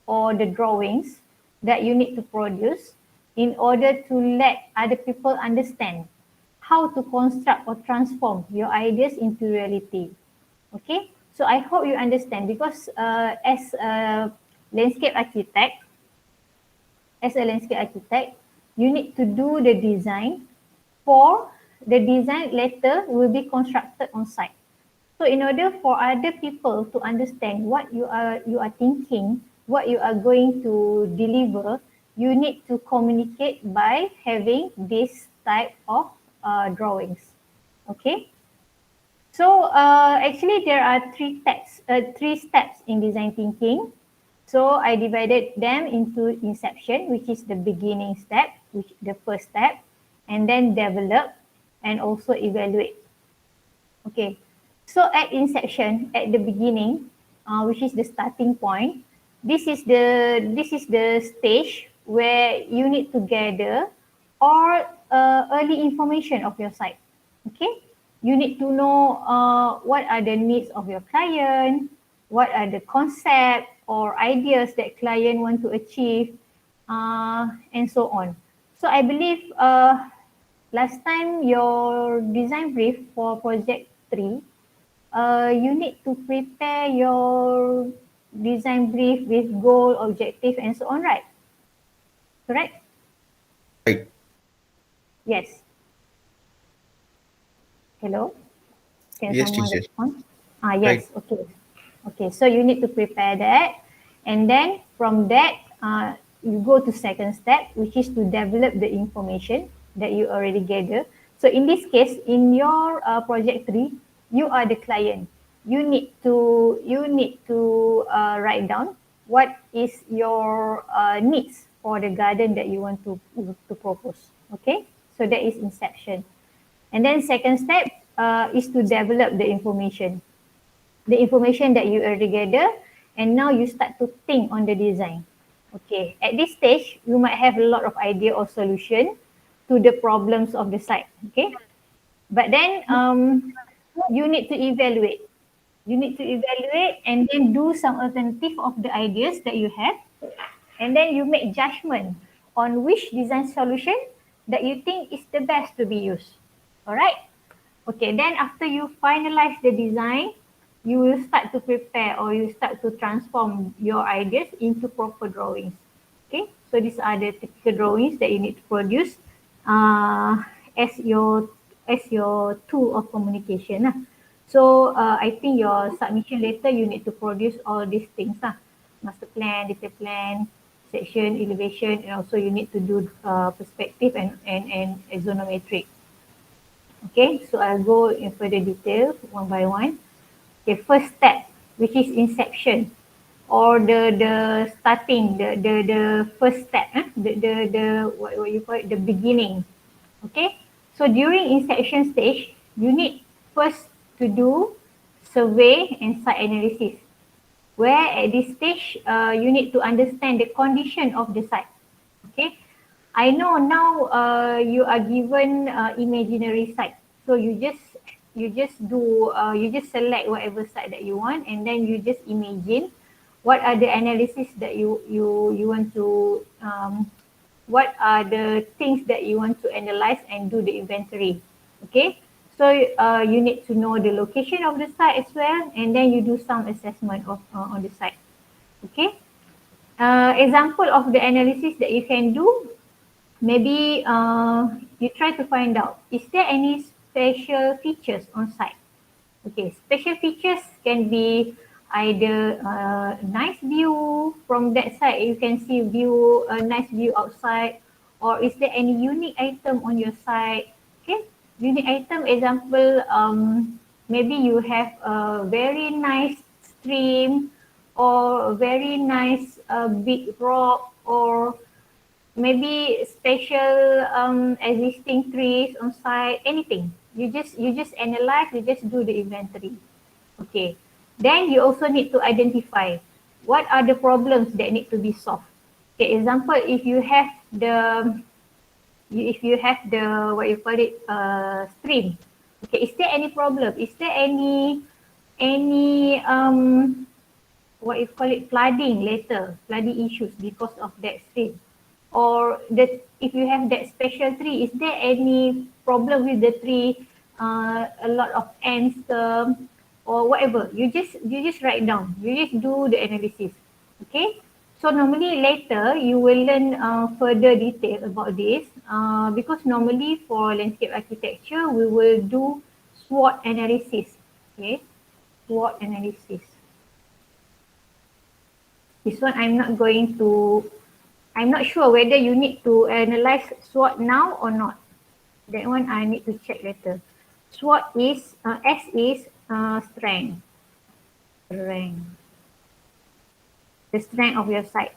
or the drawings that you need to produce in order to let other people understand how to construct or transform your ideas into reality. Okay, so I hope you understand, because as a landscape architect, you need to do the design for the design later will be constructed on site. So in order for other people to understand what you are thinking, what you are going to deliver, you need to communicate by having this type of drawings. Okay. So actually there are three steps in design thinking. So I divided them into inception, which is the beginning step, which the first step, and then develop and also evaluate. Okay, so at inception, at the beginning, which is the starting point, this is the stage where you need to gather all early information of your site. Okay, you need to know what are the needs of your client, what are the concept or ideas that client want to achieve, and so on. So I believe last time your design brief for project 3, you need to prepare your design brief with goal, objective, and so on, right? Correct? Right. Yes. Hello? Can Yes, someone teacher. respond? Right. Yes. Okay. Okay. So you need to prepare that, and then from that, you go to second step, which is to develop the information that you already gather. So in this case, in your project 3, you are the client. You need to write down what is your needs for the garden that you want to propose. Okay. So that is inception. And then second step is to develop the information that you already gather, and now you start to think on the design. Okay, at this stage, you might have a lot of idea or solution to the problems of the site. Okay, but then you need to evaluate. You need to evaluate and then do some alternative of the ideas that you have, and then you make judgment on which design solution that you think is the best to be used. All right. Okay, then after you finalize the design, you will start to prepare or you start to transform your ideas into proper drawings. Okay, so these are the typical drawings that you need to produce uh, as your tool of communication. So I think your submission letter, you need to produce all these things. Master plan, detail plan, section, elevation, and also you need to do perspective and axonometric. Okay, so I'll go in further detail one by one. Okay, first step, which is inception, or the starting, the first step, the what you call it, the beginning. Okay, so during inception stage, you need first to do survey and site analysis, where at this stage you need to understand the condition of the site. Okay, I know now you are given imaginary site, so you just select whatever site that you want, and then you just imagine what are the analysis that you want to what are the things that you want to analyze and do the inventory. Okay, so you need to know the location of the site as well, and then you do some assessment of on the site. Okay, example of the analysis that you can do, maybe you try to find out, is there any special features on site? Okay, special features can be either nice view from that side, you can see view, a nice view outside, or is there any unique item on your site? Okay, unique item example, maybe you have a very nice stream or a very nice big rock, or maybe special existing trees on site, anything. You just analyze, you just do the inventory. Okay. Then you also need to identify what are the problems that need to be solved. Okay, example, if you have the what you call it stream. Okay, is there any problem? Is there any what you call it, flooding later, flooding issues because of that stream. Or that if you have that special tree, is there any problem with the tree? A lot of ants or whatever. You just write down. You just do the analysis. Okay. So normally later you will learn further detail about this because normally for landscape architecture we will do SWOT analysis. Okay, SWOT analysis. This one I'm not sure whether you need to analyze SWOT now or not. That one I need to check later. SWOT is, S is strength. Strength. The strength of your site.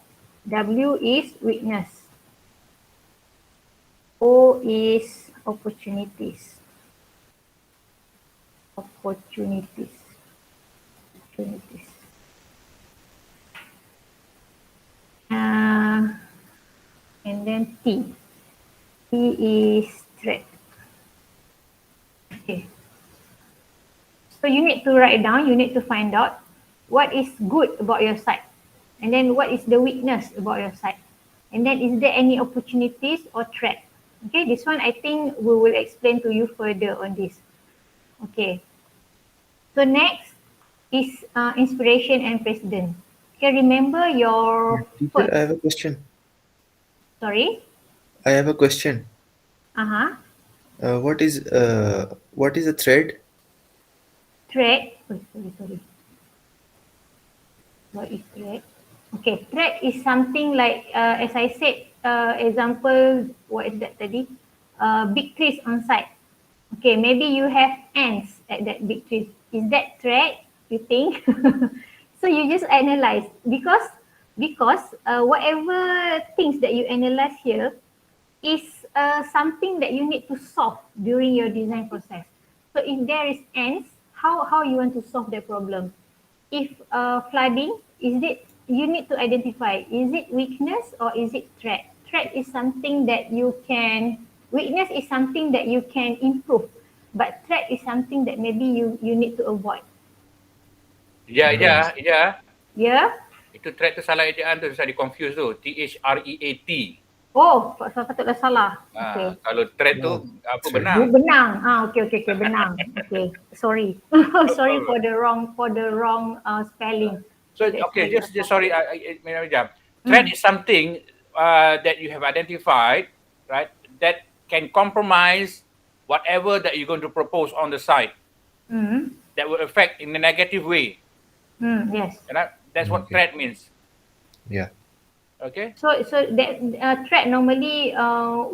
W is weakness. O is opportunities. Opportunities. And then T. T is threat. Okay. So you need to write down, you need to find out what is good about your site. And then what is the weakness about your site. And then is there any opportunities or threat? Okay, this one I think we will explain to you further on this. Okay. So next is inspiration and precedent. Okay, remember your Teacher, I have a question. Sorry? I have a question. Uh-huh. What is a thread? Thread. Oh, sorry. What is thread? Okay, thread is something like, as I said, example, what is that tadi? Big trees on site. Okay, maybe you have ants at that big tree. Is that thread, you think? So you just analyze because whatever things that you analyze here is something that you need to solve during your design process. So if there is ants, how you want to solve the problem? If flooding, is it, you need to identify, is it weakness or is it threat? Threat is something that you can, weakness is something that you can improve, but threat is something that maybe you need to avoid. Ya. Yeah? Itu thread tu salah ejaan tu, saya di-confuse tu. T-H-R-E-A-T. Oh, patutlah salah. Okay. Kalau thread tu, apa, benang. Oh, benang. Okay, benang. Okay, sorry. Sorry for the wrong spelling. So, okay, just sorry, Madam. Threat is something that you have identified, right, that can compromise whatever that you're going to propose on the site. That will affect in a negative way. Yes. Right? That's what threat means. Yeah. Okay. So that threat normally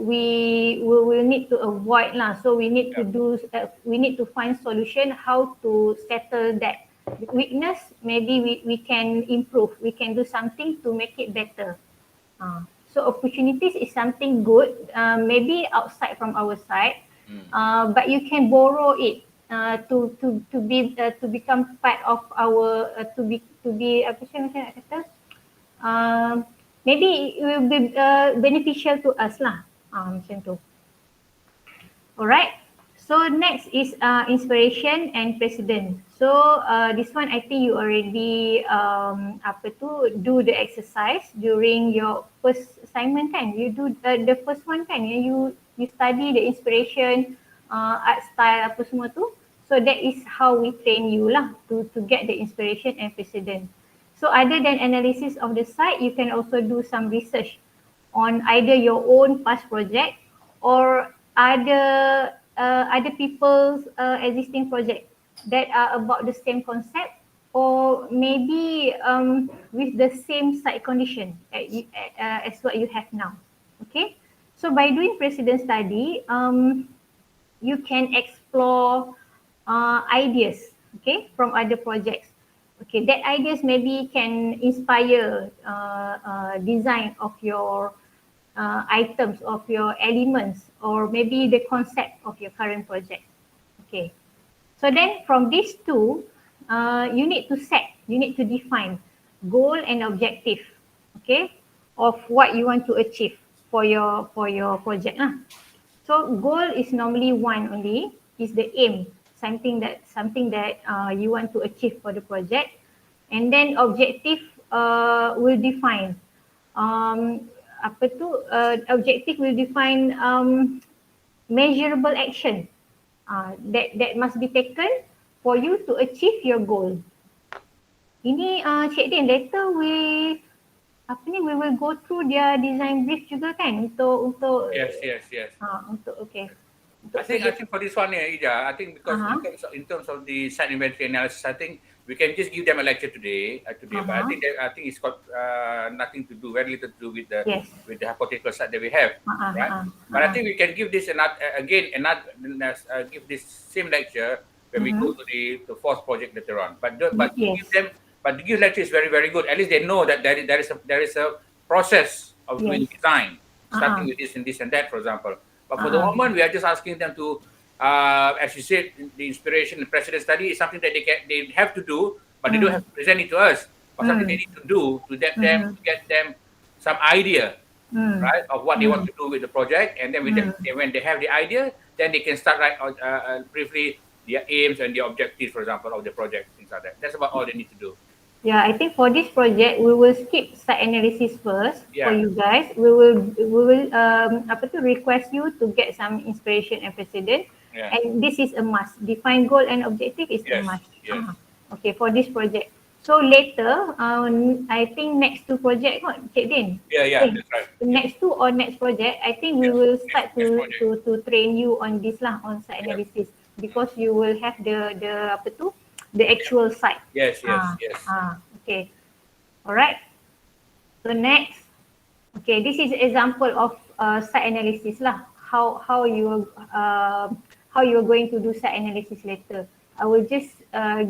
we will need to avoid lah. So we need to do we need to find solution how to settle that weakness. Maybe we can improve. We can do something to make it better. So opportunities is something good. Maybe outside from our side, but you can borrow it to become part of our to be apa sih macam nak kata. Maybe it will be beneficial to us lah. Macam tu. Alright. So next is inspiration and precedent. So this one I think you already do the exercise during your first assignment kan. You do the first one kan. You study the inspiration, art style apa semua tu. So that is how we train you lah to get the inspiration and precedent. So other than analysis of the site, you can also do some research on either your own past project or other people's existing project that are about the same concept or maybe with the same site condition as what you have now. Okay, so by doing precedent study, you can explore ideas, okay, from other projects. Okay, that ideas maybe can inspire design of your items, of your elements, or maybe the concept of your current project. Okay, so then from these two, you need to define goal and objective, okay, of what you want to achieve for your project. So goal is normally one only, is the aim, something that you want to achieve for the project. and then objective will define objective will define measurable action that must be taken for you to achieve your goal. Ini Cik Din, later we we will go through their design brief juga kan untuk Yes. untuk okay. I think for this one, Ija, I think because in terms of the site inventory analysis, I think we can just give them a lecture today. But I think it's got nothing to do, very little to do with the hypothetical site that we have, right? But I think we can give this give this same lecture when we go to the fourth project later on. But to give lecture is very, very good. At least they know that there is a process of doing design, starting with this and that, for example. But for the moment, we are just asking them to, as you said, the inspiration and precedent study is something that they have to do, but they don't have to present it to us. But something they need to do to get them some idea, right, of what they want to do with the project. And then when they have the idea, then they can start briefly their aims and the objectives, for example, of the project, things like that. That's about all they need to do. Yeah, I think for this project we will skip site analysis first for you guys. We will request you to get some inspiration and precedent. And this is a must. Define goal and objective is a must. Okay, for this project. So later, I think next two project, Cik Din. Yeah, that's right. Next two or next project, I think we will start to train you on this on site analysis because you will have the actual site. Yes. Okay. All right. So next, okay, this is example of site analysis lah. How you are going to do site analysis later. I will just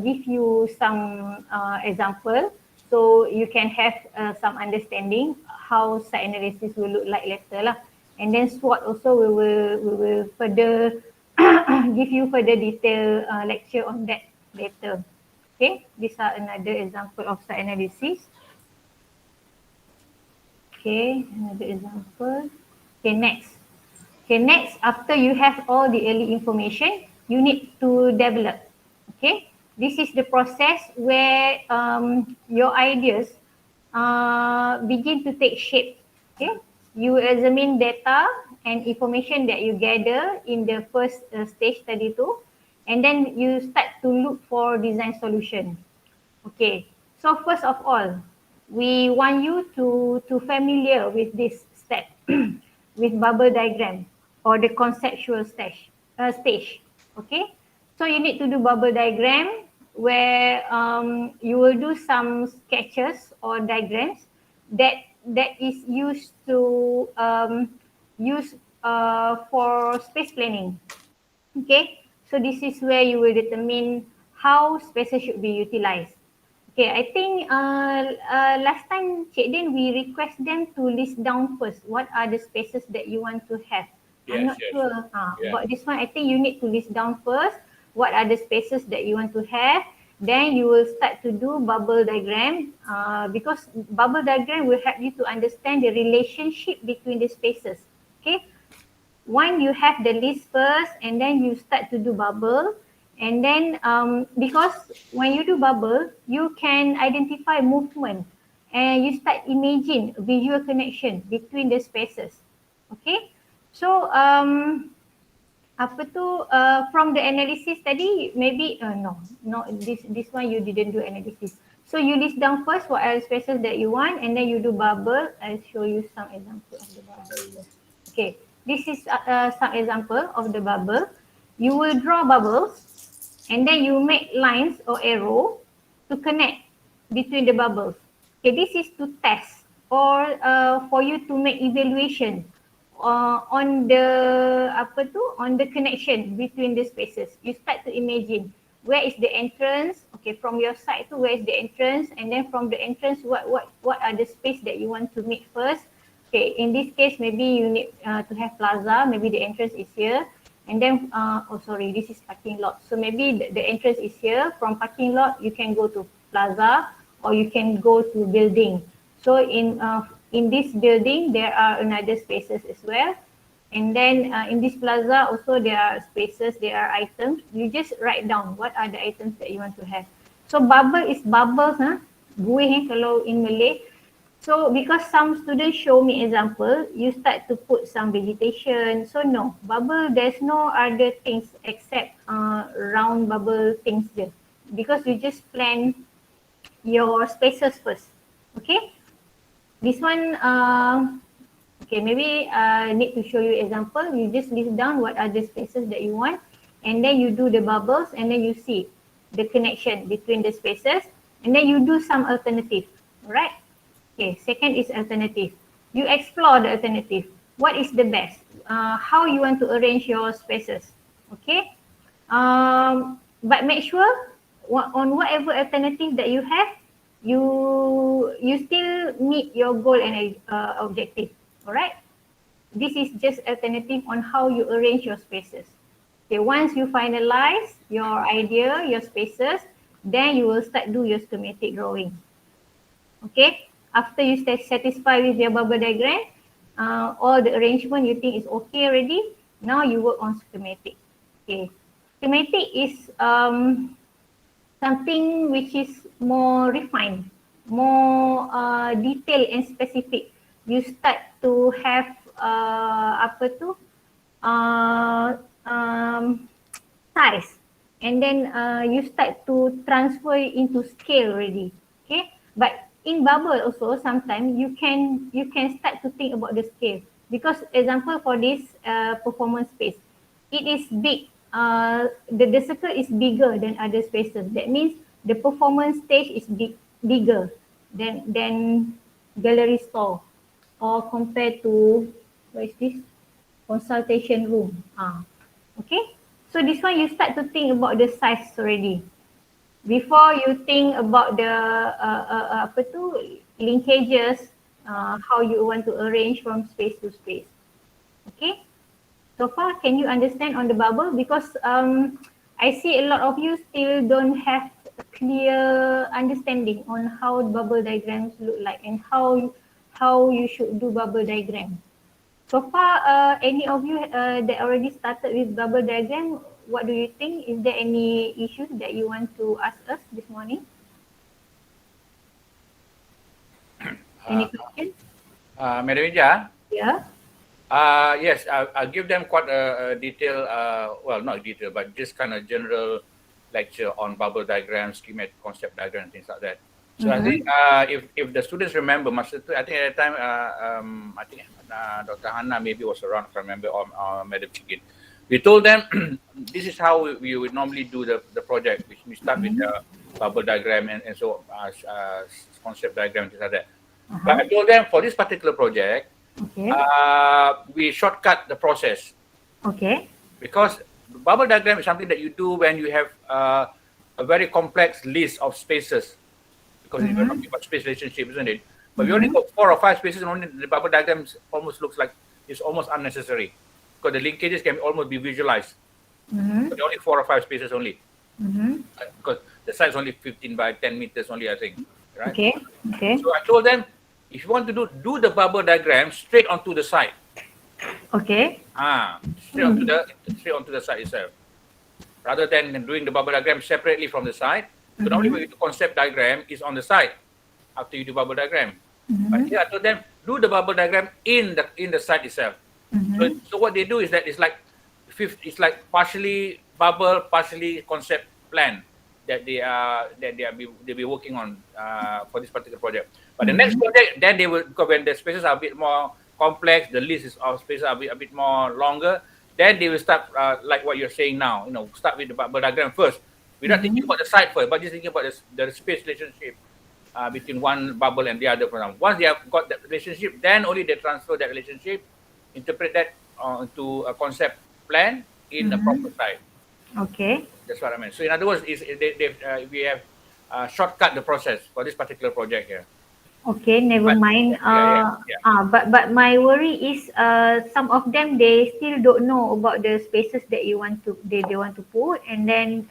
give you some example so you can have some understanding how site analysis will look like later lah. And then SWOT also we will further give you further detail lecture on that later. Okay, these are another example of site analysis. Okay, another example. Okay, next, after you have all the early information, you need to develop. Okay, this is the process where your ideas begin to take shape. Okay, you examine data and information that you gather in the first stage tadi tu. And then you start to look for design solution. Okay, so first of all, we want you to familiar with this step, with bubble diagram or the conceptual stage. Okay, so you need to do bubble diagram where you will do some sketches or diagrams that is used to for space planning. Okay. So this is where you will determine how spaces should be utilized. Okay, I think last time Cik Din, we request them to list down first what are the spaces that you want to have. I'm not sure about this one. I think you need to list down first what are the spaces that you want to have. Then you will start to do bubble diagram because bubble diagram will help you to understand the relationship between the spaces. Okay. One, you have the list first and then you start to do bubble. And then because when you do bubble, you can identify movement and you start imagine visual connection between the spaces. Okay. So from the analysis study, maybe this one you didn't do analysis. So you list down first what are the spaces that you want and then you do bubble. I'll show you some example of the bubble. Okay. This is some example of the bubble. You will draw bubbles and then you make lines or arrow to connect between the bubbles. Okay, this is to test or for you to make evaluation on the connection between the spaces. You start to imagine where is the entrance. Okay, from your side to where is the entrance, and then from the entrance, what are the space that you want to make first. Okay, in this case, maybe you need to have plaza. Maybe the entrance is here. And then, this is parking lot. So maybe the entrance is here. From parking lot, you can go to plaza or you can go to building. So in this building, there are another spaces as well. And then in this plaza also there are spaces, there are items. You just write down what are the items that you want to have. So bubble is bubbles, buih kalau in Malay. So because some students show me example, you start to put some vegetation. So no, bubble there's no other things except round bubble things je. Because you just plan your spaces first. Okay, this one okay, maybe need to show you example. You just list down what are the spaces that you want, and then you do the bubbles, and then you see the connection between the spaces, and then you do some alternative. Alright. Okay. Second is alternative. You explore the alternative. What is the best? How you want to arrange your spaces? Okay. But make sure on whatever alternative that you have, you still meet your goal and objective. Alright. This is just alternative on how you arrange your spaces. Okay, once you finalize your idea, your spaces, then you will start do your schematic drawing. Okay, after you stay satisfied with your bubble diagram, all the arrangement you think is okay already, now you work on schematic. Okay, schematic is something which is more refined, more detailed and specific. You start to have uh, size, and then you start to transfer it into scale already. Okay, but in bubble also sometimes you can start to think about the scale, because example for this performance space, it is big. The circle is bigger than other spaces. That means the performance stage is bigger than gallery store, or compared to what is this, consultation room. Okay. So this one you start to think about the size already before you think about the linkages, how you want to arrange from space to space. Okay. So far, can you understand on the bubble? Because I see a lot of you still don't have a clear understanding on how bubble diagrams look like and how you should do bubble diagram. So far, any of you that already started with bubble diagram, what do you think? Is there any issues that you want to ask us this morning? Any questions? Madam Hijjah? Yeah. Yes, I'll give them quite a detailed, well, not detail, but just kind of general lecture on bubble diagrams, schematic concept diagram, things like that. So I think if the students remember, Master, I think at the time, I think Dr. Hannah maybe was around, if I remember, or Madam Chikin. We told them this is how we would normally do the project. We start with the bubble diagram and so concept diagram, things like that. But I told them for this particular project, Okay. we shortcut the process. Okay. Because bubble diagram is something that you do when you have a very complex list of spaces. Because we're talking about space relationship, isn't it? But we only got 4 or 5 spaces, and only the bubble diagram almost looks like it's almost unnecessary, because the linkages can almost be visualized. But only 4 or 5 spaces only. Because the site is only 15 by 10 meters only, I think. Right? Okay. Okay. So I told them, if you want to do the bubble diagram straight onto the site. Okay. Straight onto the site itself, rather than doing the bubble diagram separately from the site. So normally when you do concept diagram is on the site after you do bubble diagram. But here I told them, do the bubble diagram in the site itself. So what they do is that it's like partially bubble, partially concept plan that they'll be working on for this particular project. But the next project, then they will, because when the spaces are a bit more complex, the list of spaces are a bit more longer, then they will start like what you're saying now. Start with the bubble diagram first, without thinking about the site first, but just thinking about the space relationship between one bubble and the other. For example, once they have got that relationship, then only they transfer that relationship, interpret that into a concept plan in the proper site. Okay. That's what I meant. So in other words, we have shortcut the process for this particular project here. Okay, never mind. But my worry is some of them, they still don't know about the spaces that you want to they want to put, and then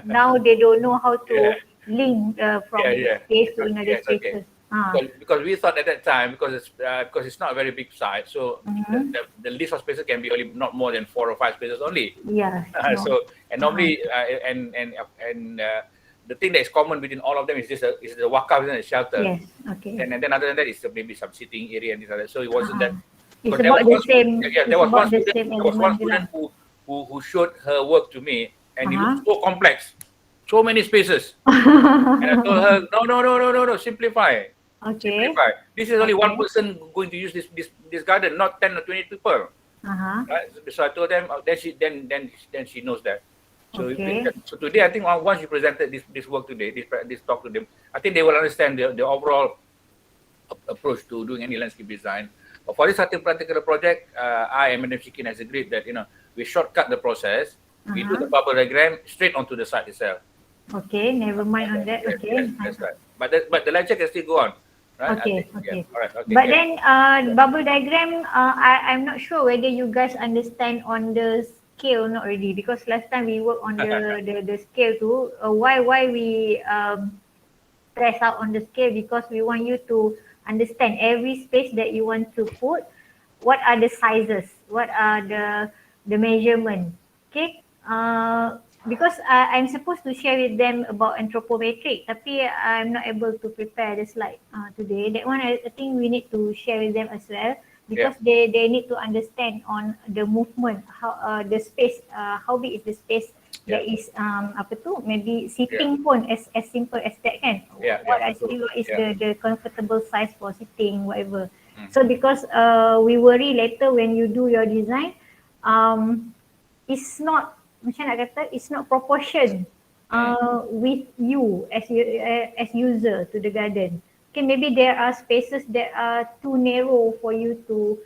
now they don't know how to link from this space to another spaces. Because we thought at that time, because it's not a very big site, so the list of spaces can be only not more than 4 or 5 spaces only. Yeah. So and normally the thing that is common between all of them is the wakaf, isn't it? Shelter. Yes. Okay. And then other than that is maybe some sitting area and this other. So it wasn't that. It's Because there was about the one same. student, yeah, It's there was one about the student. same There was one element je lah. student who showed her work to me, and it Uh-huh. looked so complex, so many spaces. And I told her, no, simplify. Okay. Simplify. This is only one Okay. person going to use this garden, not 10 or 20 people. Uh-huh. Right? So I told them. Then she knows that. So Okay. so today, I think once you presented this work today, this talk to them, I think they will understand the overall approach to doing any landscape design. But for this particular project, I and Madam Shikin has agreed that we shortcut the process. We do the bubble diagram straight onto the site itself. Okay. Never mind on that. Yes, Okay. that's right. But the lecture can still go on, right? Okay, I think, okay. Yeah. All right. Okay. But yeah. then bubble diagram, I'm not sure whether you guys understand on the scale or not already, because last time we work on the scale too. Why we press out on the scale, because we want you to understand every space that you want to put, what are the sizes, what are the measurement. Okay. Because I'm supposed to share with them about anthropometric, tapi I'm not able to prepare the slide today. That one I think we need to share with them as well, because they need to understand on the movement, how the space, how big is the space that is maybe sitting pun as simple as that kan. What is the comfortable size for sitting, whatever. So because we worry later when you do your design, it's not, macam nak kata, it's not proportion with you as user to the garden. Okay, maybe there are spaces that are too narrow for you to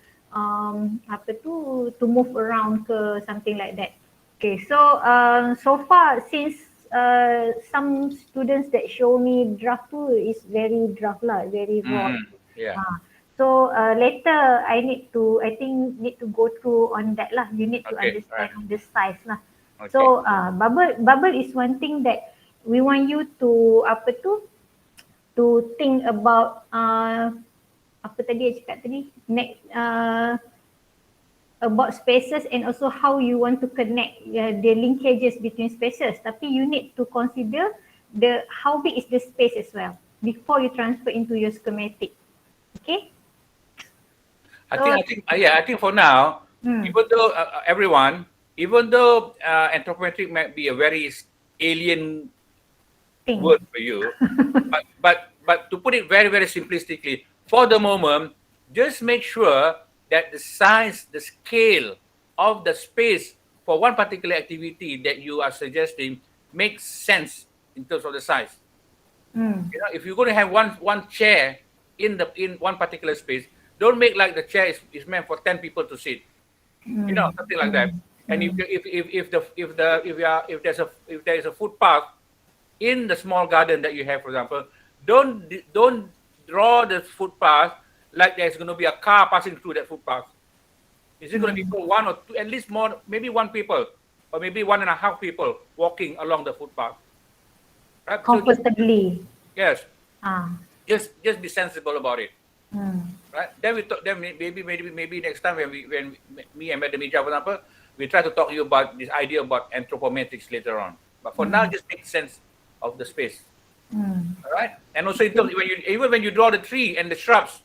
to move around ke something like that. Okay, so so far since some students that show me draft tu is very draft lah, very raw. Yeah. So later I think need to go through on that lah. You need to understand on the size lah. Okay. So bubble is one thing that we want you to to think about apa tadi I cakap tadi, next about spaces, and also how you want to connect the linkages between spaces. Tapi you need to consider how big is the space as well before you transfer into your schematic. Okay. I think for now, even though even though anthropometric might be a very alien word for you, but to put it very, very simplistically, for the moment, just make sure that the size, the scale of the space for one particular activity that you are suggesting makes sense in terms of the size. If you're going to have one chair in one particular space, don't make like the chair is meant for 10 people to sit. Something like that. And if there is a footpath in the small garden that you have, for example, don't draw the footpath like there's going to be a car passing through that footpath. Is it going to be for one or two, at least more, maybe one people, or maybe 1.5 people walking along the footpath? Right? Comfortably. So just be sensible about it. Right? Then maybe next time when me and Madam Hijjah, for example, we try to talk to you about this idea about anthropometrics later on. But for now, just make sense of the space. All right? And also in terms, when you draw the tree and the shrubs,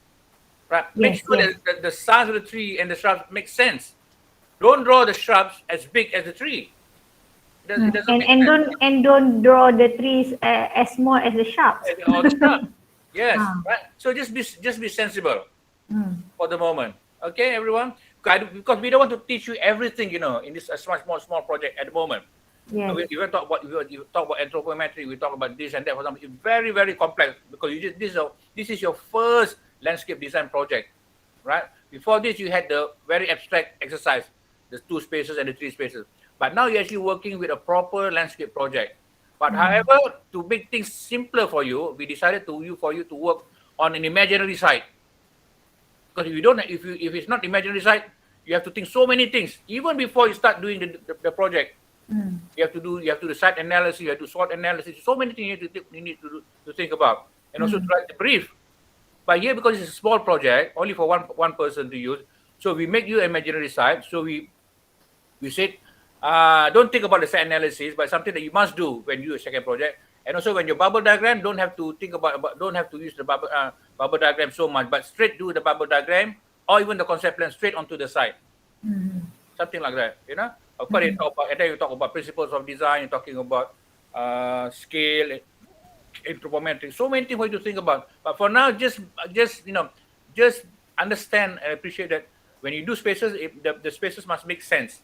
right? Make sure that the size of the tree and the shrubs make sense. Don't draw the shrubs as big as the tree. It doesn't make sense. Don't draw the trees as small as the shrubs. All the shrubs. Yes, right. So just be sensible for the moment. Okay, everyone? Because we don't want to teach you everything, in this small project at the moment. Yes. We talk about anthropometry. We talk about this and that. For example, it's very, very complex because this is your first landscape design project, right? Before this, you had the very abstract exercise, the 2 spaces and the 3 spaces. But now you're actually working with a proper landscape project. But however, to make things simpler for you, we decided for you to work on an imaginary site. Because if it's not imaginary site, you have to think so many things even before you start doing the project. You have to do the site analysis, you have to SWOT analysis, so many things you need to think about, and also to write the brief. But here, because it's a small project, only for one person to use, so we make you an imaginary site. So we said, don't think about the site analysis, but something that you must do when you do a second project. And also when your bubble diagram, don't have to think about don't have to use the bubble diagram so much, but straight do the bubble diagram or even the concept plan straight onto the side. Something like that, you know. Of course, and then you talk about principles of design. You're talking about scale, anthropometric. So many things for you to think about. But for now, just just understand and appreciate that when you do spaces, the spaces must make sense,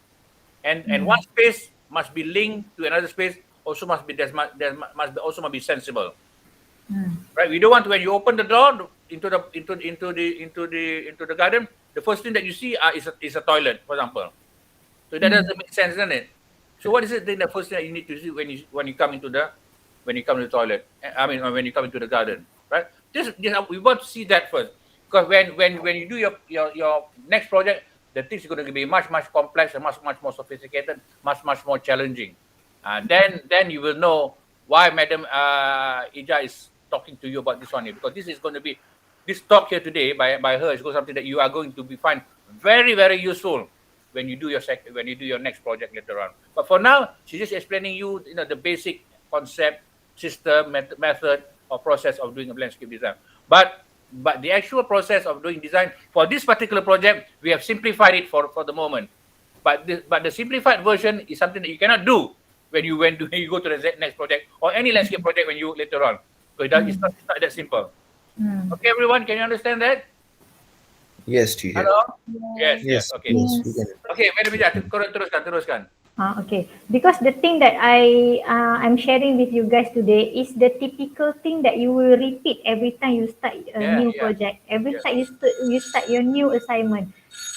and one space must be linked to another space. Also must be must be sensible, right? We don't want to, when you open the door into the garden, the first thing that you see is a toilet, for example. So that doesn't make sense, doesn't it? So what is it then the first thing that you need to see when you come into the toilet? I mean, when you come into the garden, right? Just we want to see that first, because when you do your next project, the things are going to be much complex and much more sophisticated, much more challenging. Then you will know why Madam Hijjah is talking to you about this one here, because this is going to be, this talk here today by her is going to be something that you are going to be find very useful when you do your next project later on. But for now, she's just explaining you the basic concept, system, method or process of doing a landscape design. But the actual process of doing design for this particular project, we have simplified it for the moment. But the simplified version is something that you cannot do when you go to the next project or any landscape project when you later on. So it's not that simple. Okay, everyone, can you understand that? Yes, teacher. Hello? Yes. Yes, Okay. yes, we can. Okay, Madam Hijjah, teruskan. Okay, because the thing that I'm sharing with you guys today is the typical thing that you will repeat every time you start a new project, every time you start your new assignment,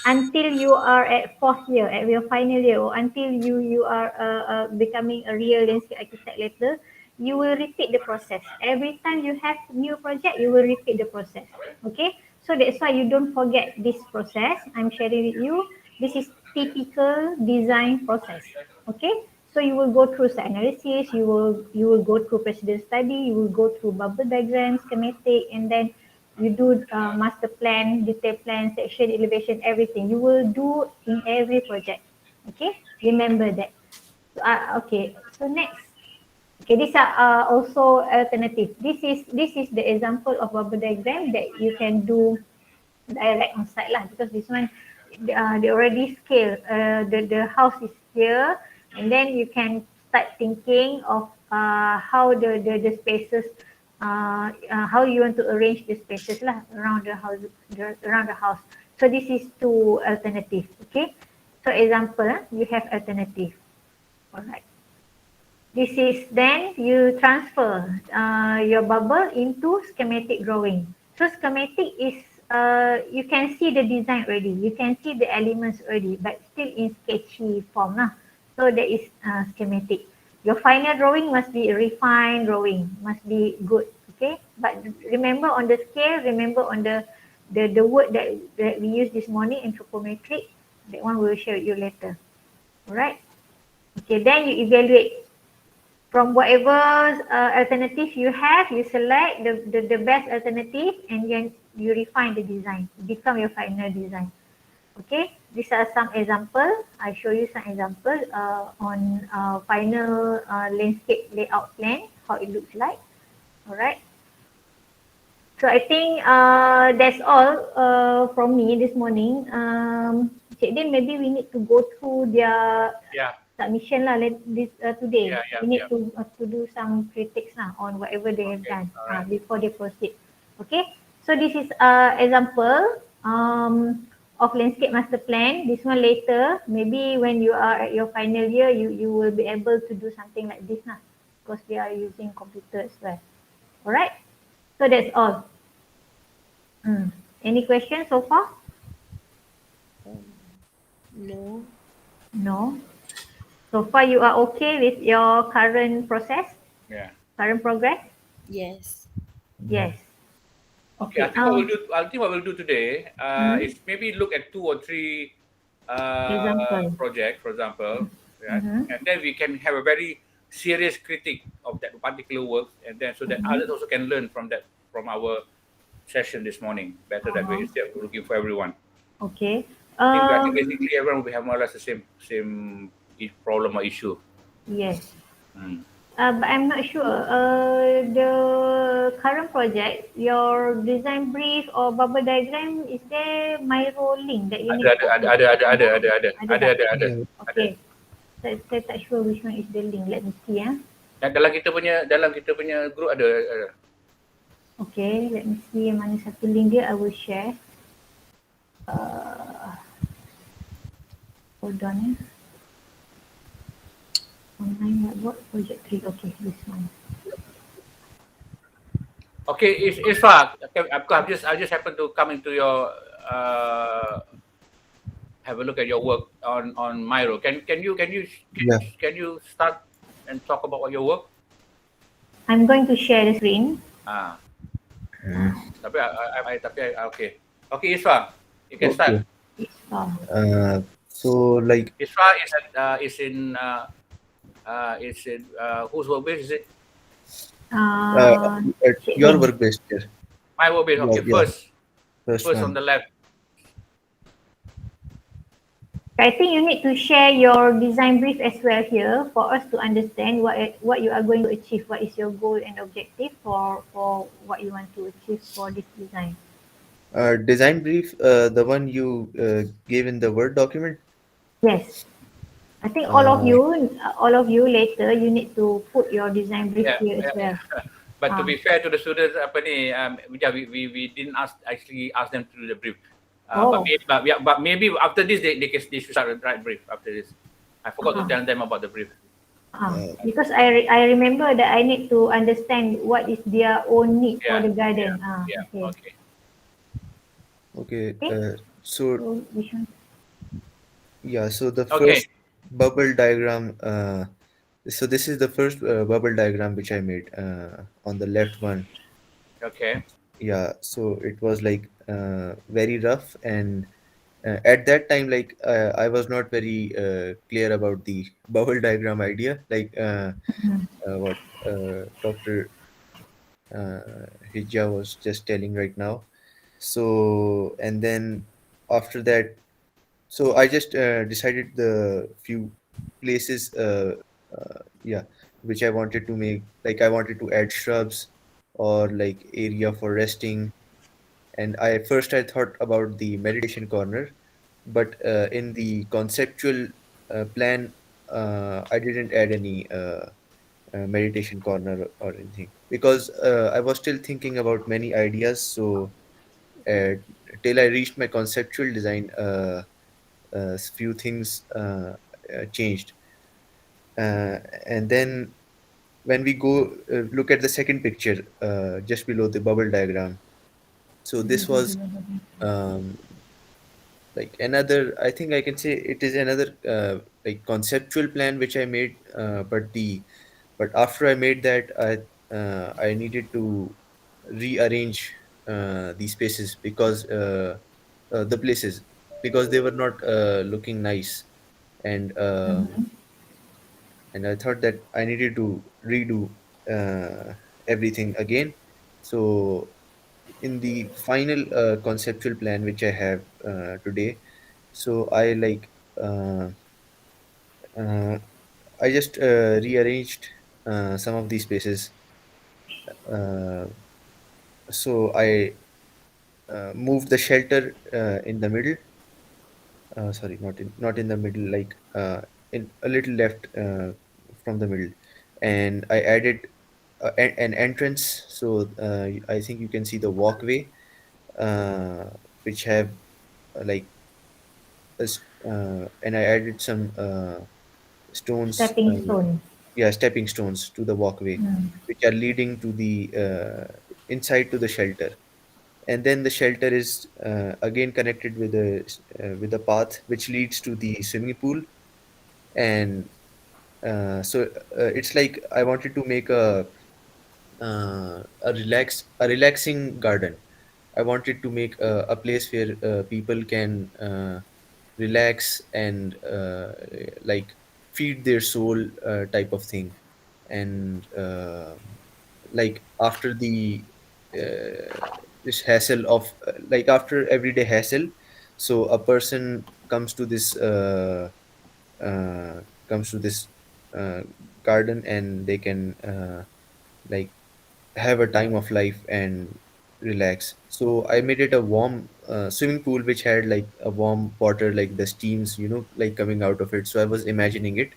until you are at fourth year, at your final year, or until you are becoming a real landscape architect later. You will repeat the process every time you have new project. You will repeat the process. Okay, so that's why you don't forget this process I'm sharing with you. This is typical design process. Okay, so you will go through site analysis, you will go through precedent study, you will go through bubble diagram, schematic, and then you do master plan, detail plan, section, elevation, everything. You will do in every project. Okay, remember that. Okay, so next. Okay, these are also alternative. This is the example of bubble diagram that you can do direct on site lah, because this one they already scale. The house is here, and then you can start thinking of how the spaces, how you want to arrange the spaces lah around the house. So this is two alternative. Okay, so example, you have alternative. Alright. This is then you transfer your bubble into schematic drawing. So schematic is you can see the design already, you can see the elements already, but still in sketchy form lah. So that is schematic. Your final drawing must be a refined drawing, must be good. Okay, but remember on the scale, remember on the word that we used this morning, anthropometric. That one we will share with you later. Alright. Okay, then you evaluate. From whatever alternative you have, you select the best alternative, and then you refine the design, become your final design. Okay, these are some example. I show you some example on final landscape layout plan, how it looks like. Alright. So I think that's all from me this morning. Cik Din, maybe we need to go through their submission lah today. We need to do some critics lah on whatever they have done before they proceed. Okay, so this is example of landscape master plan. This one later, maybe when you are at your final year, you will be able to do something like this lah, because they are using computer as well. Alright, so that's all. Any questions so far? No. So far you are okay with your current process? Yeah. Current progress? Yes. Yes. Okay, I think what we'll do today is maybe look at 2 or 3 projects, for example, and then we can have a very serious critique of that particular work, and then so that others also can learn from our session this morning. Better that way, instead of looking for everyone. Okay. I think basically everyone will have more or less the same problem or issue. Yes. But I'm not sure. The current project, your design brief or bubble diagram, is there Miro link that you Ada, need ada, to ada, ada, ada, ada, ada, ada, ada ada, tak? ada, ada, Yeah. ada. Okay. Saya tak sure which one is the link. Let me see ya. Dan dalam kita punya group ada. Okay, let me see yang mana satu link dia. I will share. Hold on ya. Online whiteboard project 3. Okay, this one. Okay, Isfa, okay, I just happen to come into your have a look at your work on Miro. Yeah. Can you start and talk about what your work? I'm going to share the screen. Ah, Mm. okay. Okay, Isfa, you can Okay. start. It's So like Isfa is in whose work base is it? at Cik your Min. work based here. My work base. Okay, Yeah. First first on one. the left. I think you need to share your design brief as well here for us to understand what you are going to achieve. What is your goal and objective for what you want to achieve for this design? Design brief, the one you gave in the Word document. Yes, I think Uh, all of you later you need to put your design brief Yeah, here as yeah, well. yeah. But to Ah, be fair to the students, apa ni, yeah, we didn't actually ask them to do the brief. oh, But maybe after this they should start the right brief after this. I forgot to uh-huh, tell them about the brief. uh, because I remember that I need to understand what is their own need for Yeah, the yeah, garden. yeah. Okay, Okay. okay. okay. So So which one? yeah. So the Okay. first bubble diagram. So this is the first bubble diagram which I made on the left one. Okay. Yeah. So it was like very rough, and at that time, like I was not very clear about the bubble diagram idea. Like what Dr. Hijjah was just telling right now. So and then after that, so I just decided the few places, yeah, which I wanted to make. Like I wanted to add shrubs or like area for resting. And I thought about the meditation corner, but in the conceptual plan, I didn't add any meditation corner or anything because I was still thinking about many ideas. So uh, till I reached my conceptual design, few things changed. And then when we go look at the second picture just below the bubble diagram, so this was um, like another, I think I can say it is another like conceptual plan which I made, but after I made that, I needed to rearrange these spaces because the places, because they were not looking nice. and and I thought that I needed to redo everything again. So in the final conceptual plan which I have today, so uh, uh, I just rearranged some of these spaces. Uh, so I moved the shelter in the middle. Sorry, not in the middle, like in a little left from the middle, and I added an entrance. So I think you can see the walkway, uh, which have like and I added some stones, Stepping stone. yeah, stepping stones to the walkway, Hmm. which are leading to the inside to the shelter. And then the shelter is again connected with a path which leads to the swimming pool. And so it's like I wanted to make a relaxing garden. I wanted to make a place where people can relax and like feed their soul, type of thing. And like after the this hassle of like after everyday hassle, so a person comes to this uh, garden, and they can like have a time of life and relax. So I made it a warm swimming pool which had like a warm water, like the steams, like coming out of it. So I was imagining it,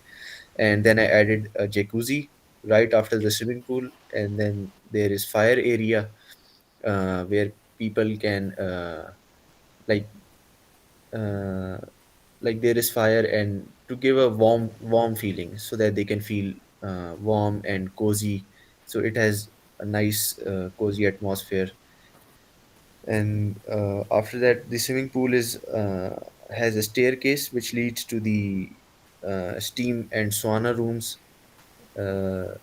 and then I added a jacuzzi right after the swimming pool, and then there is fire area where people can like uh, like there is fire, and to give a warm feeling so that they can feel warm and cozy. So it has a nice cozy atmosphere. And after that, the swimming pool is has a staircase which leads to the steam and sauna rooms uh,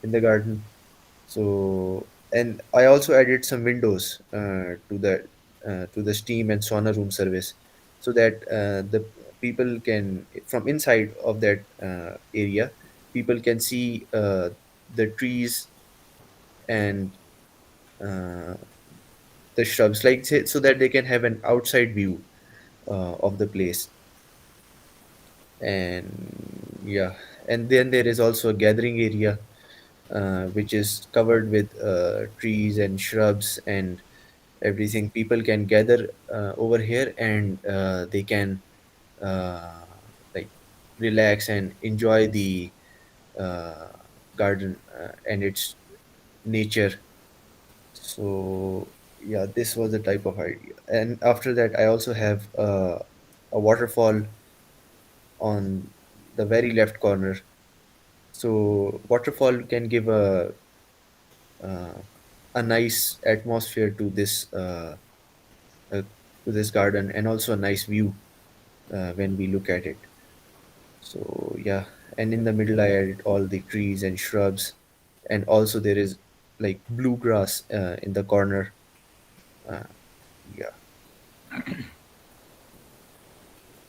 in the garden. So, and I also added some windows to the steam and sauna room service, so that the people can, from inside of that area, people can see the trees and uh, the shrubs, like so that they can have an outside view of the place. And yeah, and then there is also a gathering area which is covered with trees and shrubs and everything. People can gather over here, and they can uh, like relax and enjoy the uh, garden and its nature. So yeah, this was the type of idea. And after that, I also have a waterfall on the very left corner. So waterfall can give uh, a nice atmosphere uh, to this garden, and also a nice view when we look at it. So yeah, and in the middle I added all the trees and shrubs, and also there is like bluegrass in the corner. Uh, yeah,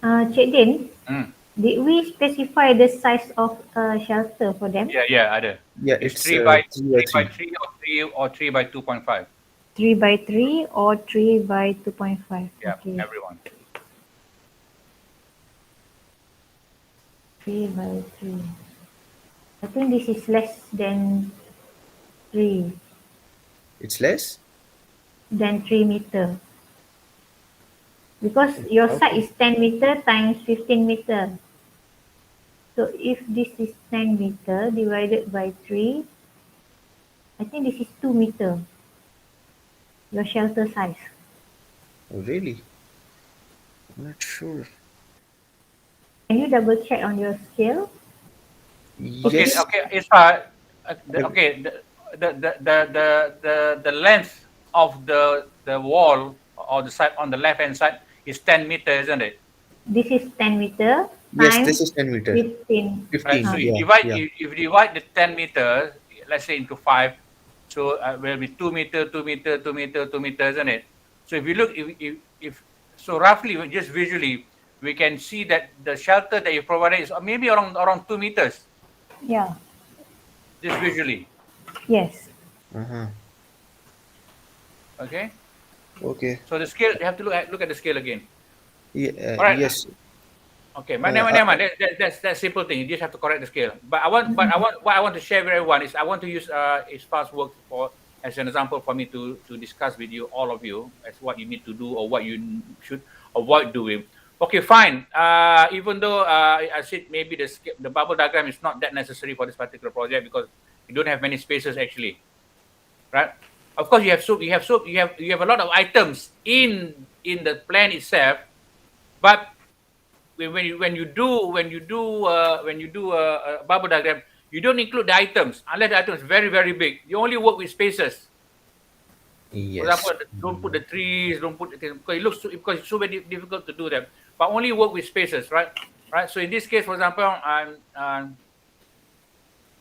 Cik Din, Mm. did we specify the size of shelter for them? Yeah, ada. yeah, It's it's three by 3 by 3. 3 or 3 by 2.5. 3 by 3 or 3 by 2.5? Yeah, Okay, everyone. 3 by 3. I think this is less than 3, It's less. 3 meter. Because your side Okay. is 10 meter times 15 meter. So if this is 10 meter divided by 3, I think this is 2 meter, your shelter size. Oh, really? I'm not sure. Can you double check on your scale? Okay, Yes. okay. It's I- okay. The length of the wall or the side on the left hand side is 10 meters, isn't it? This is 10 meter yes, times this is 10 meter. 15. Right. So 15. you Yeah, divide yeah. if you divide the 10 meters, let's say into five, so will be 2 meter, 2 meter, 2 meter, 2 meters, isn't it? So if you look, if so roughly, just visually, we can see that the shelter that you provided is maybe around 2 meters, Yeah. just visually. Yes. Uh-huh. Okay. Okay. So the scale, you have to look at the scale again. Yeah, All right. yes. Okay, Uh, never mind. That's simple thing. You just have to correct the scale. What I want to share with everyone is I want to use his past work for as an example for me to discuss with you, all of you, as what you need to do or what you should avoid doing. Okay, fine. Even though I said maybe the bubble diagram is not that necessary for this particular project because you don't have many spaces actually, right? Of course, you have a lot of items in the plan itself, but when you do a bubble diagram, you don't include the items unless the item is very big. You only work with spaces. For yes. example, don't put the trees, don't put the things, because because it's so very difficult to do them. But only work with spaces, right? Right. So in this case, for example,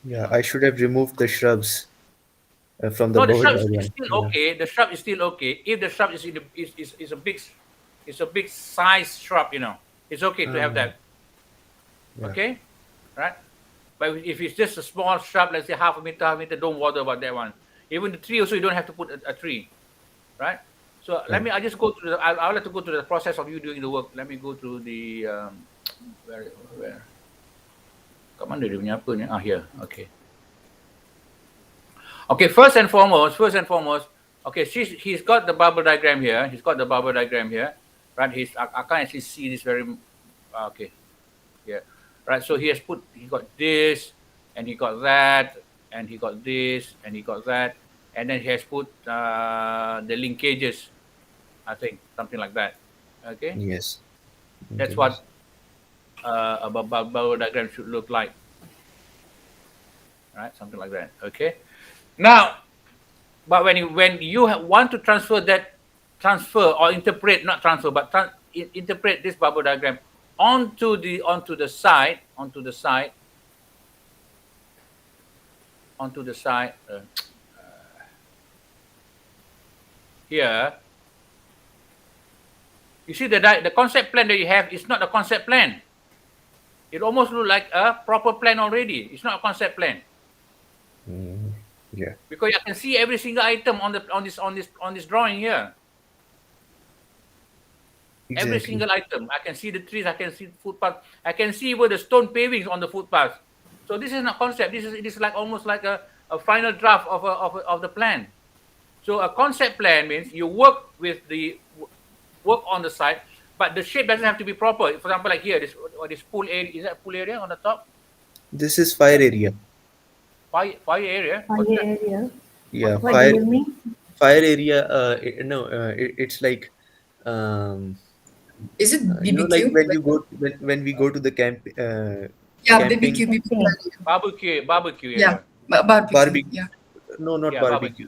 Yeah, I should have removed the shrubs from the no, the bubble shrub is diagram. still Yeah. okay. The shrub is still okay if the shrub is in the, is a big size shrub. It's okay to have Ah, that. yeah. Okay, right? But if it's just a small shrub, let's say half a meter, don't bother about that one. Even the tree also, you don't have to put a tree, right? So Right. I just go through I'll have to go through the process of you doing the work. Let me go through the where kat mana dia punya apa ni? Here. Okay. Okay, first and foremost, okay, he's got the bubble diagram here. Right? I can't actually see this very, okay, yeah. Right, so he got this, and he got that, and he got this, and he got that, and then he has put the linkages, I think, something like that. Okay, Yes. that's Okay. what a bubble diagram should look like. Right, something like that. Okay. Now, but when you want to transfer or interpret, not transfer, but interpret this bubble diagram onto the side, here, you see the concept plan that you have is not a concept plan. It almost looks like a proper plan already. It's not a concept plan. Yeah. Because I can see every single item on this drawing here. Exactly. Every single item. I can see the trees, I can see the footpath, I can see where the stone pavings on the footpath. So this is not concept. It is like almost like a final draft of the plan. So a concept plan means you work on the site, but the shape doesn't have to be proper. For example, like here, this pool area, is that pool area on the top? This is fire area. Fire area? Fire area. Yeah, What do you mean? fire area. It's like, Is it BBQ? like when you go when we go to the camp. Yeah, camping. Barbecue area. Yeah, barbecue. Barbecue. Yeah. No, not Yeah, barbecue.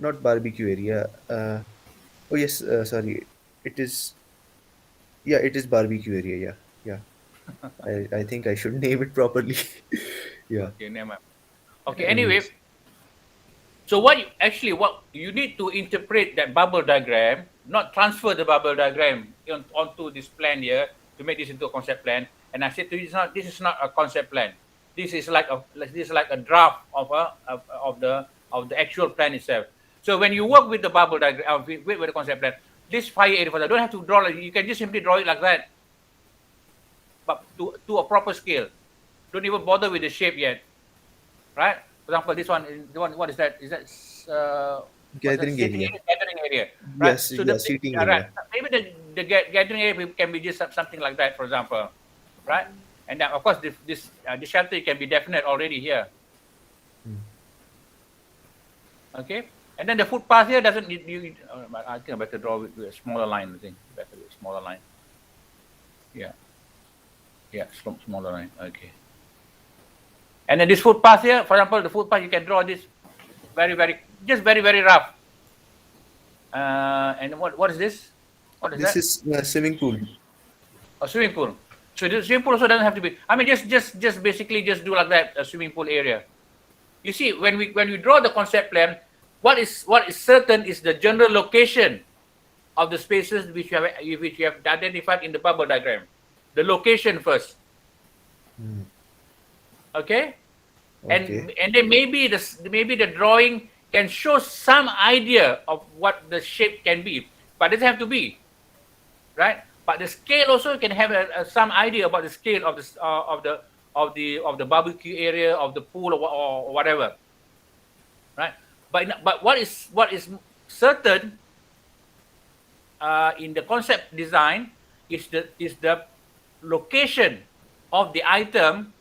Not barbecue area. Oh yes. Sorry. It is. Yeah, it is barbecue area. Yeah. I think I should name it properly. Yeah. Okay, never mind. Okay, anyway, Anyways. so what you need to interpret that bubble diagram, not transfer the bubble diagram onto this plan here to make this into a concept plan. And I said to you, this is not a concept plan. This is like a draft of the actual plan itself. So when you work with the bubble diagram, with the concept plan, this fire area, don't have to draw. You can just simply draw it like that, but to a proper scale. Don't even bother with the shape yet, right? For example, this one, what is that? Is that Gathering area. Gathering area, right? Yes. So Yeah. Seating area. right. Maybe the gathering area can be just something like that, for example, right? And then, of course, this shelter can be definite already here. Okay, and then the footpath here doesn't need you. I think I better draw with a smaller line. I think better with a smaller line. Yeah, smaller line. Okay. And then this footpath here, for example, the footpath you can draw this very rough. And what is this? What is This that? is a swimming pool. A swimming pool. So the swimming pool also doesn't have to be. I mean, just basically just do like that, a swimming pool area. You see, when we draw the concept plan, what is certain is the general location of the spaces which you have identified in the bubble diagram. The location first. Okay? And then maybe the drawing can show some idea of what the shape can be, but it doesn't have to be, right? But the scale also can have some idea about the scale of the barbecue area, of the pool, or whatever, right? But what is certain in the concept design is the location of the item.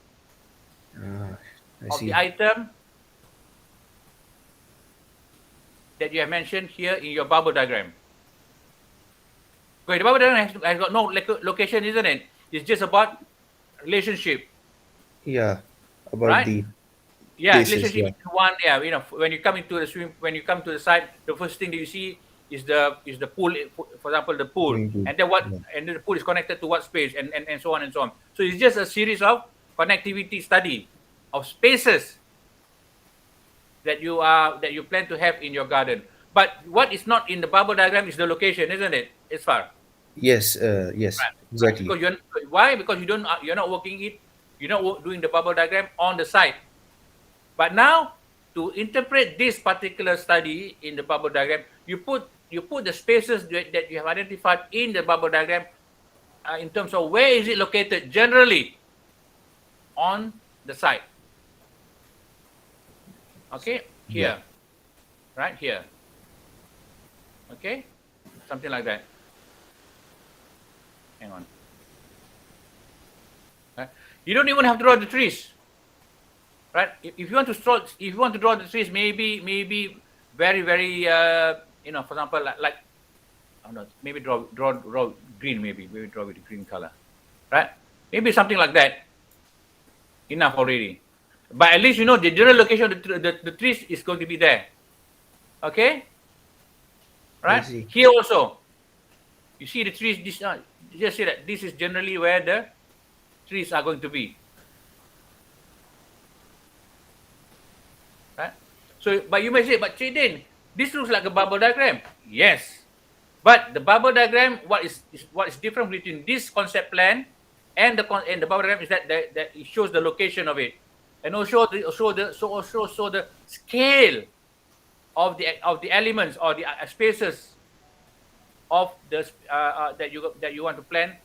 I see. The item that you have mentioned here in your bubble diagram. Okay, the bubble diagram has got no location, isn't it? It's just about relationship. Yeah. About Right? the places, relationship between one. Yeah, when you come to the site, the first thing that you see is the pool. For example, the pool, Swimming pool. and then and then the pool is connected to what space, and so on and so on. So it's just a series of connectivity study of spaces that you plan to have in your garden. But what is not in the bubble diagram is the location, isn't it? It's far. Yes. Yes. Right. Exactly. Because why? Because you're not doing the bubble diagram on the site. But now, to interpret this particular study in the bubble diagram, you put the spaces that you have identified in the bubble diagram in terms of where is it located generally on the site. Okay, Yeah. here, right here. Okay, something like that. Hang on. Right? You don't even have to draw the trees. Right? If you want to draw the trees, maybe very for example, like I don't know, maybe draw green, maybe draw with the green color, right? Maybe something like that. Enough already. But at least you know the general location of the trees is going to be there. Okay, I right? see. Here also, you see the trees. This just see that this is generally where the trees are going to be. Right? So, but you may say, but Chidin, this looks like a bubble diagram. Yes, but the bubble diagram, what is different between this concept plan and the bubble diagram is that it shows the location of it, and also the scale of the elements or the spaces of the that you want to plan,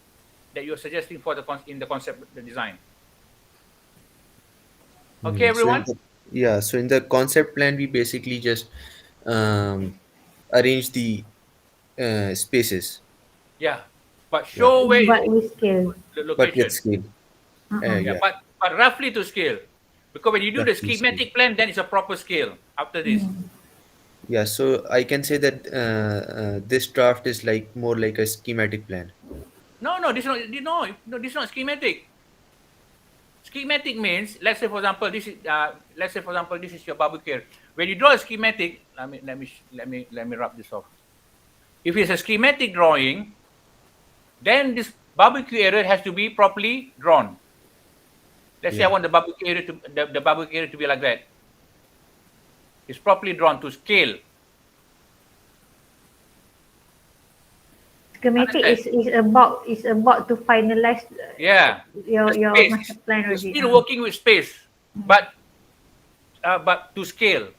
that you're suggesting for in the concept the design. Okay, So everyone. so in the concept plan, we basically just um, arrange the spaces, Yeah, but yeah, show where is But with scale. the but with location. scale. Uh-huh. Yeah, Yeah, but roughly to scale, because when you do the roughly scale. schematic plan, then it's a proper scale after this. Yeah, so I can say that this draft is like more like a schematic plan. No, this not this is not schematic. Schematic means, let's say for example, this is your barbecue. When you draw a schematic, let me rub this off. If it's a schematic drawing, then this barbecue area has to be properly drawn. Let's say I Yeah. want the barbecue area to be like that. It's properly drawn to scale. Schematic Understand? is about to finalize Yeah, your the space. master plan You're already. still working with space, but to scale.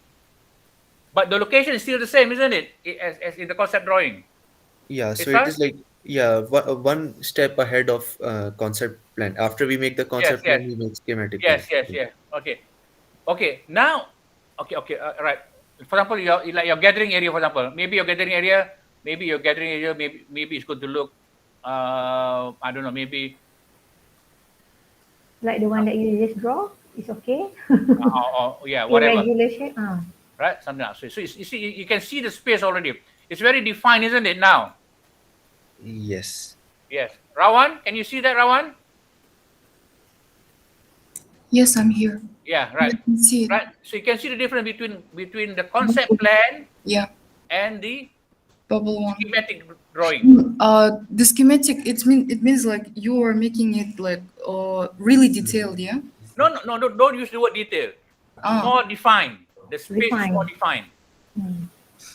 But the location is still the same, isn't it? As in the concept drawing. Yeah, It's so it fine? is like, one step ahead of concept plan. After we make the Yes, concept yes, plan, we make schematic plan. yes. Okay, okay. Now, okay. Right. For example, your gathering area. For example, maybe your gathering area. Maybe it's going to look. I don't know. Maybe Like the one that you just draw is okay. yeah, whatever. Irregulation. Right, something else. So you see, you can see the space already. It's very defined, isn't it? Now, Yes. yes. Rawan, can you see that, Rawan? Yes, I'm here. Yeah, I right. can see it. Right. So you can see the difference between the concept plan Yeah, and the bubble one. schematic drawing. The schematic, it means like you are making it like really detailed, yeah? No, don't use the word detail. More defined. The space is more defined.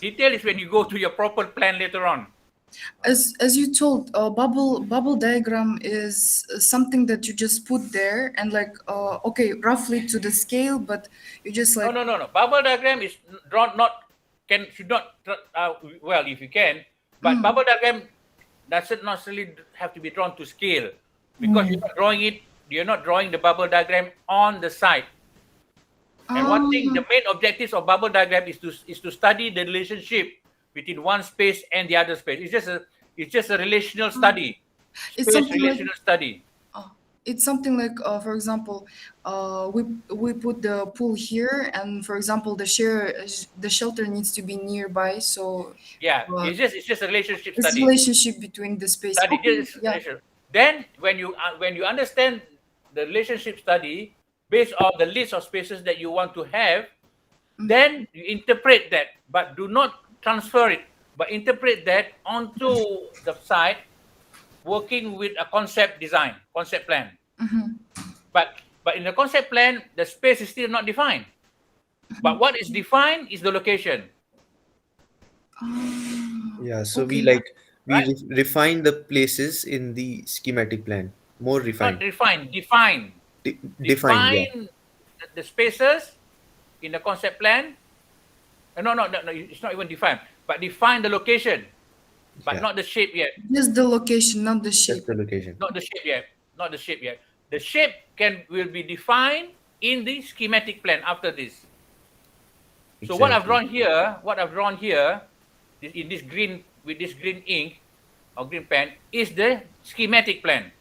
Detail is when you go to your proper plan later on. As you told, bubble diagram is something that you just put there and like okay, roughly to the scale, but you just like No. Bubble diagram is drawn should not well, if you can, but bubble diagram doesn't necessarily have to be drawn to scale, because you're not drawing the bubble diagram on the site. And one thing, the main objectives of bubble diagram is to study the relationship between one space and the other space. It's just a relational study. It's Space something like relational study. it's something like for example, we put the pool here, and for example, the shelter needs to be nearby, so Yeah, uh, it's just a relationship it's study. relationship between the space. Study Okay, just yeah. relation. Then when you understand the relationship study based on the list of spaces that you want to have, then you interpret that, but do not transfer it, but interpret that onto the site, working with a concept plan. But in the concept plan, the space is still not defined. But what is defined is the location. Yeah, so Okay. we Right? refine the places in the schematic plan. More Not refined. define. Define, yeah. Define the spaces in the concept plan. No, it's not even defined. But define the location, but Yeah. not the shape yet. Just the location, not the shape. Just the location. Not the shape yet. the shape will be defined in the schematic plan after this. So what I've drawn here, in this green, with this green ink or green pen, is the schematic plan.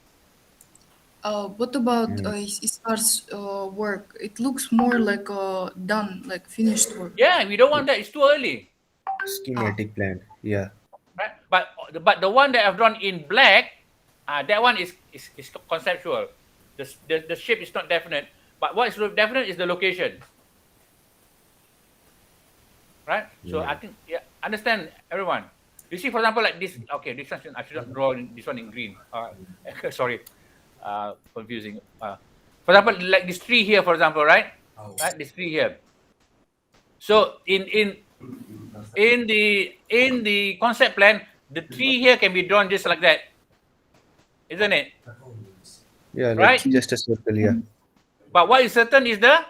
What about Isar's work? It looks more like done, like finished work. Yeah, we don't want that. It's too early, Schematic plan. Yeah. right? But the one that I've drawn in black, that one is conceptual. The shape is not definite. But what is definite is the location, right? So I think, understand everyone. You see, for example, like this. Okay, this one I should not draw this one in green. Sorry, confusing. For example, like this tree here, for example, right? Right, this tree here. So in the concept plan, the tree here can be drawn just like that, isn't it? Yeah, Right? like just a circle. Yeah. But what is certain is the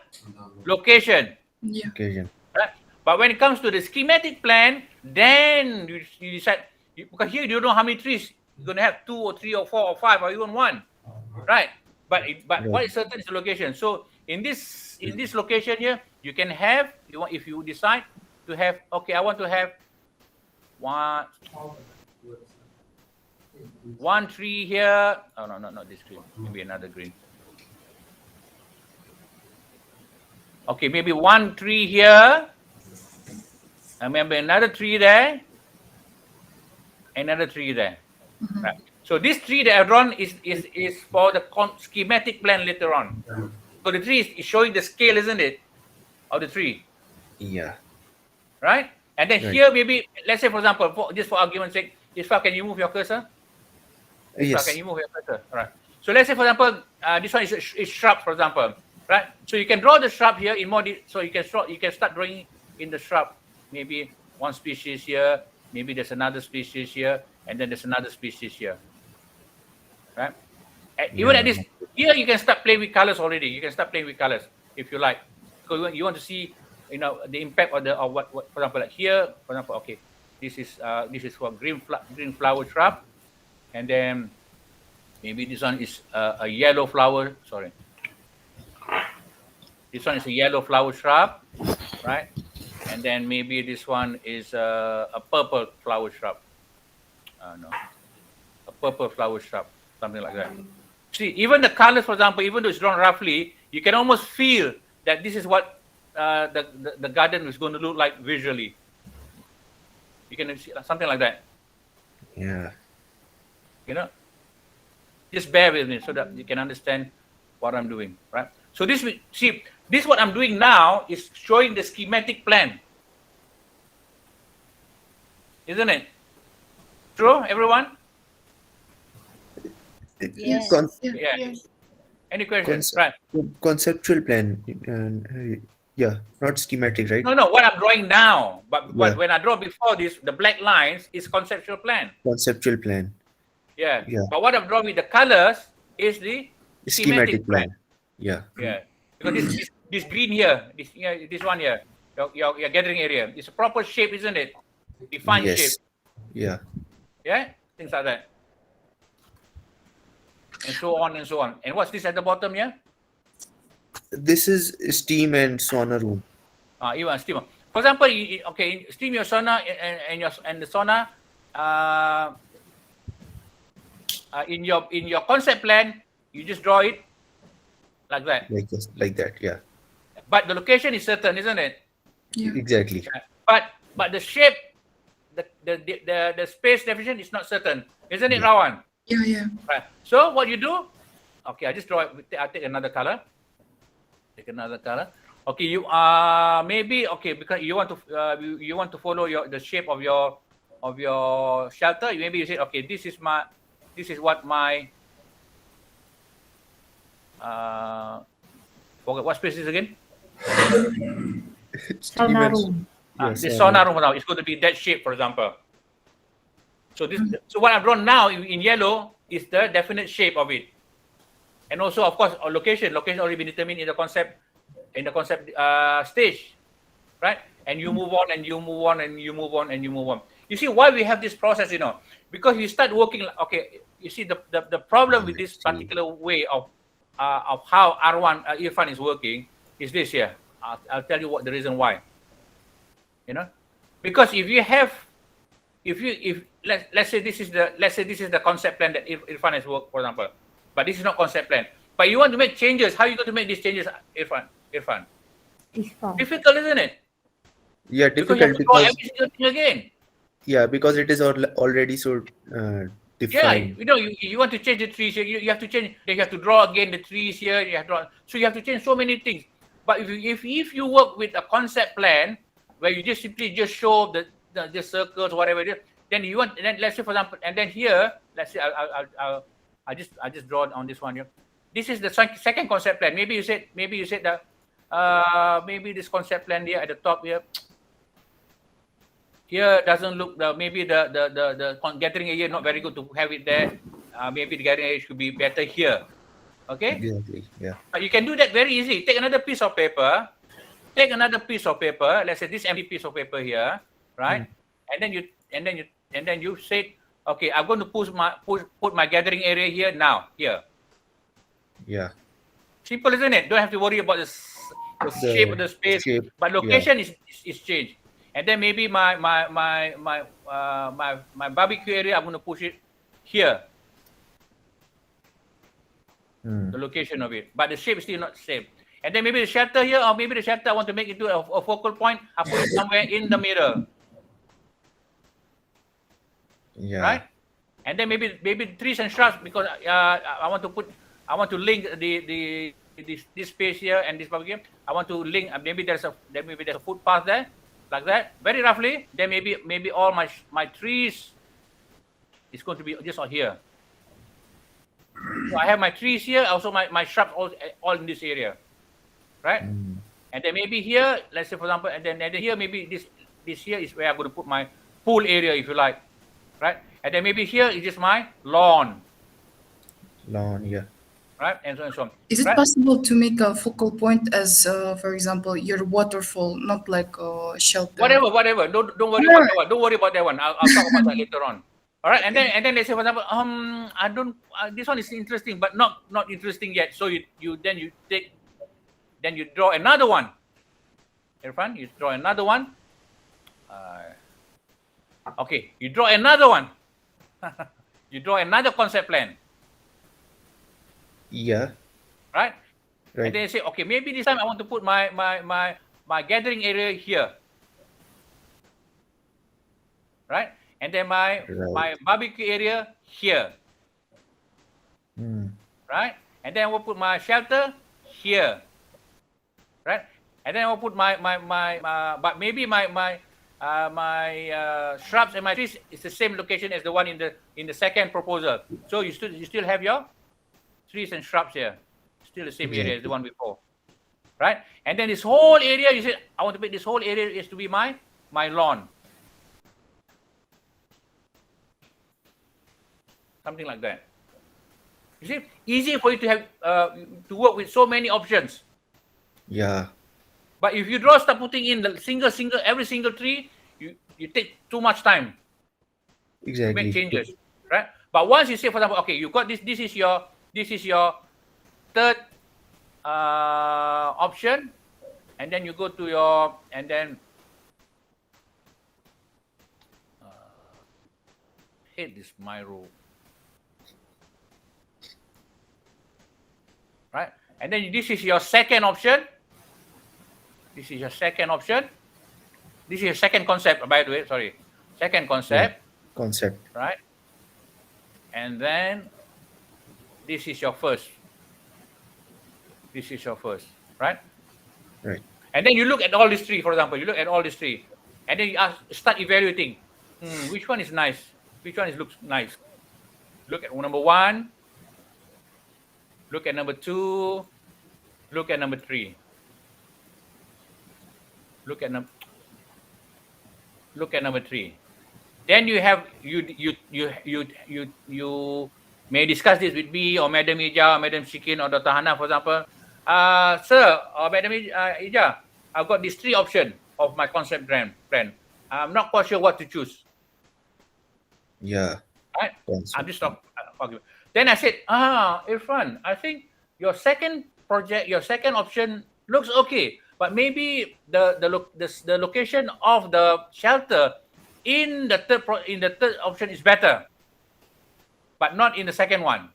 location. Yeah. Occasion. Right? But when it comes to the schematic plan, then you decide, because here you don't know how many trees you're going to have, 2 or 3 or 4 or 5 or even 1, right? But what is certain is the location. So in this location here, you can have, if you decide to have, okay, I want to have one tree here. Oh no, not this green. Maybe another green. Okay, maybe one tree here. And maybe another tree there. Another tree there. Right. So this tree that I've drawn is for the schematic plan later on. So the tree is showing the scale, isn't it, of the tree? Yeah. Right? And then Right. here maybe, let's say for example, just for argument's sake, Isfah, can you move your cursor? Yes. Can you move your cursor? Right. So let's say for example, this one is shrub, for example. Right? So you can draw the shrub here in more so you can start drawing in the shrub. Maybe one species here, maybe there's another species here, and then there's another species here. Right? Even at this here, you can start playing with colors already. You can start playing with colors if you like. So you want to see, the impact of what for example, like here, for example, okay, this is for green flower shrub, and then maybe this one is a yellow flower. Sorry, this one is a yellow flower shrub, right? And then maybe this one is a purple flower shrub. No, a purple flower shrub, something like that. See, even the colors, for example, even though it's drawn roughly, you can almost feel that this is what the garden is going to look like visually. You can see something like that. Yeah. Just bear with me so that you can understand what I'm doing, right? So this what I'm doing now is showing the schematic plan, isn't it? True, everyone? Yes. Yeah. Yes. Any questions? Right. Conceptual plan. Yeah, not schematic, right? No. What I'm drawing now, but Yeah. when I draw before this, the black lines is conceptual plan. Conceptual plan. Yeah. Yeah. But what I'm drawing with the colors is the Schematic plan. Yeah. Yeah. Because this green here, this one here, your gathering area, it's a proper shape, isn't it? Defined Yes. shape. Yeah. Yeah. Things like that. And so on and so on. And what's this at the bottom here? This is steam and sauna room. Even steamer. For example, steam your sauna and the sauna. In your concept plan, you just draw it like that. Like that. Yeah. But the location is certain, isn't it? Yeah. Exactly. But the shape, the space definition is not certain, isn't it, Rawan? Yeah. Right. So what you do? Okay, I just draw it. I take another color. Okay, you maybe because you want to follow the shape of your shelter. Maybe you say, okay, this is what my forget what space is again. Steam Sauna and- room. The sauna room now is going to be that shape, for example. So what I've drawn now in yellow is the definite shape of it, and also of course location already been determined in the concept stage, right? And you move on and you move on and you move on and you move on. You see why we have this process, because you start working. Okay, you see the problem with this particular way of of how R1 Irfan is working is this here. I'll tell you what the reason why. You know, because if let's say this is the concept plan that Irfan has worked, for example, but this is not concept plan. But you want to make changes. How are you going to make these changes, Irfan? It's from. Difficult, isn't it? Yeah, Because you have difficult to draw because every single thing again. yeah, because it is already so Yeah, defined. you know, you want to change the trees here, you have to change. Then you have to draw again the trees here. You have to draw, so you have to change so many things. But if you work with a concept plan where you just simply just show the circles, whatever it is, then you want. Then let's say, for example, and then here, let's say I just draw on this one here. This is the second concept plan. Maybe you said that maybe this concept plan here at the top here. Here doesn't look maybe the gathering area not very good to have it there. Maybe the gathering area should be better here. Okay, Exactly. Yeah. but you can do that very easy. Take another piece of paper. Let's say this empty piece of paper here, right? And then you say, okay, I'm going to put my gathering area here now. Here, Yeah. simple, isn't it? Don't have to worry about the shape of the space, shape. but Yeah. location is changed. And then maybe my barbecue area, I'm going to push it here, the location of it, but the shape is still not the same. And then maybe the shelter here, or maybe the shelter I want to make it to a focal point. I put it somewhere in the middle, Yeah. right? And then maybe trees and shrubs, because I want to link this space here and this barbecue. I want to link. Maybe there's a footpath there, like that, very roughly. Then maybe all my trees is going to be just on here. So I have my trees here, also my shrubs all in this area, right? And then maybe here, let's say, for example, and then here maybe this here is where I'm going to put my pool area, if you like, right? And then maybe here is just my lawn, Lawn. Yeah. right? And so on. Is it Right? possible to make a focal point as, for example, your waterfall, not like a shelter? Whatever. Don't worry about that one. Don't worry about that one. I'll talk about that later on. All right. And then let's say, for example, I don't. This one is interesting, but not interesting yet. So you draw another one. Irfan, you draw another one. Okay, you draw another one. You draw another concept plan, Yeah. right? Right. And then you say, okay, maybe this time I want to put my gathering area here, right? And then my barbecue area here, right? And then I will put my shelter here, right? And then I will put but maybe my shrubs and my trees is the same location as the one in the second proposal. So you still have your trees and shrubs here, still the same area as the one before, right? And then this whole area, you said, I want to make this whole area is to be my lawn, something like that. You see, easy for you to have to work with so many options. Yeah. But if you start putting in the every single tree, you take too much time to Exactly. make changes, right? But once you say, for example, okay, you got this. This is your third option, and then you go to your hate this Miro, right? And then this is your second option. This is your second option. This is your second concept, by the way. Sorry, second concept, Concept. right? And then this is your first. This is your first, right? Right. And then you look at all these three, for example. You look at all these three, and then you start evaluating. Which one is nice? Which one looks nice? Look at number one. Look at number two. Look at number three. Look at number three. Then you have you may discuss this with me or Madam Hijjah or Madam Shikin or Dr. Hana, for example. Sir or Madam Hijjah, I've got these three options of my concept plan. I'm not quite sure what to choose. Yeah. Right? Concept. I'm just talking. Then I said, Irfan, I think your second project, your second option looks okay, but maybe the location of the shelter in the third option is better, but not in the second one,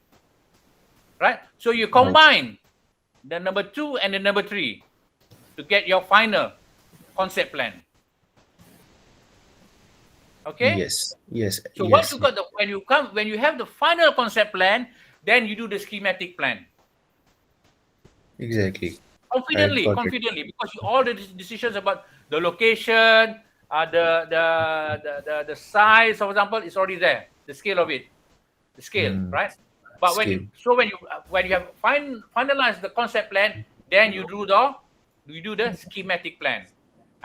right? So you Right. combine the number 2 and the number 3 to get your final concept plan. Okay. Yes. Yes. So once Yes. you got when you have the final concept plan, then you do the schematic plan. Exactly. I Confidently, got it. because all the decisions about the location, the size, for example, is already there. The scale of it, right? But Scale. when you have finalized the concept plan, then you do the schematic plan,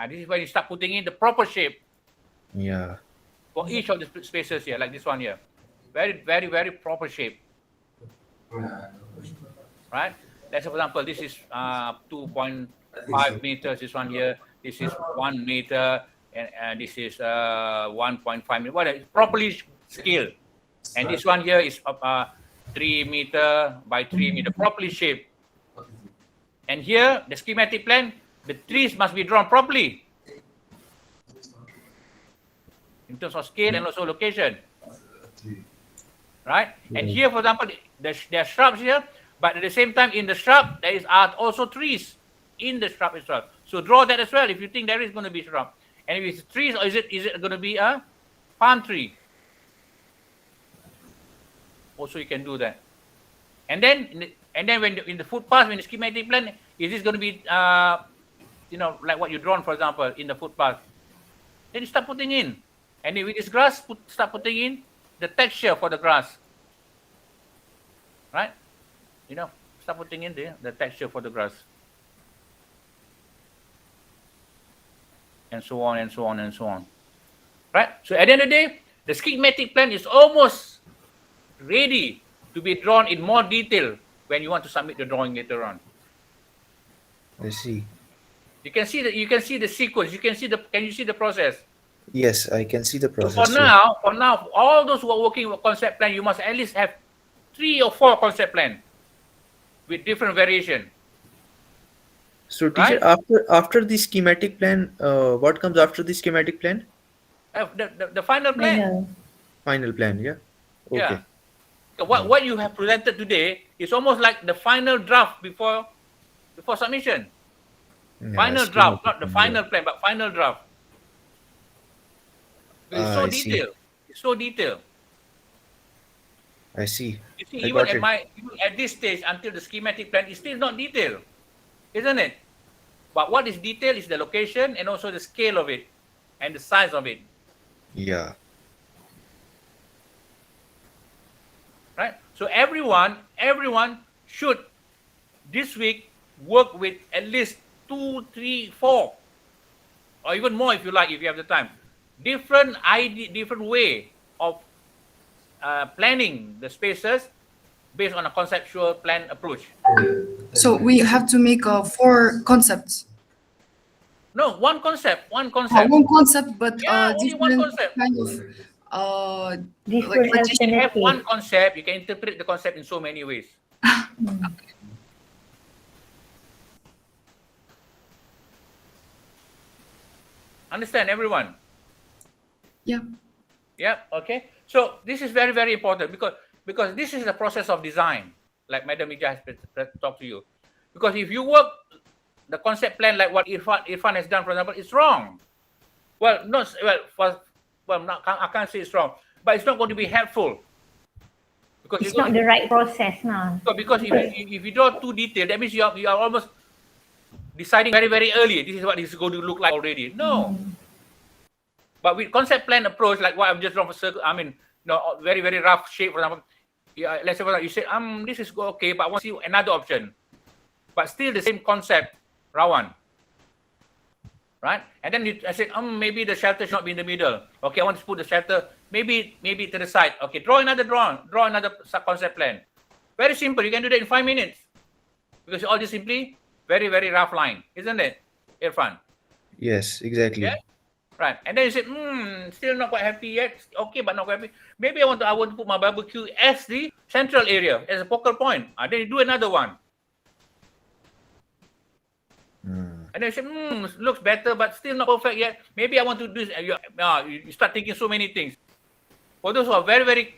and this is when you start putting in the proper shape Yeah. for each of the spaces here, like this one here, very very very proper shape, right? Let's say, for example, this is 2.5 meters. This one here, this is 1 meter, and this is 1.5 meter. What properly scaled, and this one here is 3 meter by 3 meter, properly shaped. And here, the schematic plan, the trees must be drawn properly in terms of scale and also location, right? And here, for example, there are shrubs here, but at the same time, in the shrub, there are also trees in the shrub itself. So draw that as well if you think there is going to be shrub. And if it's trees, or is it going to be a palm tree? Also, you can do that. And then when in the footpath, in the schematic plan, is this going to be like what you drawn, for example, in the footpath? Then you start putting in. And with this grass, start putting in the texture for the grass, right? Start putting in the texture for the grass, and so on and so on and so on, right? So at the end of the day, the schematic plan is almost ready to be drawn in more detail when you want to submit the drawing later on. I see. You can see the sequence. Can you see the process? Yes, I can see the So process. for now, all those who are working with concept plan, you must at least have 3 or 4 concept plan with different variation. So, teacher, Right? after the schematic plan, what comes after the schematic plan? The final plan. Final plan, yeah. Okay. Yeah. So what you have presented today is almost like the final draft before submission. Yeah, Final draft, schematic not the plan, final plan, but final draft. It's so I see. detailed. It's so detailed. I see. You see, I even got it. even at this stage, until the schematic plan is still not detailed, isn't it? But what is detailed is the location and also the scale of it and the size of it, Yeah. right? So everyone should this week work with at least 2, 3, 4, or even more if you like, if you have the time. Different way of planning the spaces based on a conceptual plan approach. So we have to make 4 concepts. No, one concept. One concept, but Yeah, only one different concept. kind of Different like If you have alternative. one concept, you can interpret the concept in so many ways. Understand, everyone? yeah. Yeah. Okay. So this is very, very important because this is the process of design, like Madam Hijjah has talked to you. Because if you work the concept plan like what Irfan has done, for example, it's wrong. Well, I can't say it's wrong, but it's not going to be helpful. Because It's not the right process now. Because if you draw too detailed, that means you are almost deciding very, very early. This is what it's going to look like already. No. But with concept plan approach, like what I've just drawn for circle, very, very rough shape, for example. Yeah, let's say, for example, you say, this is okay, but I want to see another option. But still the same concept, Rawan. Right? And then I said, maybe the shelter should not be in the middle. Okay, I want to put the shelter maybe to the side. Okay, draw another concept plan. Very simple. You can do that in 5 minutes. Because all this simply very, very rough line, isn't it, Irfan? Yes, exactly. Yeah? Right. And then you said, still not quite happy yet. Okay, but not quite happy. Maybe I want to put my barbecue as the central area, as a focal point. Then you do another one. And then you say, looks better, but still not perfect yet. Maybe I want to do this. You start thinking so many things. For those who are very, very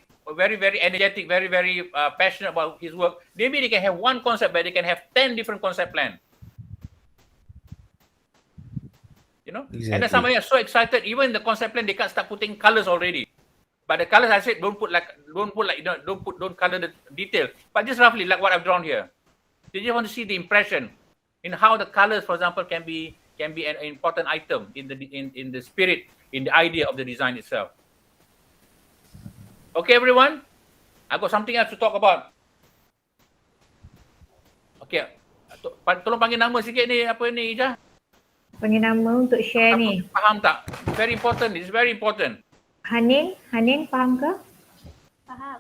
energetic, very, very passionate about his work, maybe they can have one concept, but they can have 10 different concept plans. You know, and then Exactly. somebody is so excited, even the concept plan, they can't start putting colors already. But the colors, I said, don't color the detail, but just roughly like what I've drawn here. They just want to see the impression in how the colors, for example, can be an important item in the spirit, in the idea of the design itself. Okay, everyone, I got something else to talk about. Okay, tolong panggil nama sikit ni, apa ni, Hijjah? Panggil nama untuk share ni. Faham tak? Very important. It's very important. Hanin faham ke? Faham.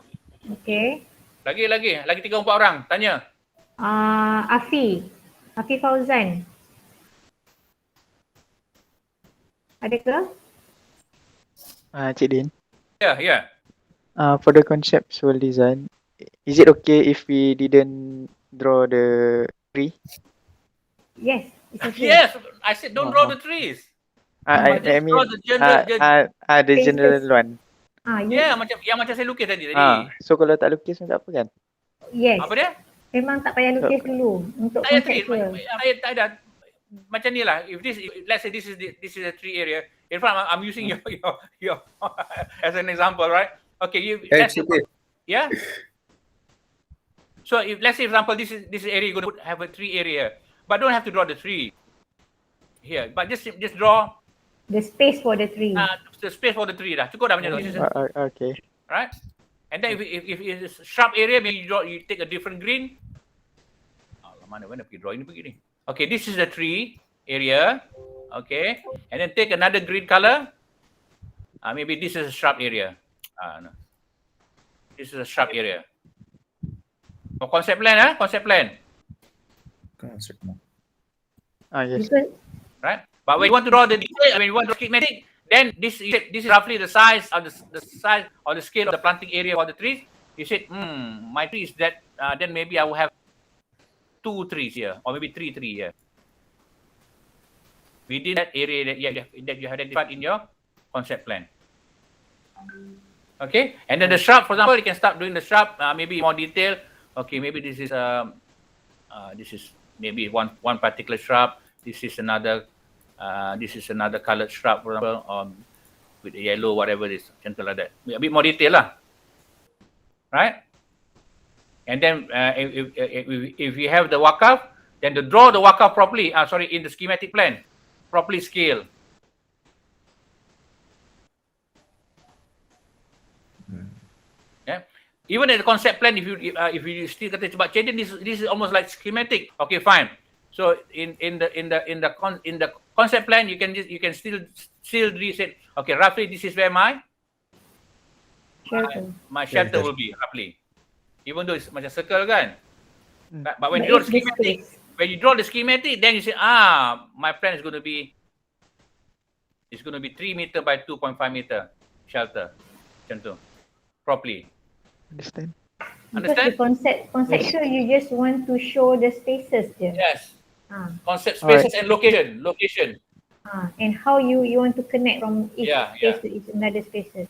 Okay. Lagi 3-4 orang. Tanya. Afi Fauzan. Ada ke? Cik Din, Yeah. for the conceptual design, is it okay if we didn't draw the tree? Yes, it's okay. Yes, I said don't draw the trees. I Just mean, draw the general. the general one. Yeah, macam saya lukis tadi. So kalau tak lukis pun tak apa kan? Yes. Apa dia? Memang tak payah lukis dulu untuk Saya tree. conceptual. Tak ada. Macam ni lah. Let's say this is a tree area. In front, I'm using your as an example, right? Okay, It's okay. Yeah. So if let's say, for example, this is area you're going to have a tree area, but don't have to draw the tree here. But just draw The space for the tree. the space for the tree dah. Cukup dah macam tu. Okay. Right? And then if it's shrub area, maybe you take a different green. Mana pergi draw ini begini. Okay, this is the tree area. Okay, and then take another green color. Maybe this is a shrub area. No. This is a shrub area. Concept plan, concept plan. Yes. Because Right? But when you want to draw the detail, when you want to draw schematic, then this is roughly the size of the size or the scale of the planting area for the trees. You said, my tree is that. Then maybe I will have 2 trees here, or maybe 3 trees here. Within that area that you have identified in your concept plan. Okay, and then the shrub, for example, you can start doing the shrub, maybe more detail. Okay, maybe this is maybe one particular shrub. This is another colored shrub, for example, with the yellow, whatever it is, something like that. A bit more detail lah, right? And then if you have the wakaf, then to draw the wakaf properly. In the schematic plan, properly scale. Yeah. Even in the concept plan, if you still kata cepat change, this is almost like schematic. Okay, fine. So in the concept plan, you can still reset. Okay, roughly this is where my shelter will be roughly. Even though it's macam circle kan. But when you draw the schematic, then you say, my plan is going to be 3 meter by 2.5 meter shelter. Macam tu. Properly. Understand? because the conceptual, you just want to show the spaces je. Yes. Concept, spaces, and location. And how you want to connect from each space to each another spaces.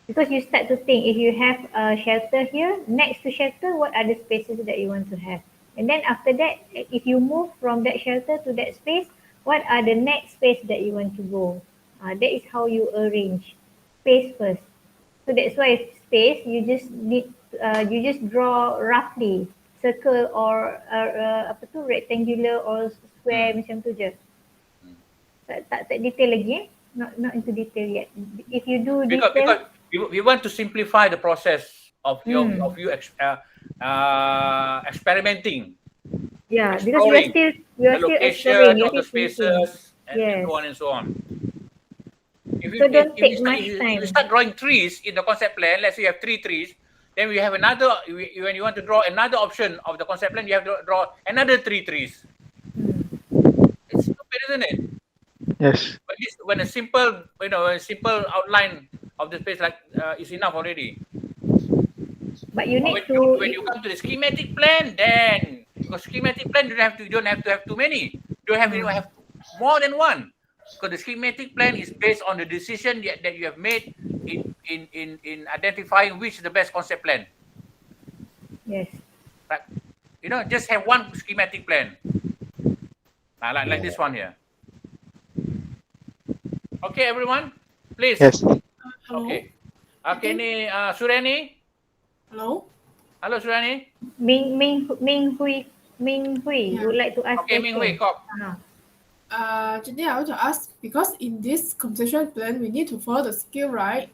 Because you start to think, if you have a shelter here, next to shelter, what are the spaces that you want to have? And then after that, if you move from that shelter to that space, what are the next space that you want to go? That is how you arrange space first. So that's why space, you just need, you just draw roughly circle or rectangular or square macam tu je. Tak detail lagi not into detail yet. If you do detail, because we want to simplify the process of you experimenting. Yeah, because we are still exploring of the spaces and so on and so on. If you start drawing trees in the concept plan, let's say you have 3 trees, then we have another. When you want to draw another option of the concept plan, you have to draw another 3 trees. It's stupid, isn't it? Yes. But when a simple outline of the space is enough already. But you need when you come to the schematic plan, then because schematic plan you don't have to have too many. You don't have more than one. Because the schematic plan is based on the decision that you have made in identifying which is the best concept plan. Yes. Right? You know, just have one schematic plan. Like this one here. Okay, everyone, please. Yes. Hello. Okay. Okay, ni Surani. Hello. Hello, Surani. Ming Hui Yeah. would like to ask Okay, Ming Hui, question. Kop. Today I want to ask, because in this compensation plan we need to follow the skill, right?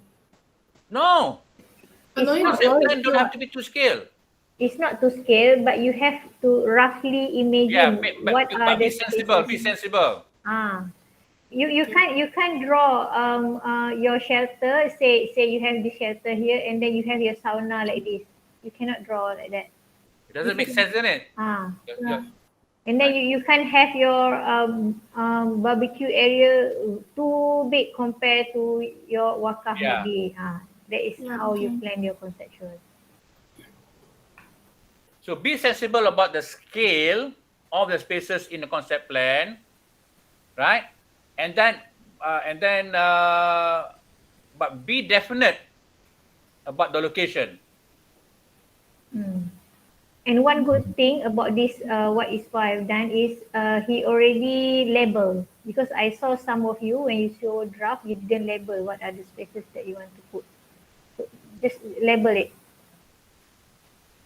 No, It's No, you not concept follow plan the don't skill. have to be to scale. It's not to scale, but you have to roughly imagine what are be the sensible. Be spaces. sensible. You can't draw your shelter. Say you have this shelter here, and then you have your sauna like this. You cannot draw like that. It doesn't make sense, doesn't it? Yeah. And then you can't have your barbecue area too big compared to your wakaf Yeah. maybe. That is Yeah, how you okay. plan your conceptual. So be sensible about the scale of the spaces in the concept plan, right? And then but be definite about the location. And one good thing about this, what Isfa have done is he already label, because I saw some of you when you show draft, you didn't label what are the spaces that you want to put. So just label it.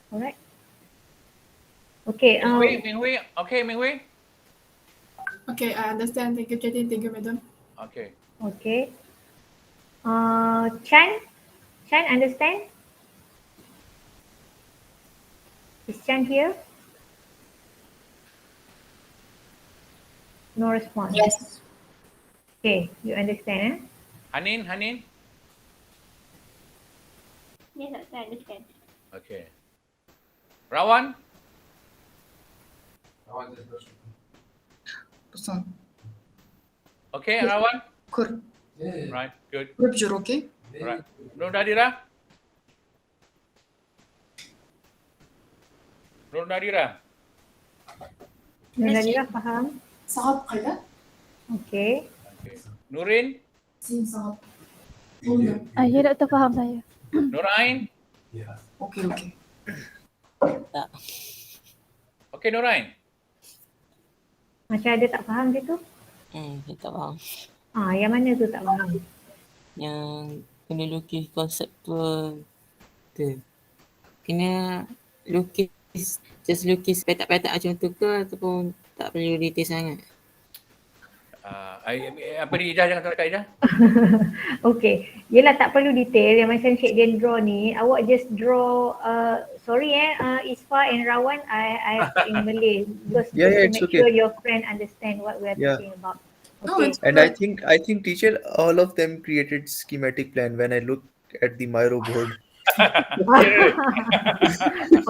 All right. Okay. Ming Hui. Okay, Ming Hui. Okay, I understand. Thank you, Katie. Thank you, madam. Okay. Okay. Chan, understand? Is Chan here? No response. Yes. Okay, you understand, Hanin. Yes, I understand. Okay. Rawan. Person. Okay, Rawan. Kur. Right. Good. Kurabjur, okay? Right. Nur Nadira. Nadira faham? Sangat kaya. Okay. Okay. Nurin. Sangat. Ya, doktor faham saya. Nurain. Okay. Okay, Nurain. Macam ada tak faham gitu? Saya tak faham. Yang mana tu tak faham? Yang kena lukis konseptual tu. Kena lukis, just lukis petak-petak macam tu ke ataupun tak perlu detail sangat? Apa ni Hijjah, jangan salah Kak Hijjah. Okay. Yelah, tak perlu detail. Yang macam Cik Dian draw ni, awak just draw, Isfa and Rawan, I have to in Malay. Because Yeah, to it's make okay. sure your friend understand what we are Yeah. talking about. No, Okay. it's And I think teacher, all of them created schematic plan when I look at the Miro board.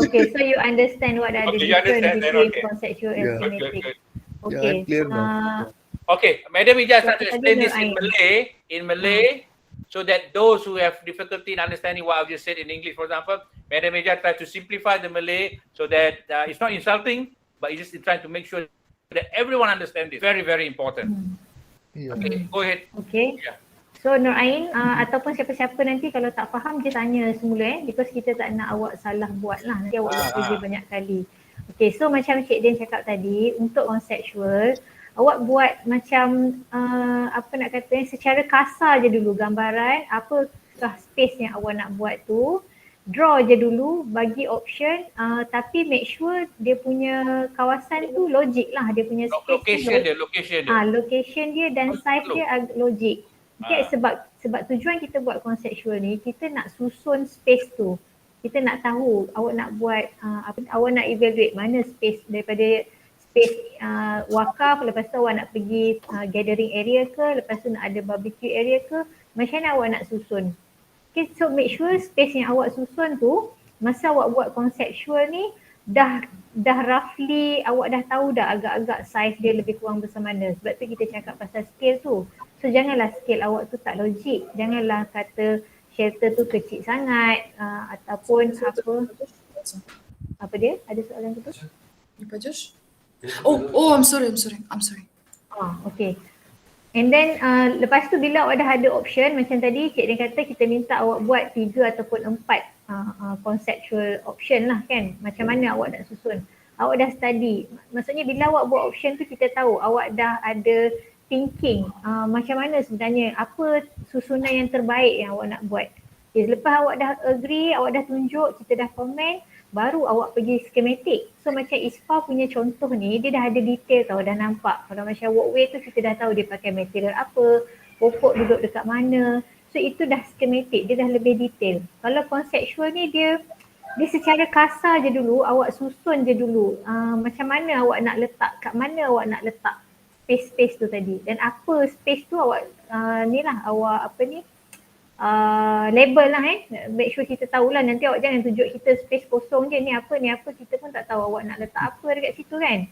Okay, so you understand what are the Okay, you difference understand then, between okay. conceptual and Yeah. schematic. Good. Yeah, Okay. I'm clear now. Okay, Madam Hijjah trying to Tadi explain this in Nurain. Malay, so that those who have difficulty in understanding what I've just said in English, for example, Madam Hijjah try to simplify the Malay so that it's not insulting, but it's just trying to make sure that everyone understands this. Very, very important. Yeah. Okay, go ahead. Okay. Yeah. So Nurain ataupun siapa-siapa nanti kalau tak faham, just tanya semula because kita tak nak awak salah buat lah. Nanti awak buat kerja banyak kali. Okay, so macam Cik Dian cakap tadi, untuk conceptual, awak buat macam apa nak kata, secara kasar je dulu gambaran apakah space yang awak nak buat tu. Draw je dulu, bagi option, tapi make sure dia punya kawasan tu logik lah, dia punya space Location dia. Location dia dan size dia logik. Okay, sebab tujuan kita buat conceptual ni, kita nak susun space tu. Kita nak tahu awak nak buat awak nak evaluate mana space daripada space wakaf, lepas tu awak nak pergi gathering area ke, lepas tu nak ada barbecue area ke, macam mana awak nak susun. Okay, so make sure space yang awak susun tu, masa awak buat conceptual ni, dah roughly awak dah tahu dah agak-agak size dia lebih kurang besar mana. Sebab tu kita cakap pasal scale tu. So janganlah scale awak tu tak logik. Janganlah kata shelter tu kecil sangat ataupun apa dia? Ada soalan tu? Josh? Oh, I'm sorry. Okay. And then lepas tu bila awak dah ada option macam tadi Cik Din kata kita minta awak buat 3 ataupun 4 conceptual option lah kan. Macam mana awak nak susun. Awak dah study. Maksudnya bila awak buat option tu kita tahu awak dah ada thinking macam mana sebenarnya apa susunan yang terbaik yang awak nak buat. Okay, lepas awak dah agree, awak dah tunjuk, kita dah komen, baru awak pergi schematic. So macam ISPA punya contoh ni, dia dah ada detail tau, dah nampak. Kalau macam walkway tu kita dah tahu dia pakai material apa, pokok duduk dekat mana. So itu dah schematic, dia dah lebih detail. Kalau conceptual ni dia secara kasar je dulu, awak susun je dulu. Macam mana awak nak letak, kat mana awak nak letak space-space tu tadi. Dan apa space tu awak, ni lah, awak apa ni, label lah make sure kita tahulah, nanti awak jangan tunjuk kita space kosong je, ni apa, kita pun tak tahu awak nak letak apa dekat situ kan.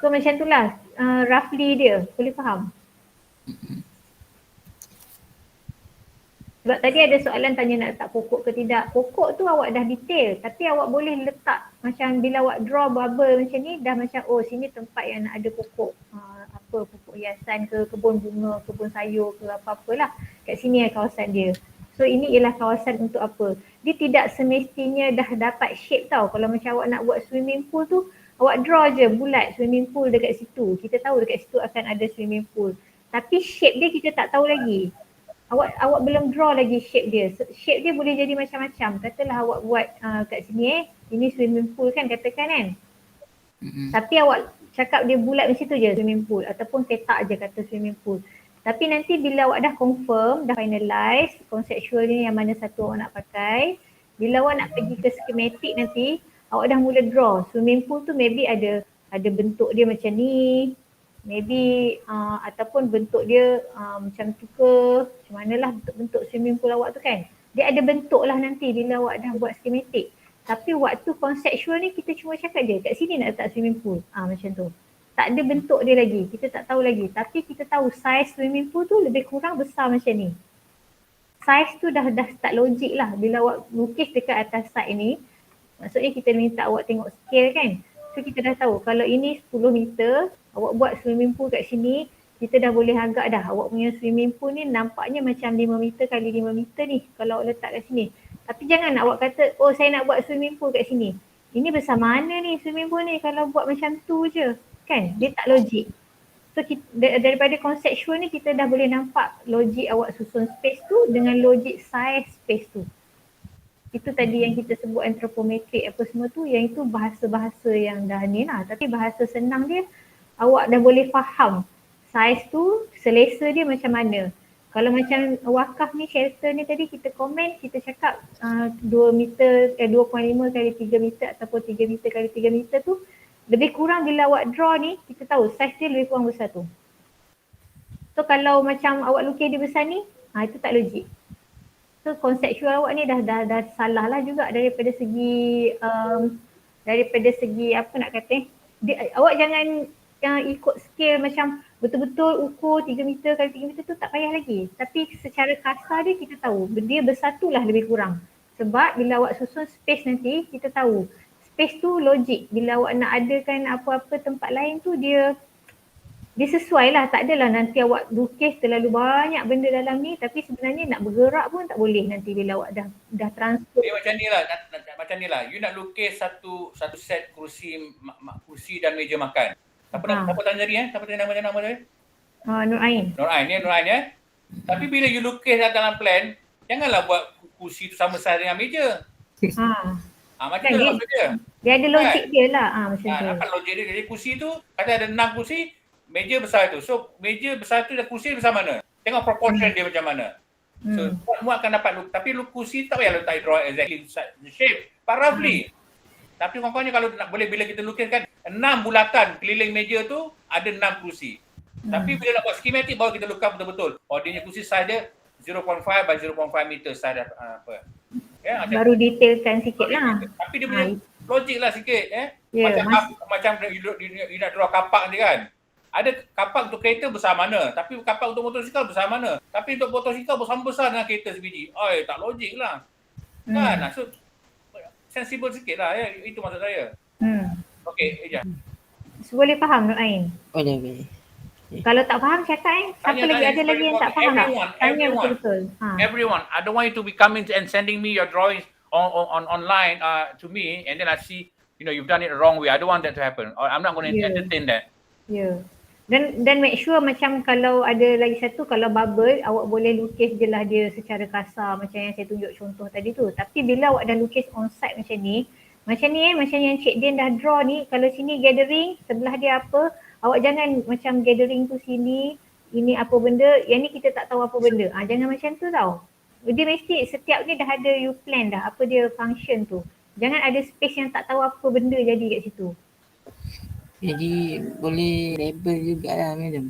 So macam tu lah roughly dia, boleh faham? Sebab tadi ada soalan tanya nak letak pokok ke tidak. Pokok tu awak dah detail tapi awak boleh letak macam bila awak draw bubble macam ni dah macam sini tempat yang nak ada pokok. Apa pokok hiasan ke, kebun bunga, kebun sayur ke apa-apalah. Kat sini kawasan dia. So ini ialah kawasan untuk apa. Dia tidak semestinya dah dapat shape tau. Kalau macam awak nak buat swimming pool tu, awak draw je bulat swimming pool dekat situ. Kita tahu dekat situ akan ada swimming pool. Tapi shape dia kita tak tahu lagi. Awak belum draw lagi shape dia. Shape dia boleh jadi macam-macam. Katalah awak buat kat sini ini swimming pool kan katakan kan. Tapi awak cakap dia bulat macam tu je swimming pool ataupun ketak je kata swimming pool. Tapi nanti bila awak dah confirm, dah finalize conceptual ni yang mana satu awak nak pakai, bila awak nak pergi ke schematic nanti, awak dah mula draw. Swimming pool tu maybe ada bentuk dia macam ni. Maybe ataupun bentuk dia macam tu ke, macam manalah bentuk swimming pool awak tu kan. Dia ada bentuk lah nanti bila awak dah buat schematic. Tapi waktu conceptual ni kita cuma cakap je kat sini nak letak swimming pool. Macam tu. Tak ada bentuk dia lagi, kita tak tahu lagi. Tapi kita tahu size swimming pool tu lebih kurang besar macam ni. Size tu dah start logik lah. Bila awak lukis dekat atas side ni, maksudnya kita minta awak tengok scale kan. So kita dah tahu kalau ini 10 meter, awak buat swimming pool kat sini, kita dah boleh agak dah. Awak punya swimming pool ni nampaknya macam 5 meter kali 5 meter ni kalau awak letak kat sini. Tapi jangan awak kata, saya nak buat swimming pool kat sini. Ini besar mana ni swimming pool ni kalau buat macam tu je. Kan? Dia tak logik. So daripada conceptual ni kita dah boleh nampak logik awak susun space tu dengan logik size space tu. Itu tadi yang kita sebut anthropometric apa semua tu, yang itu bahasa-bahasa yang dah ni lah. Tapi bahasa senang dia, awak dah boleh faham size tu, selesa dia macam mana. Kalau macam wakaf ni, shelter ni tadi kita komen, kita cakap 2 meter, 2.5 kali 3 meter ataupun 3 meter kali 3 meter tu, lebih kurang bila awak draw ni, kita tahu size dia lebih kurang besar tu. So kalau macam awak lukis dia besar ni, itu tak logik. So konseptual awak ni dah salah lah juga daripada segi apa nak kata, awak jangan ikut scale macam betul-betul ukur 3 meter kali 3 meter tu tak payah lagi. Tapi secara kasar dia kita tahu dia besar tu lah lebih kurang. Sebab bila awak susun space nanti kita tahu space tu logik. Bila awak nak adakan apa-apa tempat lain tu dia sesuai lah, tak adalah nanti awak lukis terlalu banyak benda dalam ni tapi sebenarnya nak bergerak pun tak boleh nanti bila awak dah transfer. Macam ni lah, you nak lukis satu set kursi dan meja makan. Siapa tanya tadi Siapa tanya nama dia? Nur Ain. Tapi bila you lukis dalam plan, janganlah buat kursi tu sama size dengan meja. Macam tu lah maksud dia. Dia ada logik dia lah macam tu. Nampak logik dia. Jadi kursi tu, kata ada 6 kursi, meja besar tu. So meja besar tu dan kursi besar mana? Tengok proportion dia macam mana. So muat akan dapat tapi kursi tak payah letak draw exactly the shape, but roughly. Tapi kawan-kawannya kalau nak boleh bila kita lukiskan 6 bulatan keliling meja tu ada 6 kursi. Tapi bila nak buat schematic baru kita lukis betul-betul. Dia kursi size dia 0.5 by 0.5 meter size apa. Baru detailkan sikit lah. Tapi dia punya logik lah sikit. Macam you nak draw kapak ni kan. Ada kapak untuk kereta besar mana, tapi kapak untuk motosikal besar mana. Tapi untuk motosikal sama besar dengan kereta sebiji. Tak logik lah. Kan? So, sensible sikit lah. Itu maksud saya. Okay, Hijjah. Boleh faham Nur Ain? Boleh. Kalau tak faham cakap Siapa lagi ada lagi yang tak faham tak? Tanya betul-betul. Everyone. I don't want you to be coming and sending me your drawings on online to me, and then I see you've done it the wrong way. I don't want that to happen. I'm not going to entertain that. Ya. Dan make sure macam kalau ada lagi satu, kalau bubble awak boleh lukis je lah dia secara kasar macam yang saya tunjuk contoh tadi tu. Tapi bila awak dah lukis on site macam ni macam yang Cik Din dah draw ni, kalau sini gathering, sebelah dia apa, awak jangan macam gathering tu sini, ini apa benda, yang ni kita tak tahu apa benda. Jangan macam tu tau. Dia mesti setiap ni dah ada you plan dah apa dia function tu. Jangan ada space yang tak tahu apa benda jadi kat situ. Jadi boleh label jugalah madam.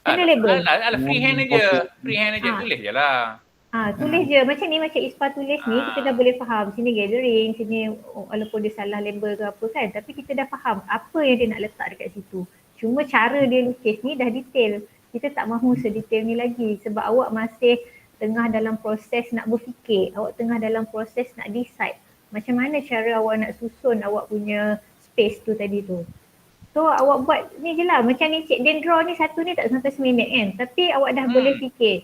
Mana label? Freehand aja, tulis je lah. Tulis je. Macam ni, macam Ispa tulis ni, kita dah boleh faham. Sini gathering, sini walaupun dia salah label ke apa kan. Tapi kita dah faham apa yang dia nak letak dekat situ. Cuma cara dia lukis ni dah detail. Kita tak mahu sedetail ni lagi. Sebab awak masih tengah dalam proses nak berfikir. Awak tengah dalam proses nak decide. Macam mana cara awak nak susun awak punya space tu tadi tu. So awak buat ni je lah. Macam ni Cik Din draw ni satu ni tak sampai seminit kan. Tapi awak dah boleh fikir.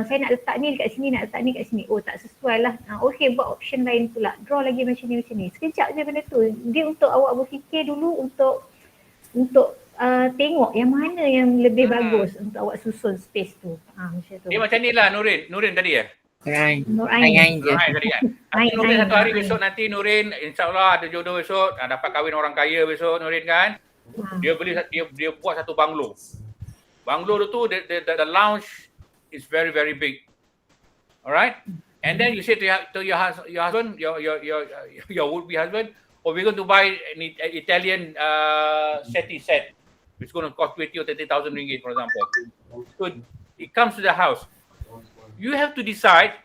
Saya nak letak ni dekat sini, nak letak ni dekat sini. Tak sesuai lah. Okay, buat option lain pula. Draw lagi macam ni. Sekejap je benda tu. Dia untuk awak berfikir dulu untuk tengok yang mana yang lebih bagus untuk awak susun space tu. Macam tu. Dia macam ni lah Nurin tadi ya? Nur Ain je. Tadi kan? Nurin satu hari besok nanti Nurin insyaAllah ada jodoh besok, dapat kahwin orang kaya besok Nurin kan. Dia buat satu banglo. Banglo tu the lounge is very very big. Alright? And then you say to your husband, your would-be husband, we're going to buy an Italian settee set. It's going to cost 20 or 30,000 ringgit, for example. So it comes to the house. You have to decide.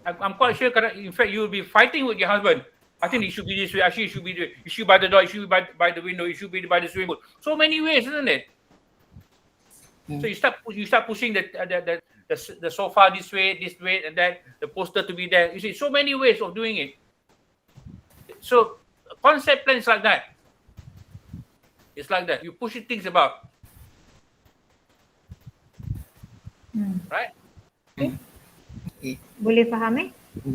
I'm quite sure, in fact, you will be fighting with your husband. I think it should be this way. Actually, it should be this way. It should be by the door. It should be by the window. It should be by the swimming pool. So many ways, isn't it? So you start pushing the sofa this way, and that, the poster to be there. You see, so many ways of doing it. So concept plan is like that. It's like that. You pushing things about. Right? Boleh faham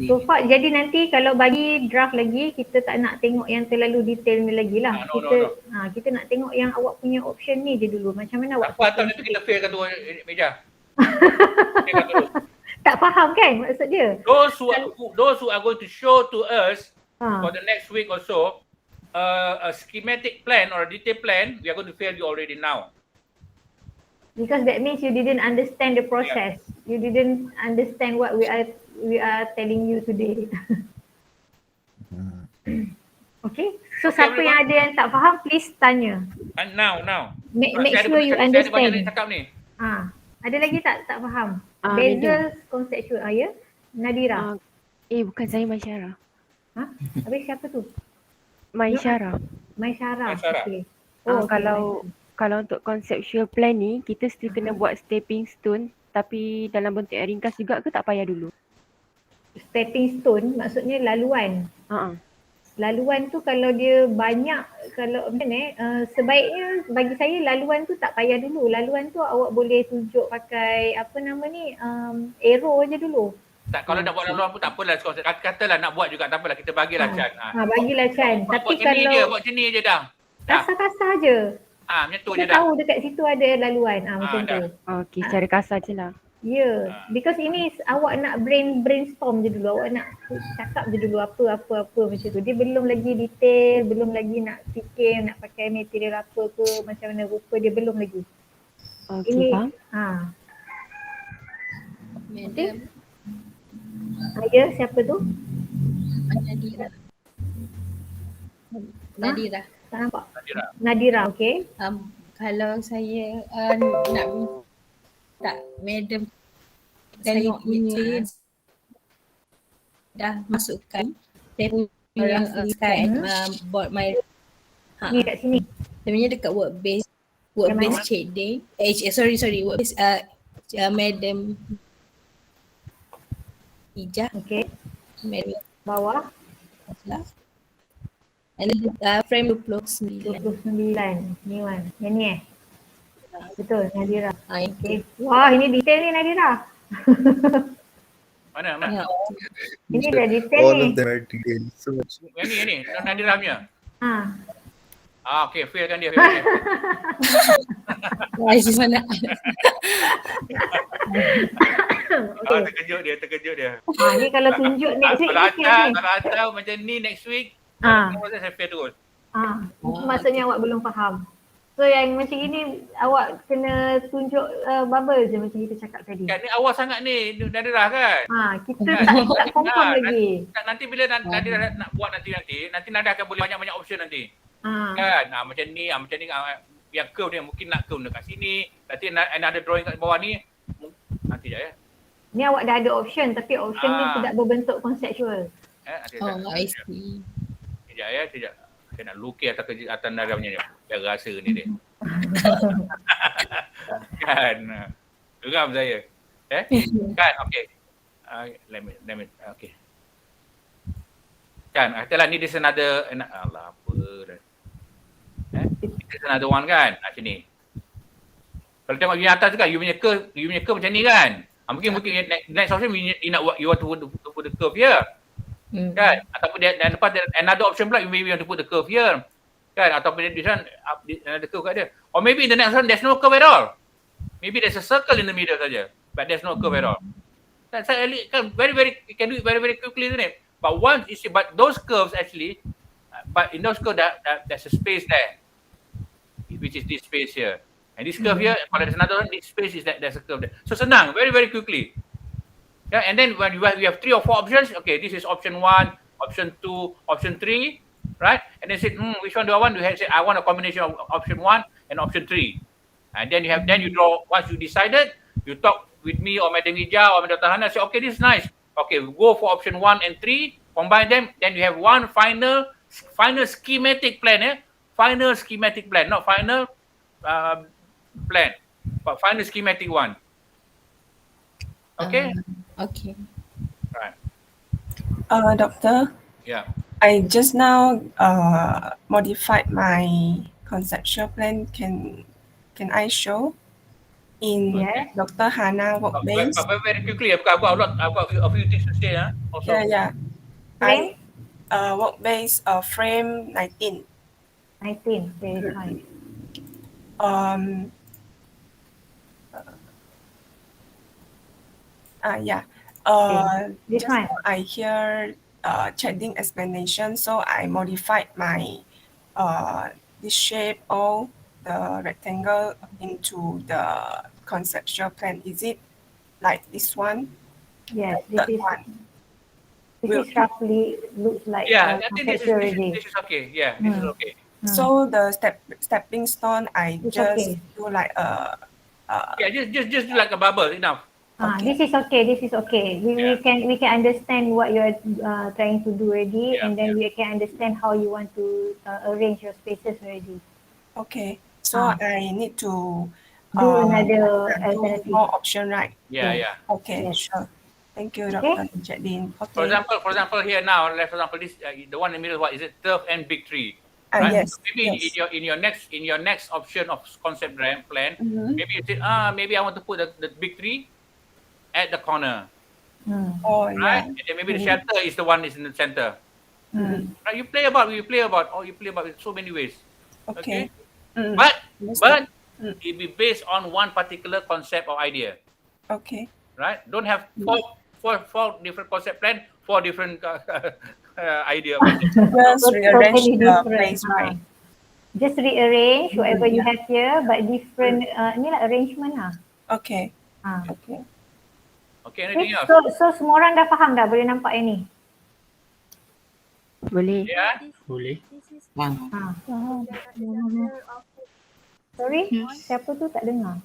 So Fak, jadi nanti kalau bagi draft lagi, kita tak nak tengok yang terlalu detail ni lagi lah. Kita nak tengok yang awak punya option ni je dulu. Macam mana awak atau nanti kita failkan tu meja. Tak faham kan maksud dia? Those who are going to show to us for the next week or so a schematic plan or a detailed plan, we are going to fail you already now. Because that means you didn't understand the process. You didn't understand what we are telling you today. Okay. So siapa everyone. yang ada yang tak faham, please tanya. And now. Make sure you understand. Saya ada banyak cakap ni. Ada lagi tak faham? Bezel conceptual. Ya? Nadira. Bukan saya Maisyara. Habis siapa tu? Maisyara. Maisyara. Okay. Kalau untuk conceptual plan ni, kita still kena buat stepping stone tapi dalam bentuk yang ringkas juga ke tak payah dulu? Stepping stone maksudnya laluan. Laluan tu kalau dia banyak, kalau sebaiknya bagi saya laluan tu tak payah dulu. Laluan tu awak boleh tunjuk pakai arrow je dulu. Tak, kalau nak buat laluan pun tak apalah. Katalah nak buat juga tak apalah, kita bagilah Chan. Bagilah Chan. Tapi Buat sini je dah. Kasar-kasar je. Macam tu je kita dah. tahu dekat situ ada laluan. Macam tu. Okey, secara kasar je lah. Ya, because ini awak nak brainstorm je dulu. Awak nak cakap je dulu apa macam tu. Dia belum lagi detail, belum lagi nak fikir nak pakai material apa ke, macam mana rupa dia, belum lagi. Okey, faham? Okay. Siapa tu? Nadira. Tak nampak? Nadira, okey. Kalau saya nak tak, madam, saya punya dah masukkan saya punya board my ni kat sini. sebenarnya dekat workbase Cik Day. Sorry workbase madam Hijjah. Okey. Madam Bawah. And then frame 29. 29. Ni Wan. Yang ni Betul, Nadira. Itu. Okay. Wah, ini detail ni Nadira. Mana? Ya. Ini dah detail All ni. of them are detailed so much. Yang ni. Nadira punya. Okay, failkan dia. Wah, di mana? Okay. Terkejut dia. Ni kalau tunjuk next week Kalau okey ni. hantar macam ni next week, saya fail terus. Maksudnya awak belum faham. So yang macam ini awak kena tunjuk bubble je macam kita cakap tadi. Kan ni awal sangat ni Nadira kan? Kita tak confirm lagi. Nanti bila Nadira nak buat nanti Nadira akan boleh banyak-banyak option nanti. Kan? Macam ni yang curve ni mungkin nak curve dekat sini, nanti ada drawing kat bawah ni. Nanti je ya. Ni awak dah ada option tapi option ni tidak berbentuk konseptual. I see. Sekejap ya, sekejap. Saya nak lukis atas Nadira punya dia. Biar rasa ni dia. Kan? Geram saya. Kan? Okay. Let me. Okay. Kan? Katalah ni dia another. Alah apa dah. This is another one kan? Macam ni. Kalau tengok you atas tu kan, you punya curve macam ni kan? Mungkin next option you want to put the curve here. Kan? Ataupun dan lepas another option pula, you maybe want to put the curve here. Kan? Ataupun this one another curve kat dia. Or maybe in the next one there's no curve at all. Maybe there's a circle in the middle saja, but there's no curve at all. Kan you can do it very quickly, isn't it? But those curves actually, but in those curves there's a space there, which is this space here. And this curve here, kalau there's another one, this space is there's a curve there. So senang, very quickly. Yeah, and then when we have 3 or 4 options, okay, this is option 1, option 2, option 3, right? And then say, which one do I want? Say, I want a combination of option 1 and option 3. And then you draw. Once you decided, you talk with me or Madam Hijjah or Madam Dr. Hannah, say, okay, this is nice. Okay, we go for option 1 and 3, combine them, then you have one final schematic plan, Final schematic plan, not final plan, but final schematic one. Okay? Okay. Right. Doctor, Yeah. I just now modified my conceptual plan. Can I show in Dr. Hannah workbase? But very quickly, I've got a few things to say. Also. Yeah. I workbase frame 19. 19, very fine. Just now I hear chatting explanation, so I modified my this shape of the rectangle into the conceptual plan. Is it like this one? Yes, this is roughly looks like I think this already. is okay. Yeah, this is okay. So the stepping stone, I it's just okay. do like a just do like a bubble, enough. This is okay. We can understand what you are trying to do already, and then we can understand how you want to arrange your spaces already. Okay, so I need to do another alternative. More option, right? Yeah. Okay, sure. Thank you, Dr. Jadin. Okay. For example, here now, for example, this the one in the middle. What is it? Turf and big tree. Right? Yes. So maybe in your next option of concept plan, maybe you say, maybe I want to put the big tree at the corner. Right? And then maybe the shelter is the one is in the center. Right? You play about it so many ways. Okay. But it be based on one particular concept or idea. Okay. Right? Don't have four different concept plan, 4 different idea. Just rearrange the place, right? Just rearrange whatever you have here, but different ni lah arrangement lah. Okay. Okay, anything else? So semua orang dah faham dah, boleh nampak yang ni? Boleh. Yeah. Boleh. Sorry, siapa tu tak dengar?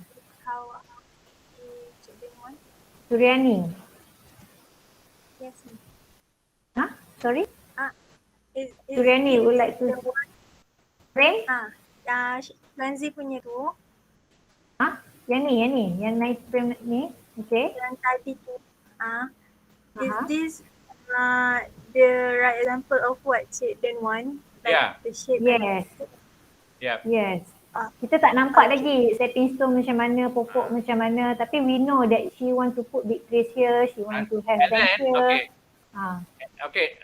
Suryani. Yes. Sorry? Suryani would like to frame? Lanzi punya tu. Yang ni, yang nice frame ni. Okay. Yang tadi tu. Is this the right example of what Cik Dan want? Yeah. The shape. Yes. Yeah. Yes. Kita tak nampak lagi stepping stone macam mana, pokok macam mana, tapi we know that she want to put big trees here, she want to have And them then, here. okay,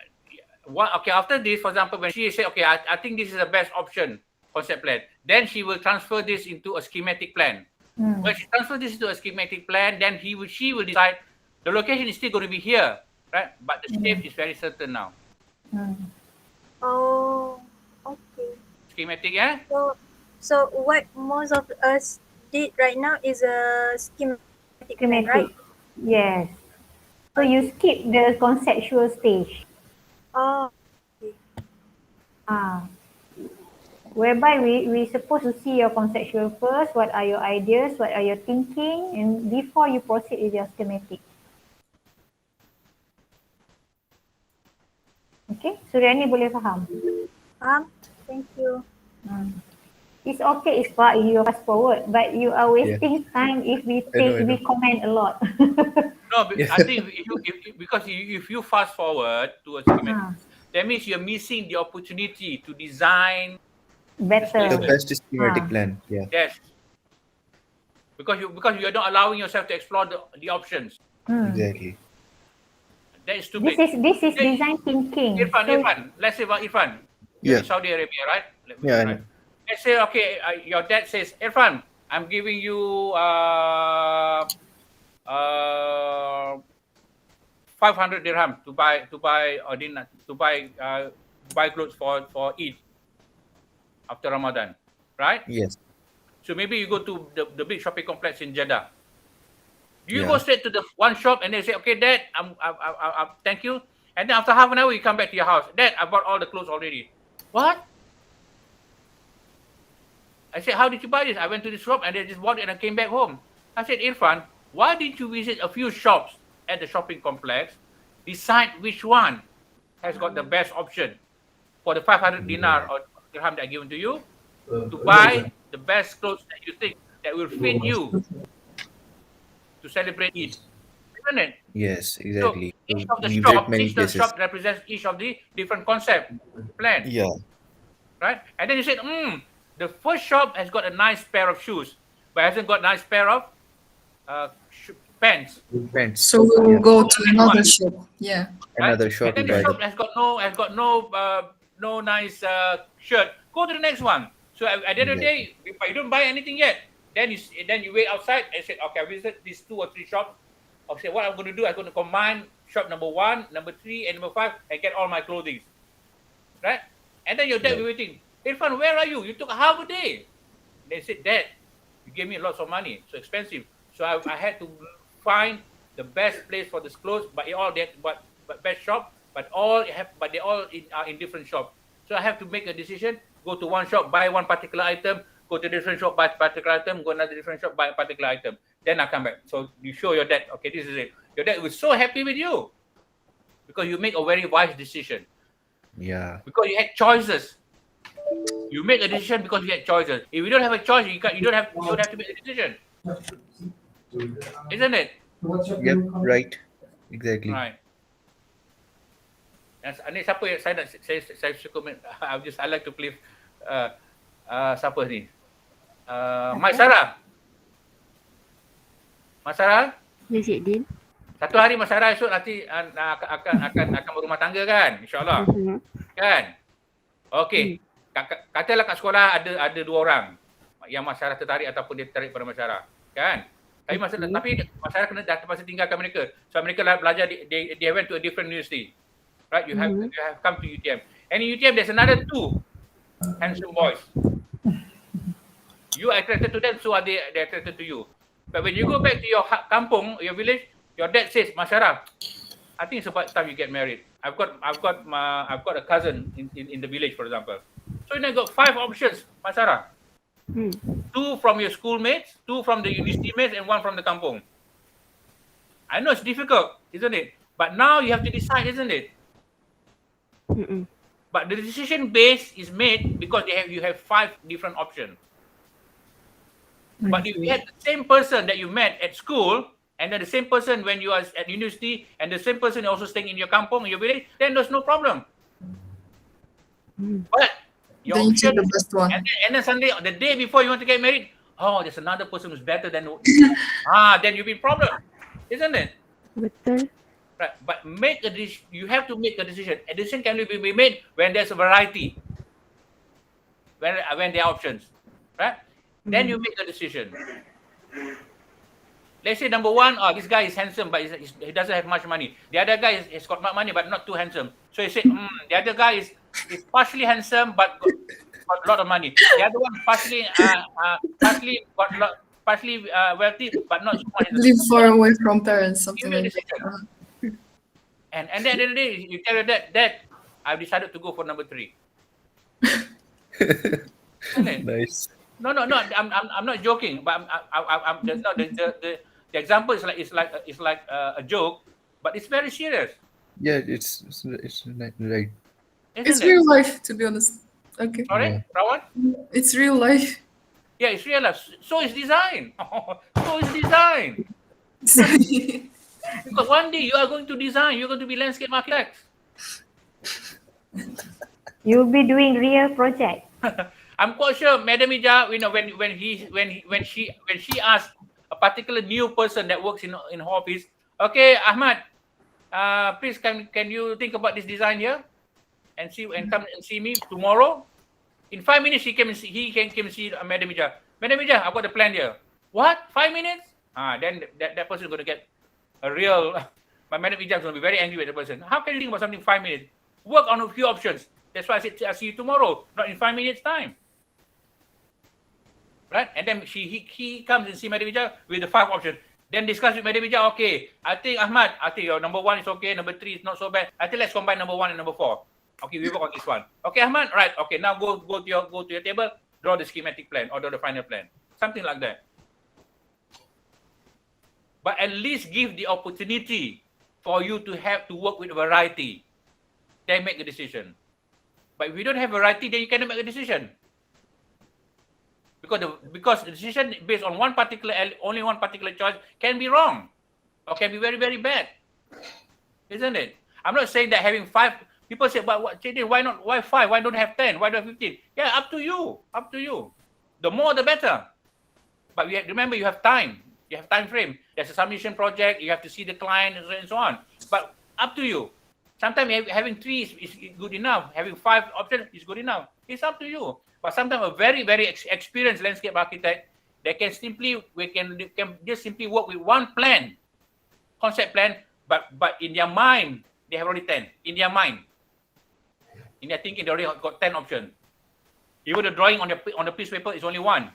okay. After this, for example, when she say, okay, I think this is the best option, concept plan, then she will transfer this into a schematic plan. When she transfer this into a schematic plan, then she will decide the location is still going to be here, right? But the shape is very certain now. Oh, okay. Schematic, yeah? So what most of us did right now is a schematic plan, right? Yes. So you skip the conceptual stage. Oh, Whereby we supposed to see your conceptual first, what are your ideas, what are your thinking, and before you proceed with your schematic. Okay, Suryani boleh faham? Faham. Thank you. It's okay, it's fine, you fast forward, but you are wasting time if we comment a lot. No, I think if you fast forward to a schematic, that means you're missing the opportunity to design better. The best schematic plan. Yeah. Yes. Because you're not allowing yourself to explore the options. Exactly. That is too big. This is design thinking. Irfan. Let's say about Irfan. You're in Saudi Arabia, right? Yeah. Let's say, okay, your dad says, Irfan, I'm giving you 500 dirham to buy clothes for Eid after Ramadan, right? Yes. So maybe you go to the big shopping complex in Jeddah. Do you go straight to the one shop and they say, okay, Dad, thank you. And then after half an hour, you come back to your house. Dad, I bought all the clothes already. What? I said, how did you buy this? I went to the shop and they just bought it and I came back home. I said, Irfan, why didn't you visit a few shops at the shopping complex, decide which one has got the best option for the 500 dinar or dirham that I given to you to buy the best clothes that you think that will fit you to celebrate Eid, isn't it? Yes, exactly. So each of the shop represents each of the different concept plan. Yeah. Right? And then you said, the first shop has got a nice pair of shoes, but hasn't got a nice pair of pants. So we will go to another shop. Yeah. Another shop. And then the shop has got no nice shirt. Go to the next one. So at the end of the day, if you don't buy anything yet, then you wait outside and say, okay, I visit these 2 or 3 shops. I'll say, what I'm going to do, I'm going to combine shop number 1, number 3, and number 5, and get all my clothing. Right? And then your dad will be waiting. Irfan, where are you? You took half a day. They said, Dad, you gave me lots of money, so expensive. So I had to find the best place for this clothes, but best shop, but they all are in different shops. So I have to make a decision. Go to one shop, buy one particular item. Go to a different shop, buy a particular item. Go to another different shop, buy a particular item. Then I come back. So you show your dad, okay, this is it. Your dad was so happy with you because you make a very wise decision. Yeah. Because you had choices. You make a decision because you had choices. If you don't have a choice, you don't have to make a decision. Isn't it? Yep, right. Exactly. Right. Ini siapa yang saya suka I like to play siapa ni? Mak Sarah. Mak Sarah? Ya, Cik Din. Satu hari Mak Sarah esok nanti akan berumah tangga kan? InsyaAllah. Kan? Okey. Katalah kat sekolah ada 2 orang yang Mak Sarah tertarik ataupun dia tertarik pada Mak Sarah. Kan? Tapi Mak Sarah kena terpaksa tinggalkan mereka. So mereka belajar, they went to a different university. Right? You have come to UTM. And in UTM, there's another 2 handsome boys. You are attracted to them, so are they attracted to you. But when you go back to your kampung, your village, your dad says, Masyara, I think it's about time you get married. I've got a cousin in the village, for example. So you got 5 options, Masyara. 2 from your schoolmates, 2 from the university mates, and 1 from the kampung. I know it's difficult, isn't it? But now you have to decide, isn't it? But the decision base is made because you have 5 different options. But if you had the same person that you met at school, and then the same person when you are at university, and the same person also staying in your kampung, in your village, then there's no problem. But your Then you choose option, the best one. and then suddenly the day before you want to get married, oh, there's another person who's better than then you'll be in problem, isn't it? Betul. Right. But you have to make a decision. A decision can only be made when there's a variety, when there are options, right? Then you make a decision. Let's say number one, oh, this guy is handsome, but he doesn't have much money. The other guy has got money, but not too handsome. So you say, the other guy is partially handsome, but got a lot of money. The other one partially wealthy, but not so much. Live far away from parents, something Give me a like that. decision. And then at the end of the day, you tell your dad, I've decided to go for number 3. Nice. No. I'm not joking, but the example is like a joke, but it's very serious. Yeah, it's right. It's real life, to be honest. Okay. Sorry, Rawan? It's real life. Yeah, it's real life. So is design. So is design. Because one day you are going to design. You're going to be landscape architects. You'll be doing real project. I'm quite sure, Madam Hijjah, when she asked a particular new person that works in her office, okay, Ahmad, please can you think about this design here, and come and see me tomorrow. In 5 minutes, he can see Madam Hijjah. Madam Hijjah, I've got the plan here. What? 5 minutes? Then that person is going to get a real. My Madam Hijjah is going to be very angry with the person. How can you think about something in 5 minutes? Work on a few options. That's why I said I'll see you tomorrow, not in 5 minutes time. Right? And then he comes and see Madam Hijjah with the 5 options. Then discuss with Madam Hijjah, okay, I think Ahmad, your number 1 is okay, number 3 is not so bad. I think let's combine number 1 and number 4. Okay, we work on this one. Okay, Ahmad, right. Okay, now go to your table, draw the schematic plan or draw the final plan. Something like that. But at least give the opportunity for you to have to work with a variety. Then make a decision. But if you don't have variety, then you cannot make a decision. Because the decision based on only one particular choice can be wrong or can be very, very bad. Isn't it? I'm not saying that having 5, people say, but what, why not? Why 5? Why don't have 10? Why don't have 15? Yeah, up to you. Up to you. The more, the better. But remember, you have time. You have time frame. There's a submission project. You have to see the client and so on. But up to you. Sometimes having 3 is good enough. Having 5 options is good enough. It's up to you. But sometimes a very, very experienced landscape architect, they can just simply work with one plan, concept plan, but in their mind, they have already 10. In their mind. In their thinking, they already got 10 options. Even the drawing on the piece of paper is only 1.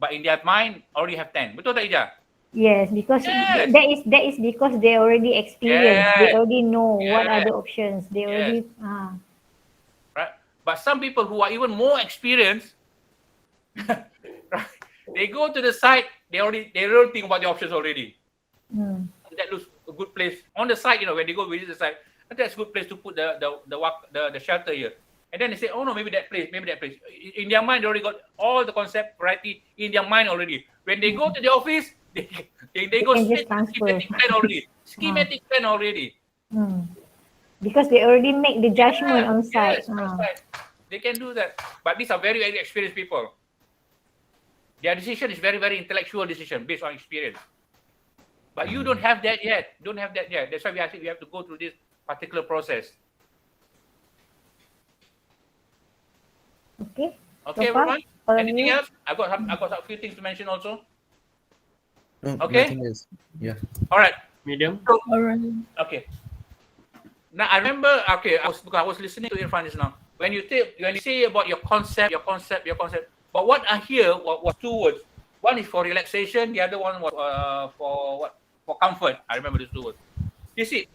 But in their mind, already have 10. Betul tak, Hijjah? Yes, because that is because they already experienced. Yes. They already know Yes. what are the options. They already Right? But some people who are even more experienced, right, they go to the site, they already think about the options already. That looks a good place. On the site, when they go visit the site, that's a good place to put the shelter here. And then they say, oh no, maybe that place. In their mind, they already got all the concept variety in their mind already. When they go to the office, they go straight to schematic plan already. Schematic plan already. because they already make the judgment on site. Yes, on site. They can do that. But these are very, very experienced people. Their decision is very, very intellectual decision based on experience. But you don't have that yet. That's why we have to go through this particular process. Okay. Okay, so far, everyone. Anything else? I've got a few things to mention also. No, Okay. nothing else. Yeah. All right. Medium. All right. Okay. Now I remember. Okay, I was listening to Irfan just now. When you say about your concept. But what I hear was 2 words. One is for relaxation. The other one was for what? For comfort. I remember these 2 words. You see,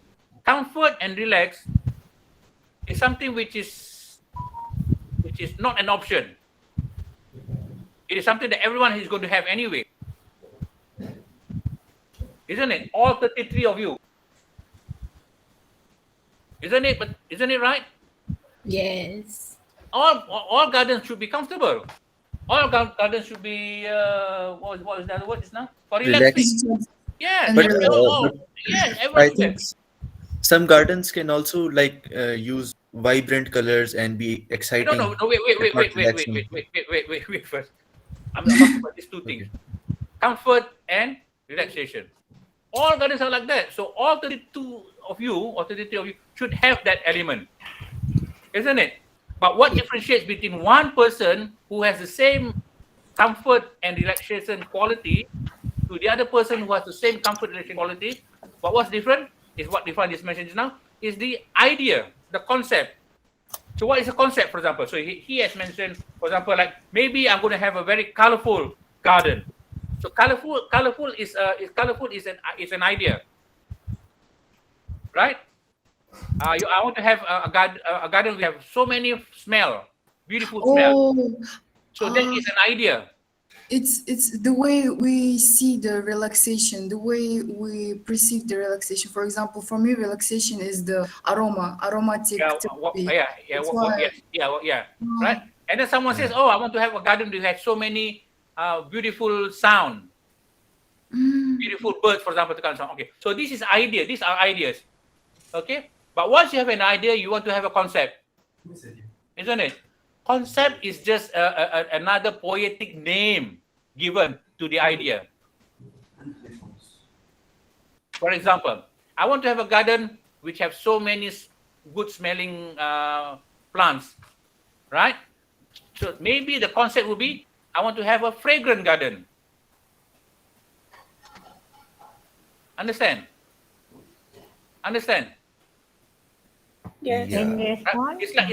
comfort and relax is something which is not an option. It is something that everyone is going to have anyway. Isn't it? All 33 of you. Isn't it? But isn't it right? Yes. All gardens should be comfortable. All gardens should be what is the other word just now? For relaxing. Yes. But, yes, but I think everyone. Should. Some gardens can also use. some gardens can also use, like, relaxation. But, but I think some gardens can also, like, use relaxation. But, but I think some gardens can also, like, use relaxation. But, but I think some gardens can also, like, use vibrant colors and be No, exciting. no, no, wait, Not relaxing. first. I'm talking about these two things. Okay. Comfort and relaxation. All gardens are like that. So all 32 of you or 33 of you should have that element, isn't it? But what differentiates between one person who has the same comfort and relaxation quality to the other person who has the same comfort and relaxation quality, but what's different is what Irfan just mentioned just now, is the idea, the concept. So what is a concept, for example? So he has mentioned, for example, like maybe I'm going to have a very colorful garden. So colorful is an idea, right? I want to have a garden. We have so many beautiful smell. Oh, So that is an idea. it's the way we see the relaxation, the way we perceive the relaxation. For example, for me, relaxation is the aromatic therapy. That's why. Right. And then someone says, "Oh, I want to have a garden that has so many beautiful sound, beautiful birds, for example." Okay, so this is idea. These are ideas. Okay, but once you have an idea, you want to have a concept, isn't it? Concept is just another poetic name given to the idea. For example, I want to have a garden which have so many good smelling plants, right? So maybe the concept will be, I want to have a fragrant garden. Understand? Yes. Yeah. Right? It's like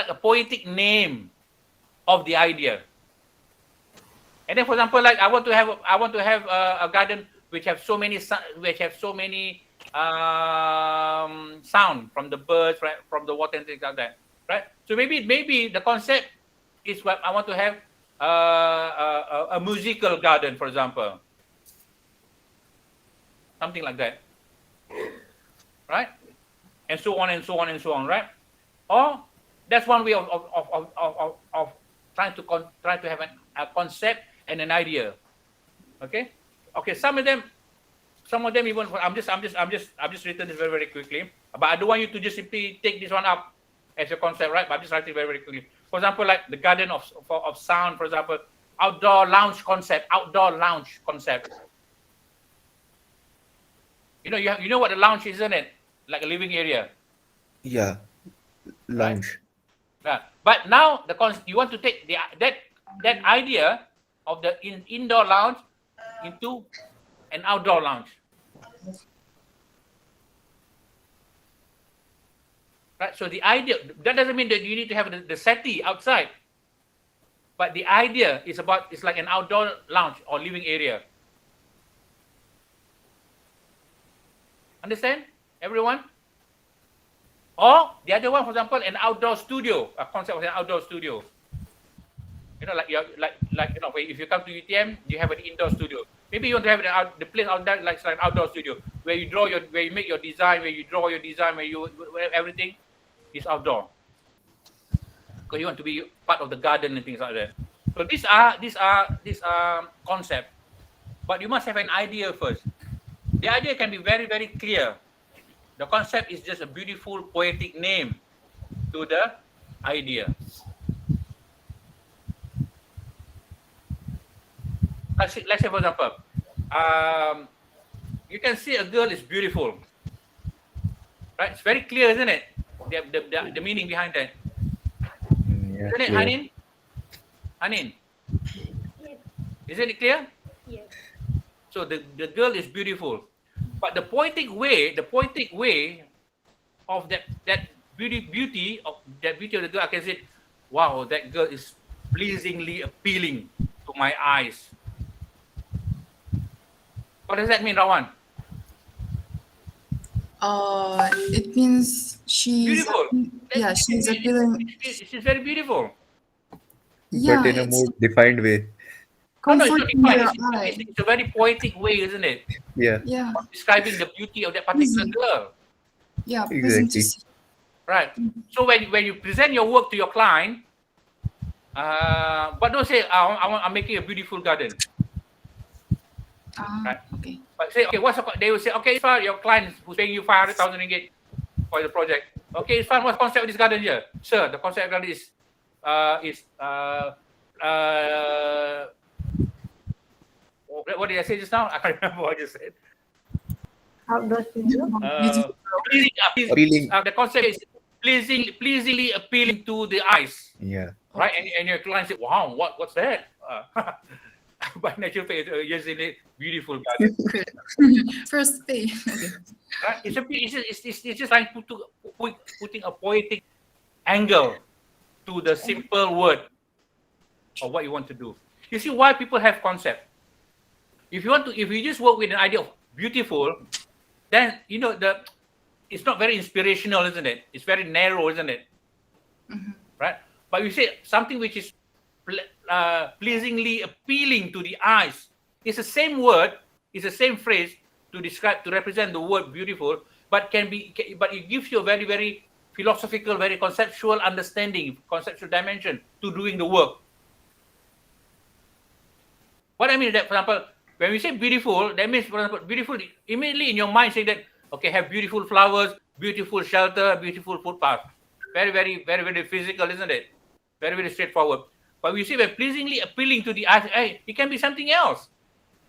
a poetic name of the idea. And then, for example, like I want to have a garden which have so many sound from the birds, right, from the water and things like that, right? So maybe the concept is what I want to have a musical garden, for example, something like that, right? And so on and so on and so on, right? Or that's one way of trying to have a concept and an idea. Okay. Some of them even I'm just written this very, very quickly. But I don't want you to just simply take this one up as a concept, right? But I'm just writing very, very quickly. For example, like the garden of sound. For example, outdoor lounge concept. You know what a lounge is, isn't it? Like a living area. Yeah. Lounge. Right? But now you want to take that idea of the indoor lounge into an outdoor lounge. Right? So the idea, that doesn't mean that you need to have the settee outside. But the idea is it's like an outdoor lounge or living area. Understand, everyone? Or the other one, for example, an outdoor studio, a concept of an outdoor studio. If you come to UTM, you have an indoor studio. Maybe you want to have the place out there like an outdoor studio where you make your design, where everything is outdoor. Because you want to be part of the garden and things like that. So these are concepts, but you must have an idea first. The idea can be very, very clear. The concept is just a beautiful poetic name to the idea. Let's say, for example, you can see a girl is beautiful, right? It's very clear, isn't it? The meaning behind that. Yeah, Isn't it, clear. Hanin? Yes. Isn't it clear? Yes. So the girl is beautiful, but the poetic way of that beauty of the girl, I can say, wow, that girl is pleasingly appealing to my eyes. What does that mean, Rawan? It means she's Beautiful. she's appealing. She's very beautiful. Yeah, But in a more defined way. No, it's not comforting defined. your eye. It's a very poetic way, isn't it? Yeah. Yeah, Of describing the beauty of that particular Easy. girl. yeah, pleasant to Exactly. see. Right. So when you present your work to your client, but don't say, I'm making a beautiful garden. Right. Okay. But say, okay, they will say, okay, your client who's paying you 500,000 ringgit for the project. Okay, it's fine. What's the concept of this garden here? Sir, the concept of garden is what did I say just now? I can't remember what I just said. Outdoor studio. Appealing. The concept is pleasingly appealing to the eyes. Yeah. Right, and your client said, "Wow, what's that?" By natural fact, yes, beautiful garden. First pay. Right? It's just like putting a poetic angle to the simple word of what you want to do. You see why people have concept. If you just work with an idea of beautiful, then it's not very inspirational, isn't it? It's very narrow, isn't it? Mm-hmm. Right? But you say something which is pleasingly appealing to the eyes. It's the same word, it's the same phrase to represent the word beautiful, but it gives you a very, very philosophical, very conceptual understanding, conceptual dimension to doing the work. What I mean is that, for example, when we say beautiful, that means, for example, beautiful, immediately in your mind say that, okay, have beautiful flowers, beautiful shelter, beautiful footpath. Very, very, very, very physical, isn't it? Very, very straightforward. But we see when pleasingly appealing to the eyes, hey, it can be something else,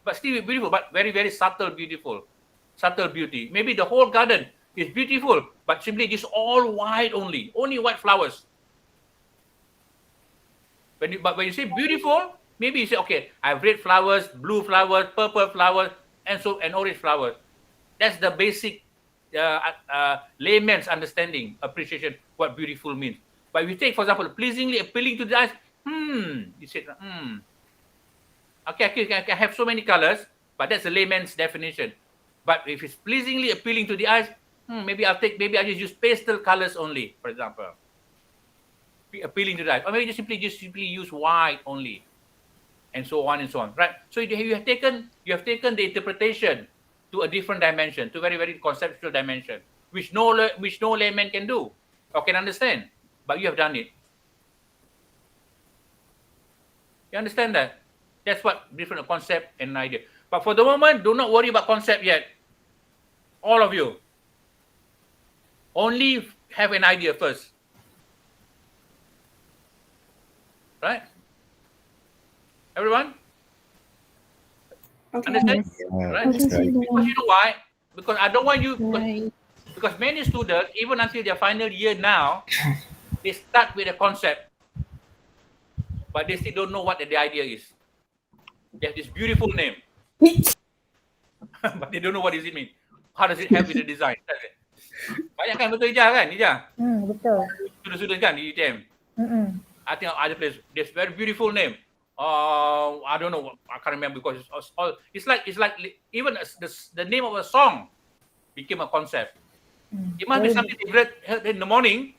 but still beautiful, but very, very subtle, beautiful. Subtle beauty. Maybe the whole garden is beautiful, but simply just all white only white flowers. But when you say beautiful, maybe you say, okay, I have red flowers, blue flowers, purple flowers, and orange flowers. That's the basic layman's understanding, appreciation, what beautiful means. But if you take, for example, pleasingly appealing to the eyes, you said, okay, I have so many colors, but that's a layman's definition. But if it's pleasingly appealing to the eyes, maybe I just use pastel colors only, for example. Appealing to the eyes. Or maybe just simply use white only. And so on and so on. Right? So you have taken the interpretation to a different dimension, to a very, very conceptual dimension, which no layman can do or can understand. But you have done it. You understand that? That's what different concept and idea. But for the moment, do not worry about concept yet. All of you. Only have an idea first. Right? Everyone? Okay. Understand? Yeah, Right? that's right. Because you know why? Because I don't want you... Because many students, even until their final year now, they start with a concept. But they still don't know what the idea is. They have this beautiful name. But they don't know what does it mean. How does it help with the design? That's it. Banyak kan betul Hijjah kan? Hijjah? Betul. Student kan di UTM? I think other place, there's very beautiful name. I don't know. I can't remember because it's like even the name of a song became a concept. It must be something they read in the morning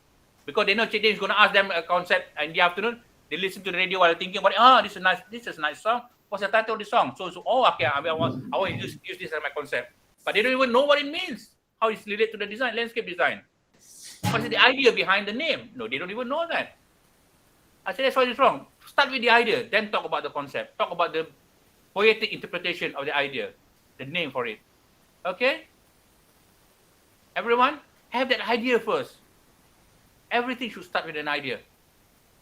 because they know Cik Din is going to ask them a concept in the afternoon. They listen to the radio while thinking about it. This is a nice song. What's the title of the song? So okay, I want to use this as my concept. But they don't even know what it means. How it's related to the design, landscape design. What's the idea behind the name? No, they don't even know that. I said that's why it's wrong. Start with the idea, then talk about the concept. Talk about the poetic interpretation of the idea, the name for it. Okay? Everyone, have that idea first. Everything should start with an idea.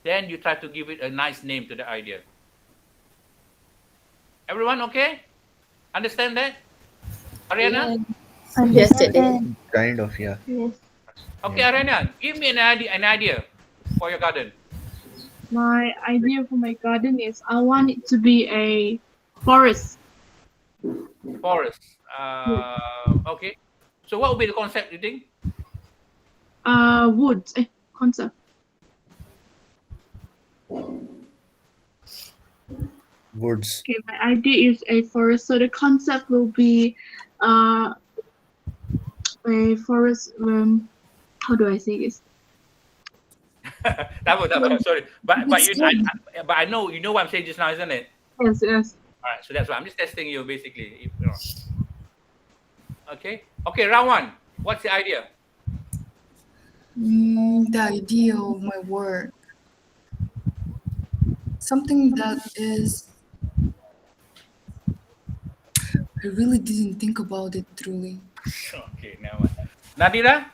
Then you try to give it a nice name to the idea. Everyone okay? Understand that? Ariana? Understood. Kind of, yeah. Yes. Okay, Ariana, give me an idea for your garden. My idea for my garden is I want it to be a forest. Forest. Okay. So what would be the concept, you think? Woods. Concept. Woods. Okay, my idea is a forest. So the concept will be a forest. How do I say this? Sorry, but I know you know what I'm saying just now, isn't it? Yes. All right, so that's why I'm just testing you, basically. Okay, round one. What's the idea? The idea of my work. Something that is. I really didn't think about it truly. Okay, now Nadira.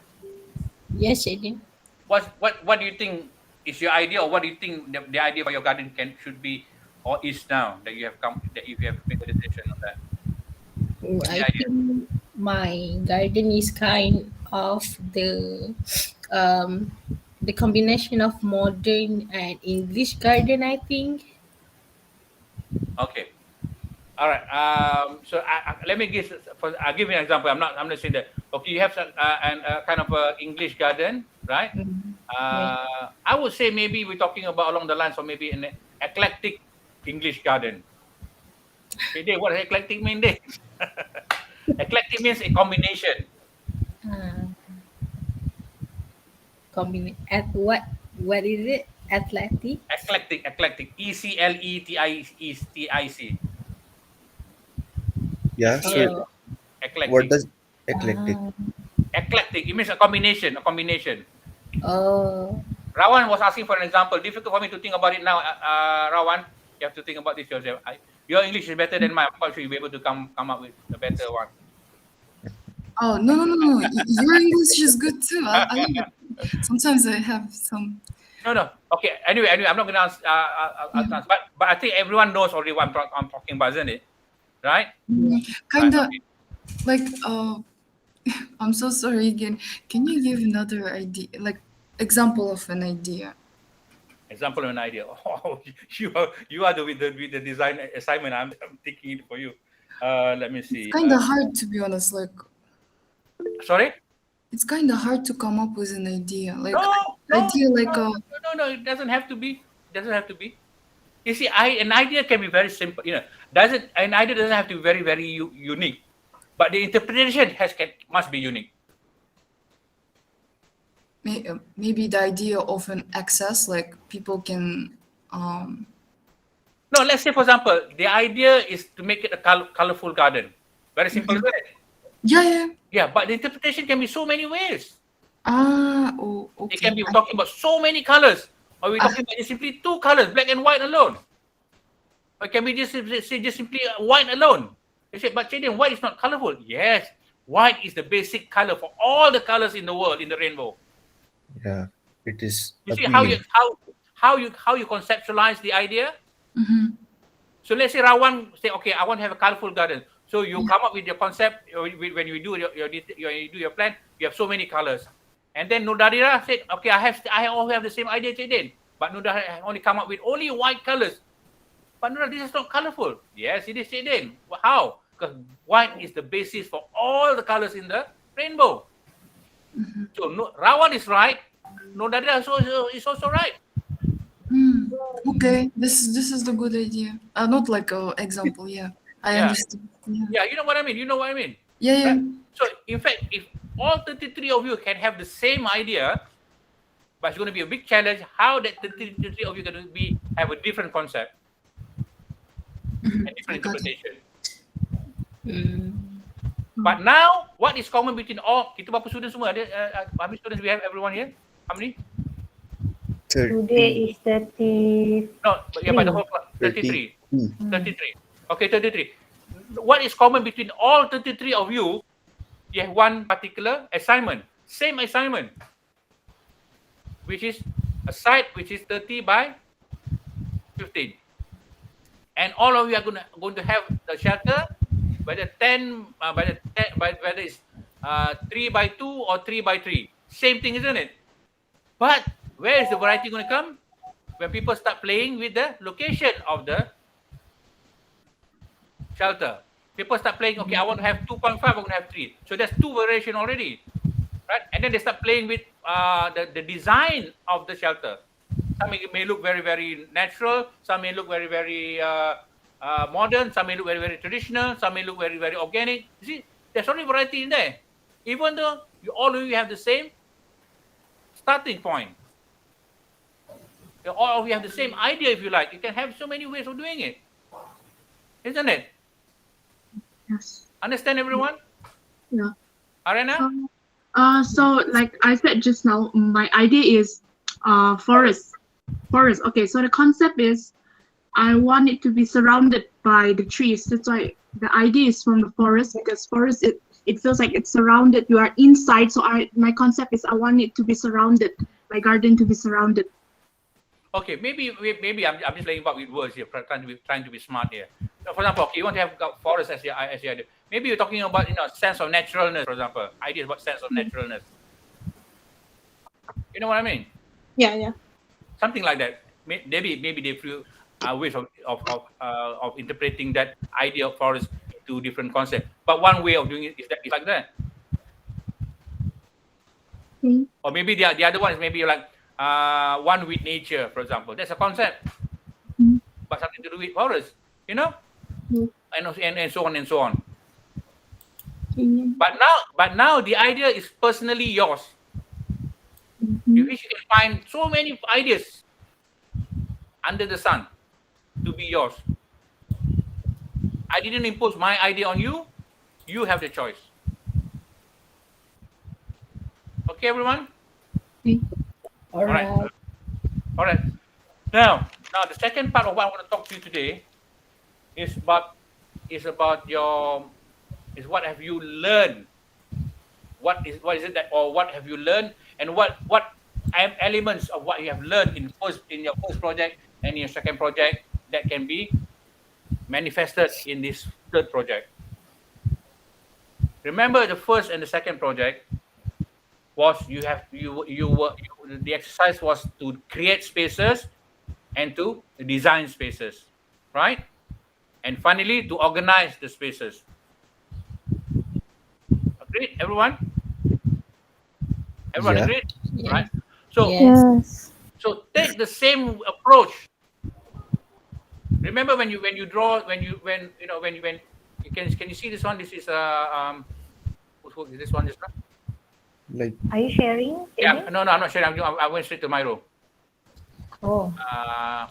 Yes, Shading. What do you think is your idea, or what do you think the idea for your garden should be or is now that you have made a decision on that? What's the I idea? think my garden is kind of um the combination of modern and English garden, I think. Okay. All right. So let me give. I'll give you an example. I'm not saying that. Okay, you have kind of a English garden, right? Yeah. I would say maybe we're talking about along the lines of maybe an eclectic English garden. Okay, what does eclectic mean? There? Eclectic means a combination. At what is it? Athletic? Eclectic. ECLETIC. Yeah. So Eclectic. what does eclectic? Eclectic. It means a combination. Oh. Rawan was asking for an example. Difficult for me to think about it now. Rawan, you have to think about this yourself. Your English is better than mine. I'm quite sure you'll be able to come up with a better one. Oh, no. Your English is good too. I love it. Sometimes I have some. No. Okay. Anyway, I'm not going to answer. But I think everyone knows already what I'm talking about, isn't it? Right? Kind of like, I'm so sorry again. Can you give another idea, like example of an idea? Example of an idea. Oh, you are with the design assignment. I'm thinking it for you. Let me see. It's kind of hard, to be honest. Like, sorry. It's kind of hard to come up with an idea. Like No. It doesn't have to be. You see, an idea can be very simple. You know, an idea doesn't have to be very, very unique, but the interpretation must be unique. Maybe the idea of an access, like people can. No, let's say for example, the idea is to make it a colorful garden. Very simple, isn't it? Yeah. Yeah, but the interpretation can be so many ways. Okay. It can be talking about so many colors, or we're talking about simply two colors, black and white alone. Or can we just simply white alone? They say, but Jaden, white is not colorful. Yes, white is the basic color for all the colors in the world, in the rainbow. Yeah, it is. You see appealing. how you conceptualize the idea. Mm-hmm. So let's say Rawan say, okay, I want to have a colorful garden. So you come up with your concept when you do your plan. You have so many colors, and then Nudadira said, okay, I all have the same idea, Jaden, but Nudadira only come up with only white colors. But Nudadira, this is not colorful. Yes, it is, Jaden. How? Because white is the basis for all the colors in the rainbow. Mm-hmm. So Rawan is right. Nudadira is also right. Okay, this is the good idea. Not like an example. Yeah, I understand. Yeah, you know what I mean. Yeah. Right? So in fact, if all 33 of you can have the same idea, but it's going to be a big challenge. How that 33 of you going to have a different concept and different interpretation. But now, what is common between all? Kita berapa students semua? How many students we have? Everyone here? How many? Today is 30. No, but the whole class, 33. 33. Okay, 33. What is common between all 33 of you? You have one particular assignment, same assignment, which is a site which is 30 by 15, and all of you are going to have the shelter, whether whether it's 3 by 2 or 3 by 3. Same thing, isn't it? But where is the variety going to come? When people start playing with the location of the shelter. People start playing, okay, I want to have 2.5, I want to have 3. So there's 2 variation already, right? And then they start playing with the design of the shelter. Some may look very, very natural. Some may look very, very modern. Some may look very, very traditional. Some may look very, very organic. You see, there's only variety in there. Even though all of you have the same starting point. All of you have the same idea, if you like. You can have so many ways of doing it. Isn't it? Yes. Understand, everyone? Yeah. Arena? So like I said just now, my idea is forest. Okay, so the concept is I want it to be surrounded by the trees. That's why the idea is from the forest, because forest it feels like it's surrounded. You are inside. So my concept is I want it to be surrounded. My garden to be surrounded. Okay, maybe I'm just playing about with words here, trying to be smart here. So for example, okay, you want to have forest as your idea. Maybe you're talking about sense of naturalness, for example. Ideas about sense of naturalness. You know what I mean? Yeah. Something like that. Maybe they feel ways of interpreting that idea of forest into different concepts. But one way of doing it is like that. Or maybe the other one is maybe like one with nature, for example. That's a concept, but something to do with forest, and so on and so on. But now the idea is personally yours. You wish you can find so many ideas under the sun to be yours. I didn't impose my idea on you. You have the choice. Okay, everyone? All right. All right. Now the second part of what I want to talk to you today is what have you learned? What is it that, or what have you learned, and what elements of what you have learned in your first project and your second project that can be manifested in this third project. Remember, the first and the second project was the exercise was to create spaces and to design spaces, right? And finally, to organize the spaces. Agreed, everyone? Everyone agreed? Yes. Right? So, so take the same approach. Remember when you draw, can you see this one? This is whose work is this one? Like, are you sharing? Yeah, no, I'm not sharing. I went straight to my row. Oh.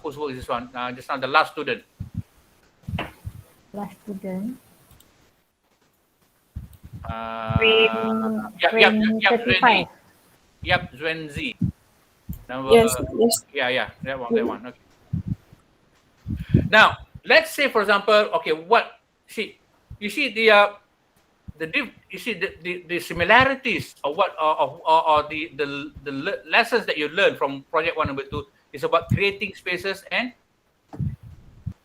Whose work is this one? Just now, the last student. Last student. Yep, Zwenzi. Yes. Yeah, that one. Okay. Now, let's say, for example, okay, you see the similarities of what or the lessons that you learn from project 1 and 2 is about creating spaces and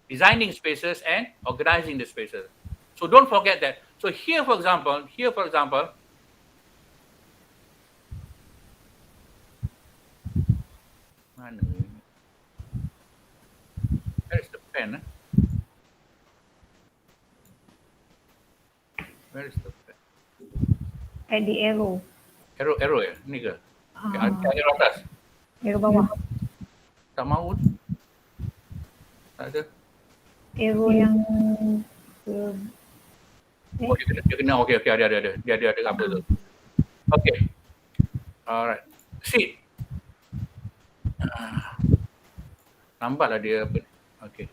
designing spaces and organizing the spaces. So don't forget that. So here, for example, where is the pen? Where is the pen? At the arrow. Arrow ya? Ni ke? Arrow atas? Arrow bawah. Tak mahu. Tak ada. Arrow yang Oh, dia kena. Okay, ada. Dia ada apa tu? Okay. Alright. See. Nampaklah dia apa ni. Okay.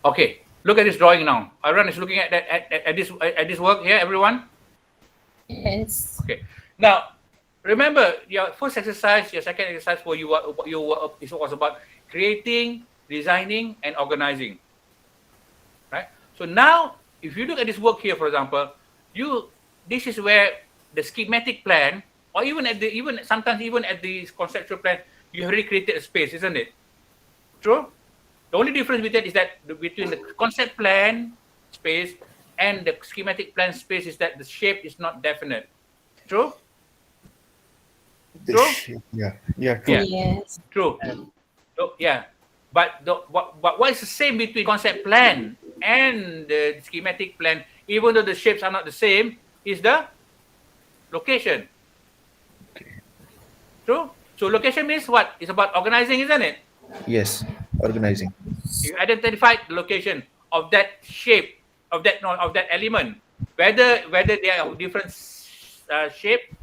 Okay, look at this drawing now. Everyone is looking at this work here, everyone? Yes. Okay. Now, remember your first exercise, your second exercise it was about creating, designing, and organizing. Right? So now, if you look at this work here, for example, this is where the schematic plan, or sometimes at the conceptual plan, you already created a space, isn't it? True? The only difference between the concept plan space and the schematic plan space is that the shape is not definite. True? True? Yeah, true. Yes. True. So, yeah. But what is the same between concept plan and the schematic plan, even though the shapes are not the same, is the location. True? So location means what? It's about organizing, isn't it? Yes, organizing. You identified the location of that shape, of that element, whether they are of different shape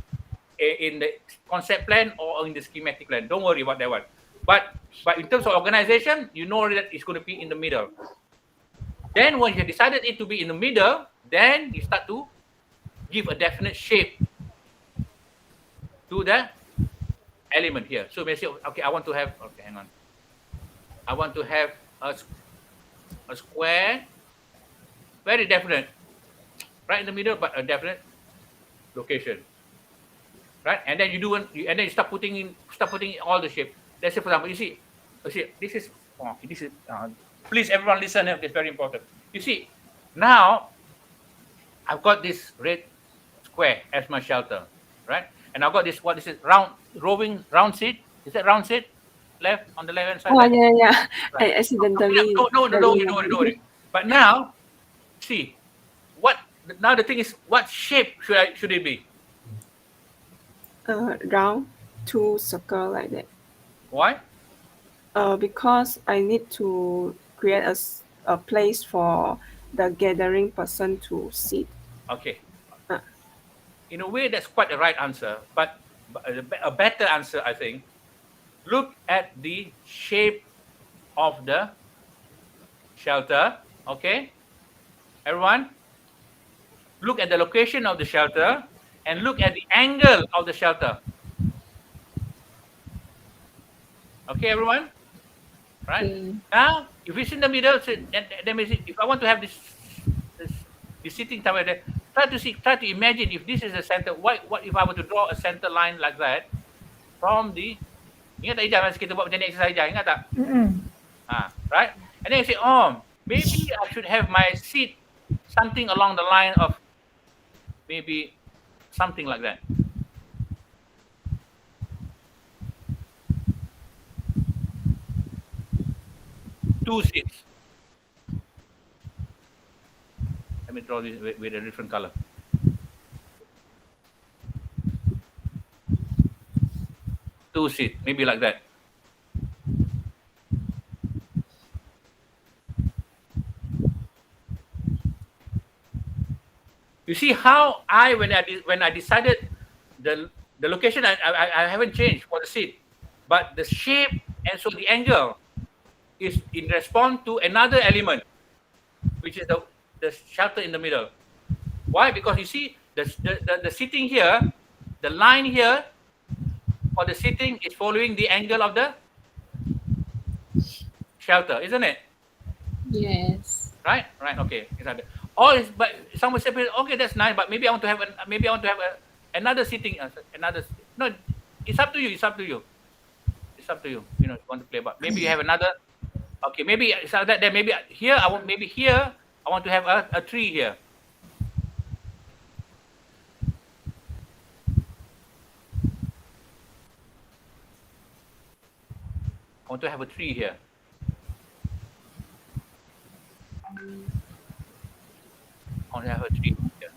in the concept plan or in the schematic plan. Don't worry about that one. But in terms of organization, you know that it's going to be in the middle. Then when you decided it to be in the middle, then you start to give a definite shape to the element here. So we say, okay, I want to have, okay, hang on. I want to have a square, very definite, right in the middle, but a definite location, right? And then you do and then you start putting in all the shape. Let's say, for example, you see, this is please everyone listen. It's very important. You see, now I've got this red square as my shelter, right? And I've got this, what is it, round seat? Is that round seat? Left, on the left hand side? Oh, left? yeah. Right. I accidentally. No, don't worry. But now, see, now the thing is, what shape should it be? Round, two circle like that. Why? Because I need to create a place for the gathering person to sit. Okay. In a way, that's quite the right answer, but a better answer, I think, look at the shape of the shelter, okay? Everyone, look at the location of the shelter and look at the angle of the shelter. Okay, everyone? Right? Now, if it's in the middle, then if I want to have this sitting somewhere there, try to imagine if this is the center. What if I were to draw a center line like that from the, ingat tak Ijaz masa kita buat macam ni exercise Ijaz, ingat tak? Right? And then you say, oh, maybe I should have my seat something along the line of maybe something like that. Two seats. Let me draw this with a different color. Two seats, maybe like that. You see how when I decided the location, I haven't changed for the seat, but the shape and so the angle is in response to another element, which is the shelter in the middle. Why? Because you see the sitting here, the line here for the sitting is following the angle of the shelter, isn't it? Yes. Right. Okay. Exactly. But someone said, okay, that's nice, but maybe I want to have another sitting, another. No, it's up to you. It's up to you. You know, you want to play, but maybe you have another. Okay, maybe it's like that. Then maybe here I want to have a tree here. I want to have a tree here. I want to have a tree here.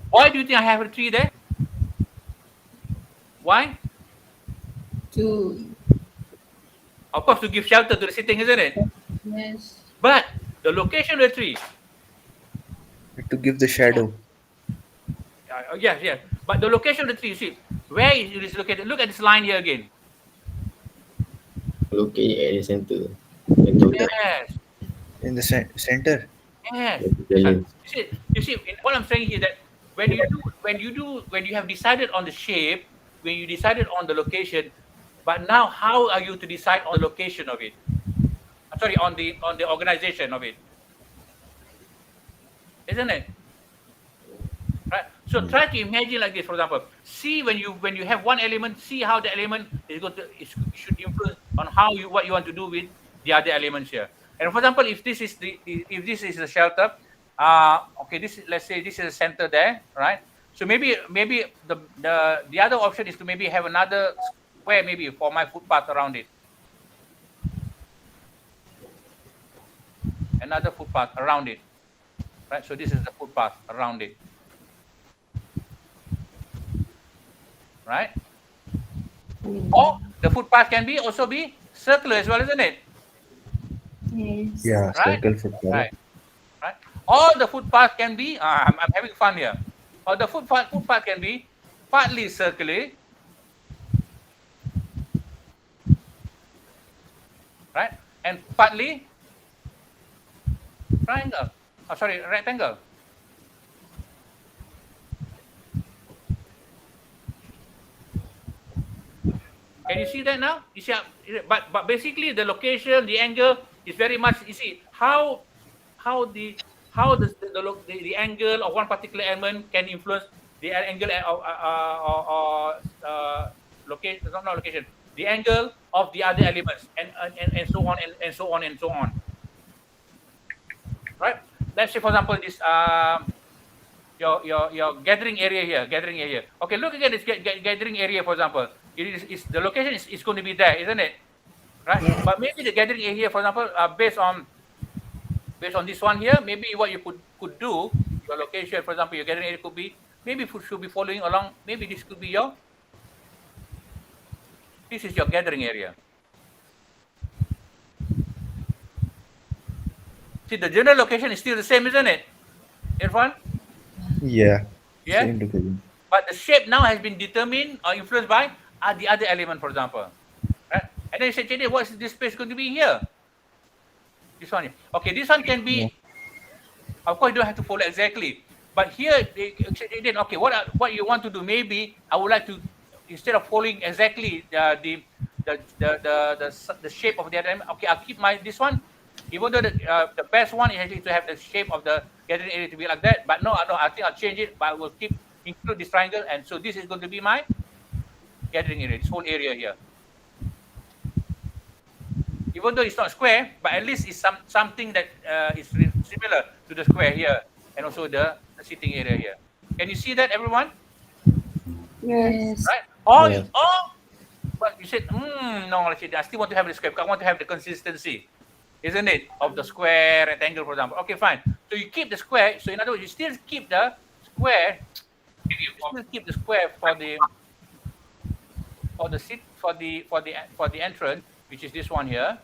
Why do you think I have a tree there? Why? Of course, to give shelter to the sitting, isn't it? Yes. But the location of the tree. To give the shadow. Yes. But the location of the tree, see, where is it located? Look at this line here again. Located at the center. Yes. In the center. Yes. You see, what I'm saying here that when you have decided on the shape, when you decided on the location, but now how are you to decide on the location of it? Sorry, on the organization of it, isn't it? Right. So try to imagine like this. For example, see when you have one element, see how the element should influence on what you want to do with the other elements here. And for example, if this is the shelter, okay, let's say this is the center there, right? So maybe the other option is to maybe have another square maybe for my footpath around it. Another footpath around it, right? So this is the footpath around it, right? Or the footpath can also be circular as well, isn't it? Yes. Yeah, right? circle footpath. Right. Or the footpath can be, I'm having fun here. Or the footpath can be partly circular, right? And partly rectangle. Can you see that now? You see, but basically the location, the angle is very much. You see how the angle of one particular element can influence the angle or location, not location, the angle of the other elements, and so on and so on and so on. Right? Let's say, for example, this your gathering area here. Okay, look again, this gathering area, for example. Is the location is going to be there, isn't it? Right? Yeah. But maybe the gathering area, for example, based on this one here, maybe what you could do, your location, for example, your gathering area could be, maybe should be following along. Maybe this could be this is your gathering area. See, the general location is still the same, isn't it, Irfan? Yeah. Yeah. Same location. But the shape now has been determined or influenced by the other element, for example. Right? And then you say, Cik, what is this space going to be here? This one. Okay, this one can be, of course, you don't have to follow exactly. But here, okay, what you want to do, maybe I would like to, instead of following exactly the shape of the other element, okay, I'll keep this one. Even though the best one is actually to have the shape of the gathering area to be like that, but no, I think I'll change it, but I will include this triangle, and so this is going to be my gathering area, this whole area here. Even though it's not square, but at least it's something that is similar to the square here, and also the sitting area here. Can you see that, everyone? Yes. Right? Or but you said, no, I still want to have the square, because I want to have the consistency, isn't it, of the square, rectangle, for example. Okay, fine. So you keep the square. So in other words, you still keep the square. You still keep the square for the entrance, which is this one here,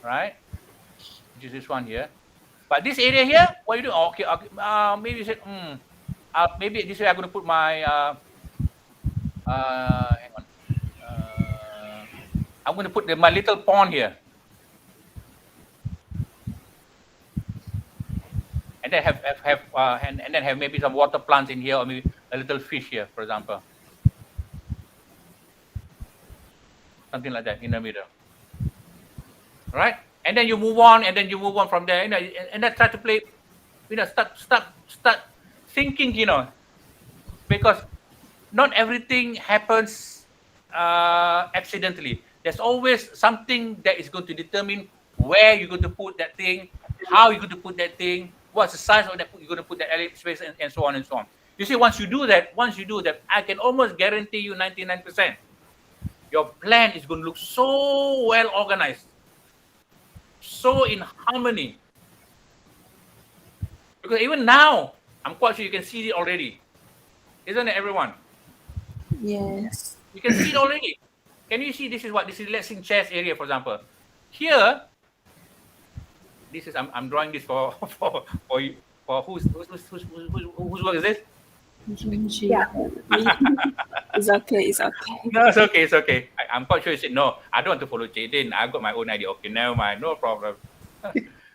right? Which is this one here. But this area here, what do you do? Oh, okay, maybe you said, maybe this way I'm going to put my hang on. I'm going to put my little pond here, and then and then have maybe some water plants in here, or maybe a little fish here, for example, something like that in the middle, right? And then you move on, from there, and then try to play, start thinking, because not everything happens accidentally. There's always something that is going to determine where you're going to put that thing, how you're going to put that thing, what's the size of that you're going to put that ellipse space, and so on and so on. You see, once you do that, I can almost guarantee you 99%, your plan is going to look so well organized, so in harmony. Because even now, I'm quite sure you can see it already, isn't it, everyone? Yes. You can see it already. Can you see this is relaxing chairs area, for example? Here, this is I'm drawing this for whose work is this? Yeah. It's okay. No, it's okay. I'm quite sure you said no. I don't want to follow Jaden. I've got my own idea. Okay, never mind, no problem. All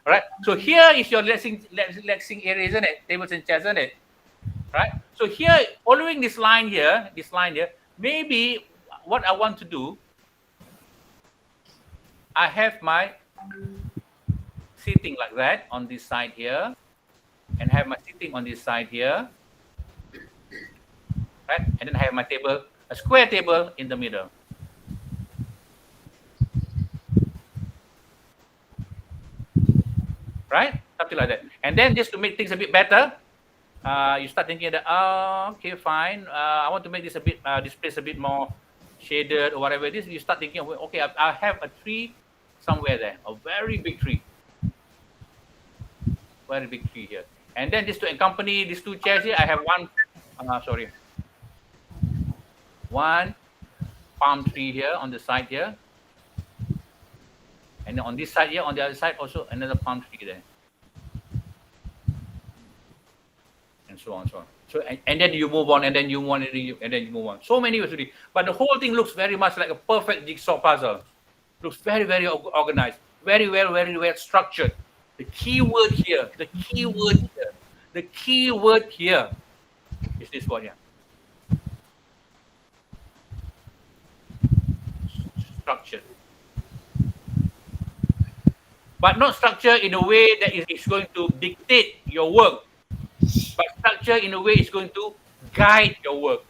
right. So here is your relaxing area, isn't it? Tables and chairs, isn't it? Right. So here, following this line here, maybe what I want to do, I have my seating like that on this side here, and have my seating on this side here, right? And then I have my table, a square table in the middle. Right? Something like that. And then just to make things a bit better, you start thinking that, okay, fine. I want to make this this place a bit more shaded or whatever it is. You start thinking, okay, I have a tree somewhere there, a very big tree. Very big tree here. And then just to accompany these two chairs here, I have one palm tree here on the side here. And then on this side here, on the other side, also another palm tree there. And so on, so on. So, and then you move on, and then you move on, and then you move on. So many ways to do it. But the whole thing looks very much like a perfect jigsaw puzzle. Looks very, very organized. Very well structured. The key word here is this one here. structured. But not structured in a way that is going to dictate your work, but structured in a way is going to guide your work.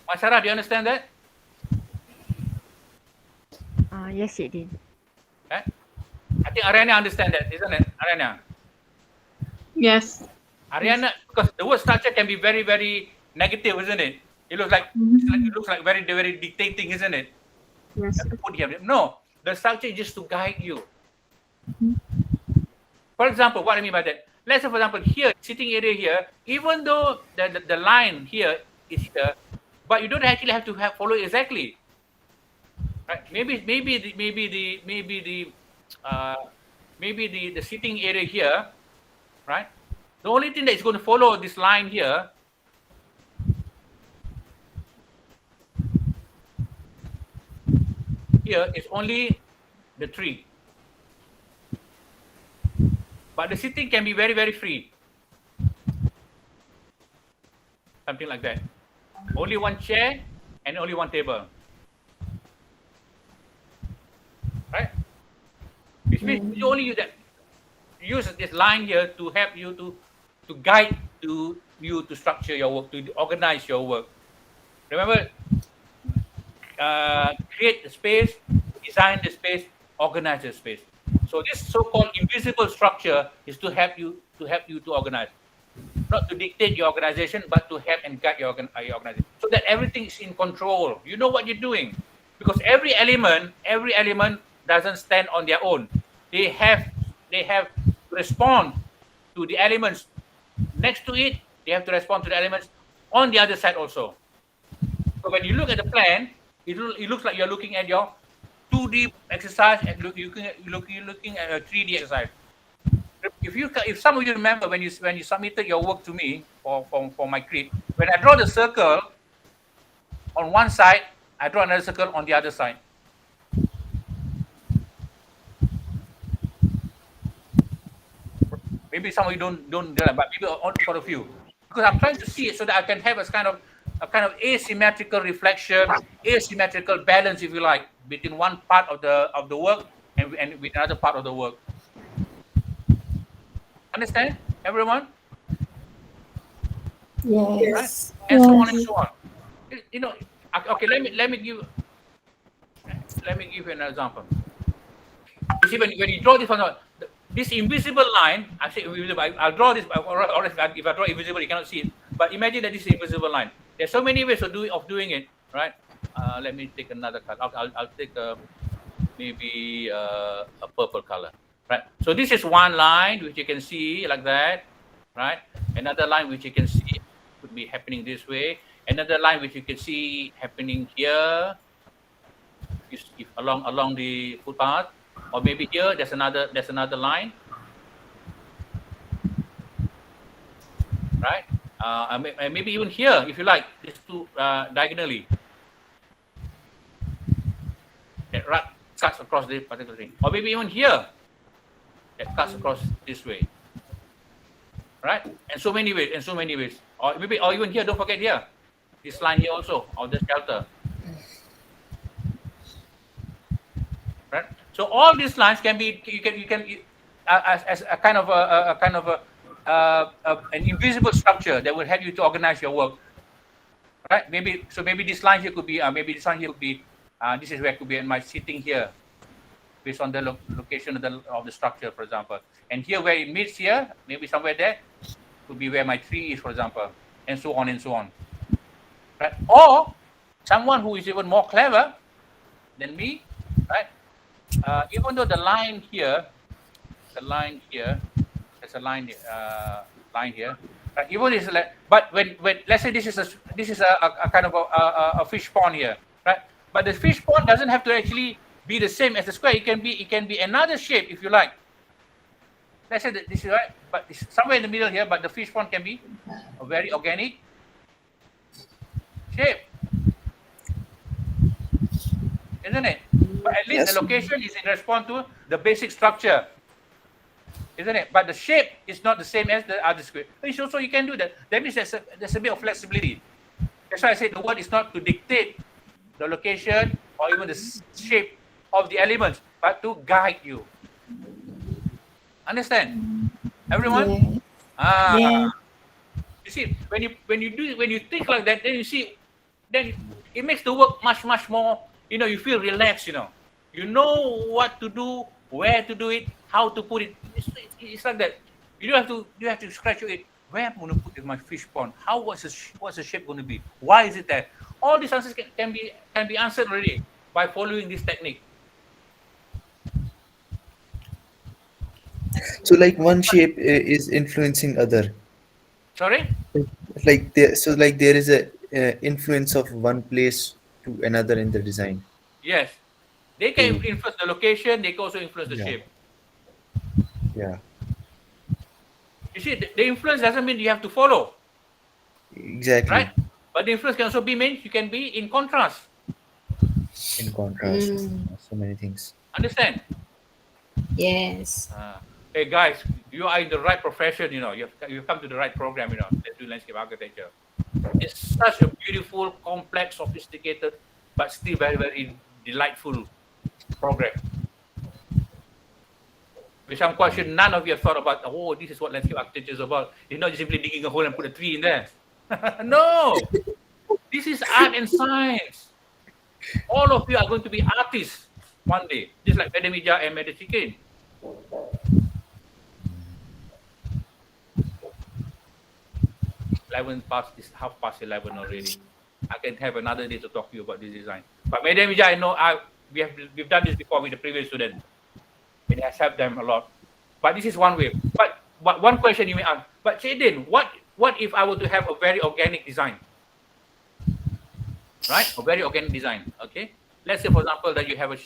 Masyara, do you understand that? Yes, it did. I think Ariana understand that, isn't it, Ariana? Yes. Ariana, because the word structure can be very, very negative, isn't it? It looks like it looks like very, very dictating, isn't it? Yes. Put here. No, the structure is just to guide you. For example, what I mean by that, let's say, for example, here, sitting area here, even though the line here is here, but you don't actually have to follow it exactly. Right? Maybe the sitting area here, right? The only thing that is going to follow this line here is only the tree. But the sitting can be very, very free. Something like that. Only one chair and only one table. Right? Which means you only use this line here to help you to guide you to structure your work, to organize your work. Remember, create the space, design the space, organize the space. So this so-called invisible structure is to help you to organize, not to dictate your organization, but to help and guide your organization, so that everything is in control. You know what you're doing, because every element doesn't stand on their own. They have to respond to the elements next to it. They have to respond to the elements on the other side also. So when you look at the plan, it looks like you're looking at your 2D exercise and looking at a 3D exercise. If some of you remember when you submitted your work to me for my crit, when I draw the circle on one side, I draw another circle on the other side. Maybe some of you don't do that, but maybe for a few, because I'm trying to see it so that I can have a kind of asymmetrical reflection, asymmetrical balance, if you like, between one part of the work and with another part of the work. Understand, everyone? Yes. Right? And so on and so on. You know, okay. Let me give you an example. You see, when you draw this invisible line, I say invisible. I'll draw this. Or if I draw invisible, you cannot see it. But imagine that this is invisible line. There's so many ways of doing it, right? Let me take another color. I'll take maybe a purple color, right? So this is one line which you can see like that, right? Another line which you can see could be happening this way. Another line which you can see happening here, if along the footpath, or maybe here there's another line, right? Maybe even here, if you like, these two diagonally. That cuts across this particular thing, or maybe even here, that cuts across this way, right? And so many ways, or even here. Don't forget here, this line here also, or the shelter, right? So all these lines can be you can as a kind of an invisible structure that will help you to organize your work, right? Maybe this line here could be this is where it could be my sitting here, based on the location of the structure, for example. And here where it meets here, maybe somewhere there could be where my tree is, for example, and so on and so on, right? Or someone who is even more clever than me, right? Even though the line here, there's a line here. Even is like, but when let's say this is a kind of a fish pond here, right? But the fish pond doesn't have to actually be the same as the square. It can be another shape if you like. Let's say that this is right, but it's somewhere in the middle here. But the fish pond can be a very organic shape, isn't it? But at least the location is in response to the basic structure, isn't it? But the shape is not the same as the other square. So you can do that. That means there's a bit of flexibility. That's why I said the word is not to dictate the location or even the shape of the elements, but to guide you. Understand? Everyone? Yeah. You see, when you think like that, then you see, then it makes the work much more. You feel relaxed. You know what to do, where to do it, how to put it. It's like that. You have to scratch your head. Where am I going to put my fish pond? What's the shape going to be? Why is it there? All these answers can be answered already by following this technique. So like one shape is influencing other. Sorry? Like there is a influence of one place to another in the design. Yes. They can So influence the location. They can also influence the yeah, shape. yeah, You see, the influence doesn't mean you have to follow, exactly. right? But the influence can also be means you can be in contrast. In contrast, so many things. Understand? Yes. Hey guys, you are in the right profession. You've come to the right program. Let's do landscape architecture. It's such a beautiful, complex, sophisticated, but still very, very delightful program. Which I'm quite sure none of you have thought about. Oh, this is what landscape architecture is about. It's not just simply digging a hole and put a tree in there. No, this is art and science. All of you are going to be artists one day, just like Madam Hijjah and Madam Chicken. Half past 11 already. I can have another day to talk to you about this design. But Madam Hijjah, I know we've done this before with the previous student. It has helped them a lot. But this is one way. But one question you may ask, but Jaden, what if I were to have a very organic design? Right? A very organic design. Okay? Let's say, for example, that you have a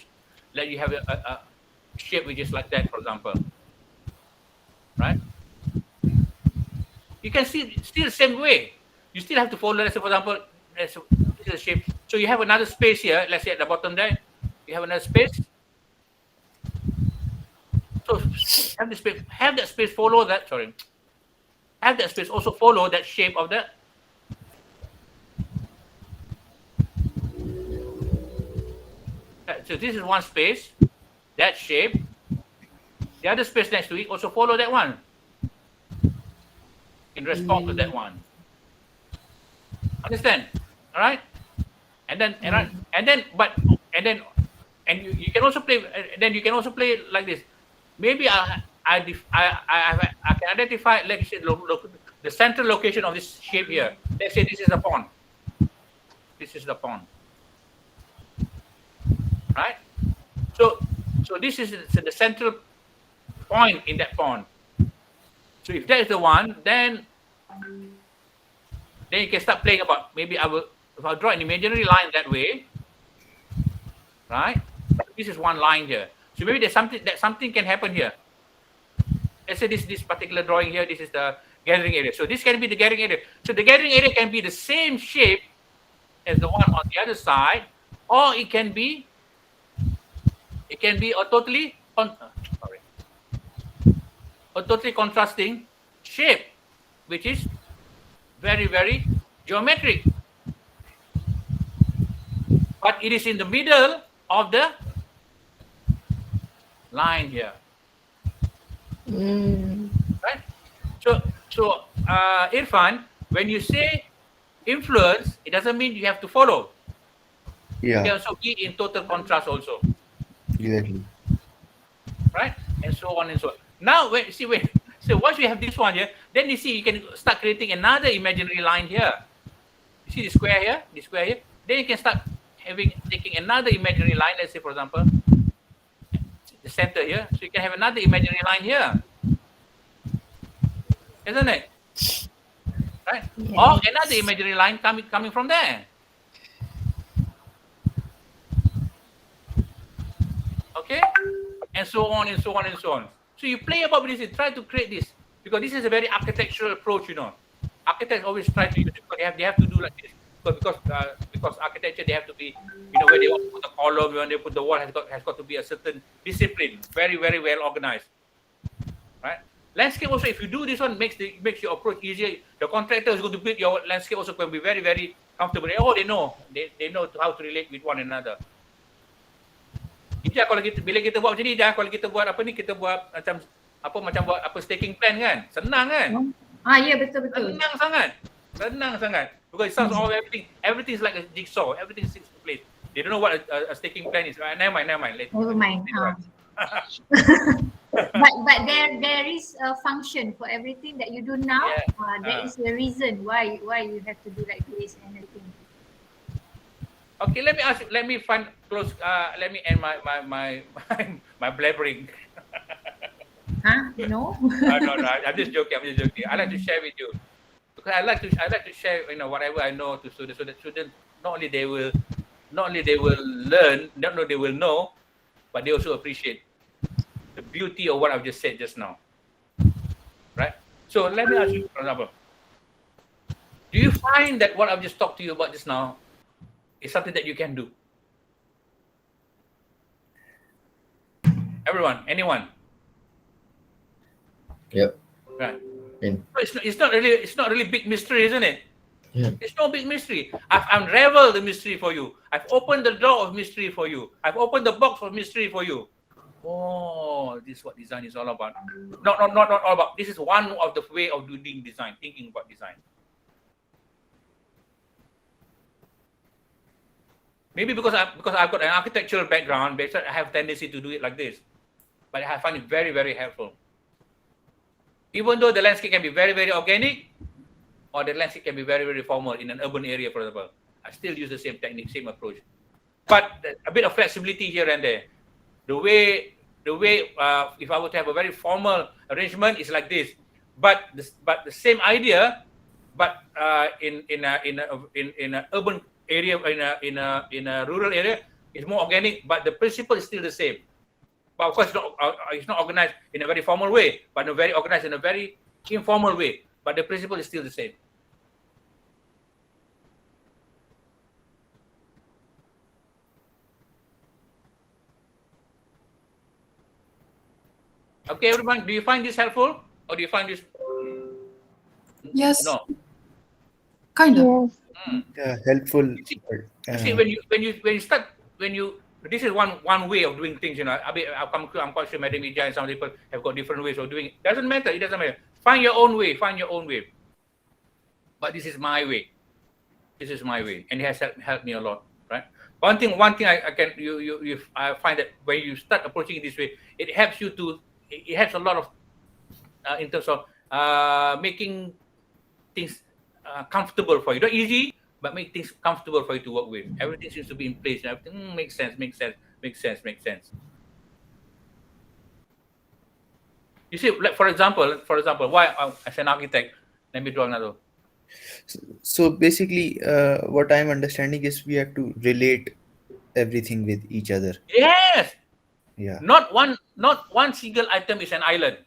shape which is like that, for example. Right? You can see still the same way. You still have to follow, let's say, for example, this is a shape. So you have another space here, let's say at the bottom there, you have another space. So have that space follow that, have that space also follow that shape of that. So this is one space, that shape. The other space next to it also follow that one. In response to that one. Understand? All right? And you can also play. Then you can also play like this. Maybe I can identify, let's say, the central location of this shape here. Let's say this is a pond. This is the pond. Right? So this is the central point in that pond. So if that is the one, then you can start playing about, maybe if I draw an imaginary line that way, right? This is one line here. So maybe there's something can happen here. Let's say this particular drawing here, this is the gathering area. So this can be the gathering area. So the gathering area can be the same shape as the one on the other side, or it can be a totally contrasting shape, which is very, very geometric. But it is in the middle of the line here. Right? So Irfan, when you say influence, it doesn't mean you have to follow. Yeah. You can also be in total contrast also. Exactly. Right? And so on and so on. Now, so once we have this one here, then you see you can start creating another imaginary line here. You see the square here? Then you can start taking another imaginary line, let's say, for example, the center here. So you can have another imaginary line here. Isn't it? Right? Yes. Or another imaginary line coming from there. Okay? And so on and so on and so on. So you play about this, try to create this. Because this is a very architectural approach, Architects always try to use it, because they have to do like this. Because architecture, they have to be, where they want to put the column, when they put the wall, has got to be a certain discipline, very, very well organized. Right? Landscape also, if you do this one, makes your approach easier. The contractor is going to build your landscape also can be very, very comfortable. Oh, they know how to relate with one another. Hijjah, kalau bila kita buat macam ni, kalau kita buat apa ni, kita buat macam buat staking plan kan, senang kan? Ya, betul. Senang sangat. Because it sounds all everything is like a jigsaw. Everything sits in place. They don't know what a staking plan is. Never mind. Never mind. But there is a function for everything that you do now. There is a reason why you have to do like this and everything. Okay, let me ask you. Let me end my blabbering. No. No. I'm just joking. I like to share with you because I like to share whatever I know to students, so that students not only they will learn, not only they will know, but they also appreciate the beauty of what I've just said just now. Right? So let me ask you, for example, do you find that what I've just talked to you about just now is something that you can do? Everyone, anyone? Yep. Right. It's not really big mystery, isn't it? Yeah. It's no big mystery. I've unraveled the mystery for you. I've opened the door of mystery for you. I've opened the box of mystery for you. Oh, this is what design is all about. Not all about. This is one of the way of doing design, thinking about design. Maybe because I've got an architectural background, I have tendency to do it like this. But I find it very, very helpful. Even though the landscape can be very, very organic, or the landscape can be very, very formal in an urban area, for example, I still use the same technique, same approach. But a bit of flexibility here and there. The way if I were to have a very formal arrangement, is like this. But the same idea, but in an urban area, in a rural area, is more organic. But the principle is still the same. But of course, it's not organized in a very formal way, but very organized in a very informal way. But the principle is still the same. Okay, everyone, do you find this helpful, or do you find this? Yes. No. Kind of. Yeah, helpful. You see, when you start, this is one way of doing things. I'm quite sure Madam Hijjah and some people have got different ways of doing it. It doesn't matter. Find your own way. But this is my way. And it has helped me a lot. Right. One thing I find that when you start approaching it this way, it helps a lot of in terms of making things comfortable for you. Not easy, but make things comfortable for you to work with. Everything seems to be in place. Everything makes sense. You see, like for example, why as an architect, let me draw another. So basically, what I'm understanding is we have to relate everything with each other. Yes. Yeah. Not one single item is an island.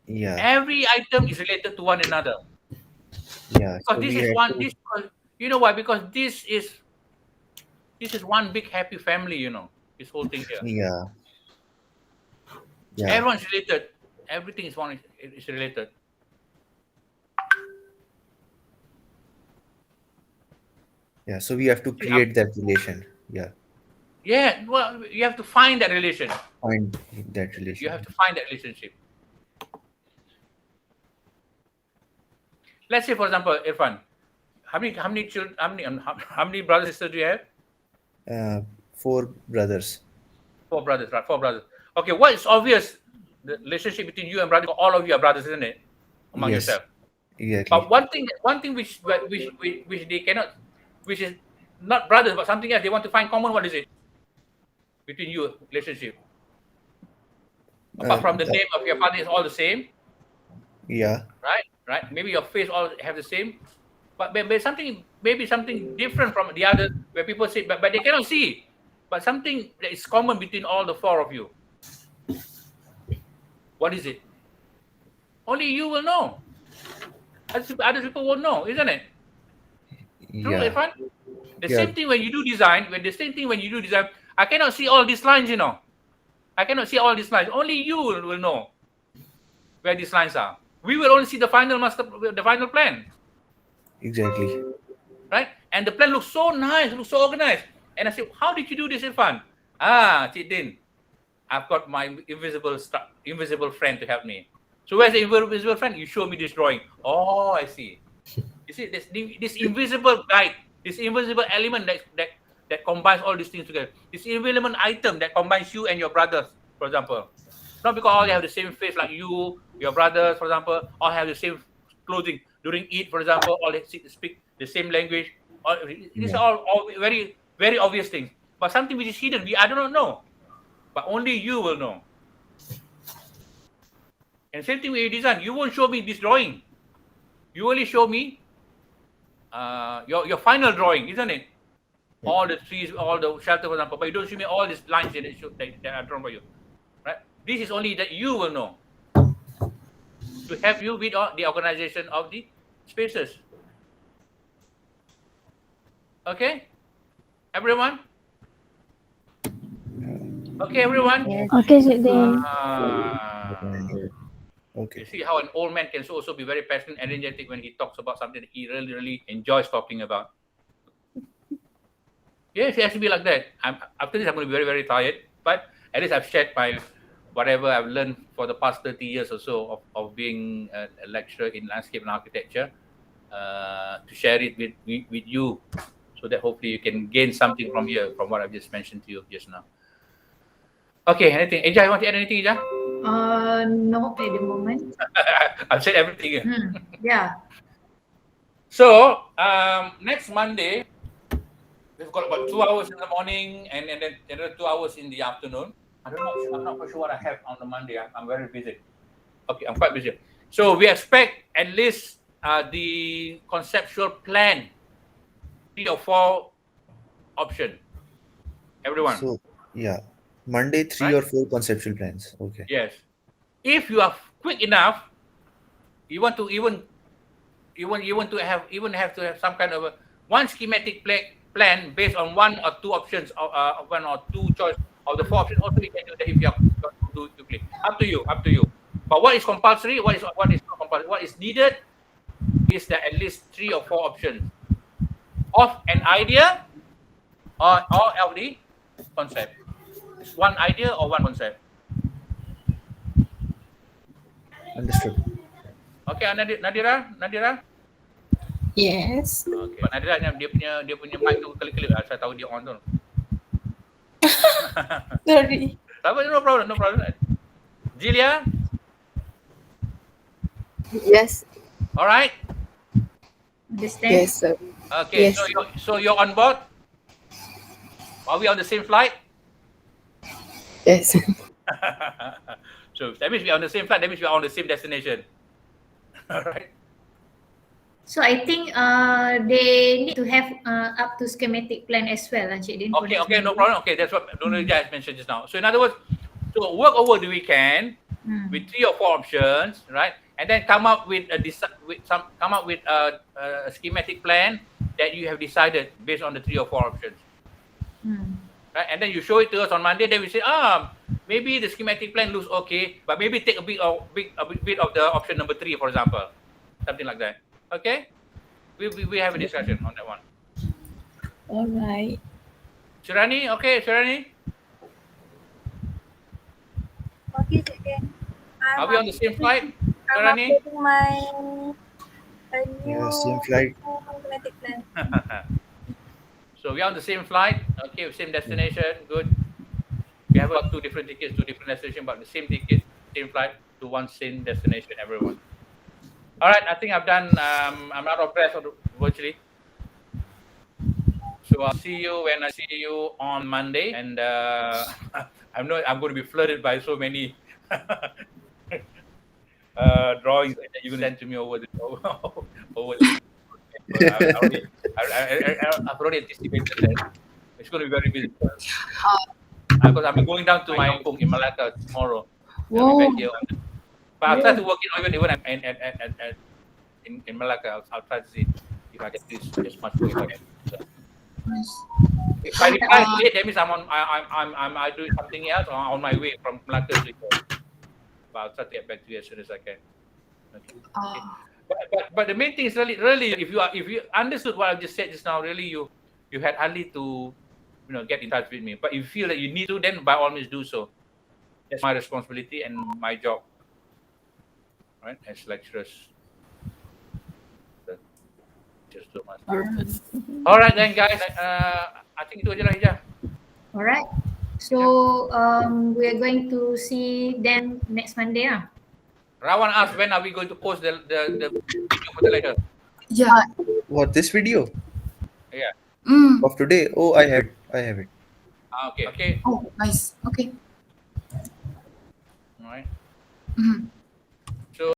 Yeah. Every item is related to one another. Yeah. Because this is one. You know why? Because this is one big happy family. This whole thing here. Yeah. Yeah. Everyone's related. Everything is related. Yeah. So we have to create that relation. Yeah. Yeah. Well, you have to find that relation. Find that relation. You have to find that relationship. Let's say, for example, Irfan, how many children? How many brothers and sisters do you have? 4 brothers. 4 brothers, right? 4 brothers. Okay. What is obvious? The relationship between you and brother. All of you are brothers, isn't it? Among yourself. Exactly. But one thing which they cannot, which is not brothers, but something else they want to find common. What is it between you relationship? Apart from the name of your father is all the same. Yeah. Right. Maybe your face all have the same, but maybe something different from the other where people say, but they cannot see, but something that is common between all the 4 of you. What is it? Only you will know. Other people won't know, isn't it? True, Irfan? The same thing when you do design. I cannot see all these lines. I cannot see all these lines. Only you will know where these lines are. We will only see the final plan. Exactly. right? And the plan looks so nice, looks so organized. And I said, how did you do this, Irfan? Cik Din, I've got my invisible friend to help me. So where's the invisible friend? You show me this drawing. Oh, I see. You see, this invisible guide, this invisible element that combines all these things together. This invisible item that combines you and your brothers, for example. Not because all have the same face like you, your brothers, for example, all have the same clothing. During Eid, for example, all they speak the same language. These are all very, very obvious things. But something which is hidden, I do not know. But only you will know. And same thing with your design. You won't show me this drawing. You only show me your final drawing, isn't it? All the trees, all the shelter, for example. But you don't show me all these lines that are drawn by you. Right? This is only that you will know. To help you with the organization of the spaces. Okay? Everyone? Okay, everyone? Yes. Okay, Cik Din. Okay. You see how an old man can also be very passionate and energetic when he talks about something that he really, really enjoys talking about. Yes, it has to be like that. After this, I'm going to be very, very tired. But at least I've shared my whatever I've learned for the past 30 years or so of being a lecturer in landscape and architecture, to share it with you, so that hopefully you can gain something from here, from what I've just mentioned to you just now. Okay, anything? Ija, you want to add anything, Ija? No, at the moment. I've said everything. Yeah. So, next Monday, we've got about 2 hours in the morning and then another 2 hours in the afternoon. I'm not quite sure what I have on the Monday. I'm very busy. Okay, I'm quite busy. So we expect at least the conceptual plan, 3 or 4 option. Everyone. So yeah, Monday 3 or 4 conceptual plans. Okay. Yes. If you are quick enough, you want to have some kind of one schematic plan based on 1 or 2 options, of 1 or 2 choice of the 4 options. Also, you can do that if you have to do it quickly. Up to you. But what is compulsory? What is not compulsory? What is needed is that at least 3 or 4 options of an idea or of the concept. It's one idea or one concept. Understood. Okay, Nadira. Yes. Okay. Nadira dia punya mic tu kelip-kelip. Saya tahu dia on tu. Sorry. No problem. Jilia? Yes. All right. Understand? Yes, sir. Okay, Yes. so you're on board? Are we on the same flight? Yes. So that means we are on the same flight. That means we are on the same destination. All right. So I think they need to have up to schematic plan as well, Cik Din. Okay, no problem. Okay, that's what Nurija has mentioned just now. So in other words, so work over the weekend with 3 or 4 options, right? And then come up with a schematic plan that you have decided based on the 3 or 4 options. Right? And then you show it to us on Monday. Then we say, maybe the schematic plan looks okay, but maybe take a bit of the option number 3, for example, something like that. Okay, we have a discussion on that one. All right. Shirani, okay, Shirani. Okay, Cik Din. Are we on the same flight, I'm Shirani? updating my new same flight. schematic plan. So we are on the same flight. Okay, same destination. Good. We have got 2 different tickets, 2 different destinations, but the same ticket, same flight to one same destination. Everyone. All right, I think I've done. I'm out of breath virtually. So I'll see you when I see you on Monday, and I'm going to be flooded by so many drawings that you can send to me over the. I've already anticipated that. It's going to be very busy. Because I'm going down to my home in Malacca tomorrow. I'll be back here. But I'll try to work it even in Malacca. I'll try to see if I can do as much work as I can. So, if I reply late, that means I'm doing something else or on my way from Malacca to here. But I'll try to get back to you as soon as I can. Okay. But the main thing is really if you understood what I just said just now, really you had hardly to get in touch with me. But if you feel that you need to, then by all means do so. That's my responsibility and my job, right? As lecturers. Just do my All right then, guys. I think itu aja lah, Hijjah. All right. So we are going to see them next Monday. Rawan asked when are we going to post the video for the lecture? Yeah. What, this video Yeah. of today? Oh, I have it. Okay. Oh, nice. Okay. All right. Mhm.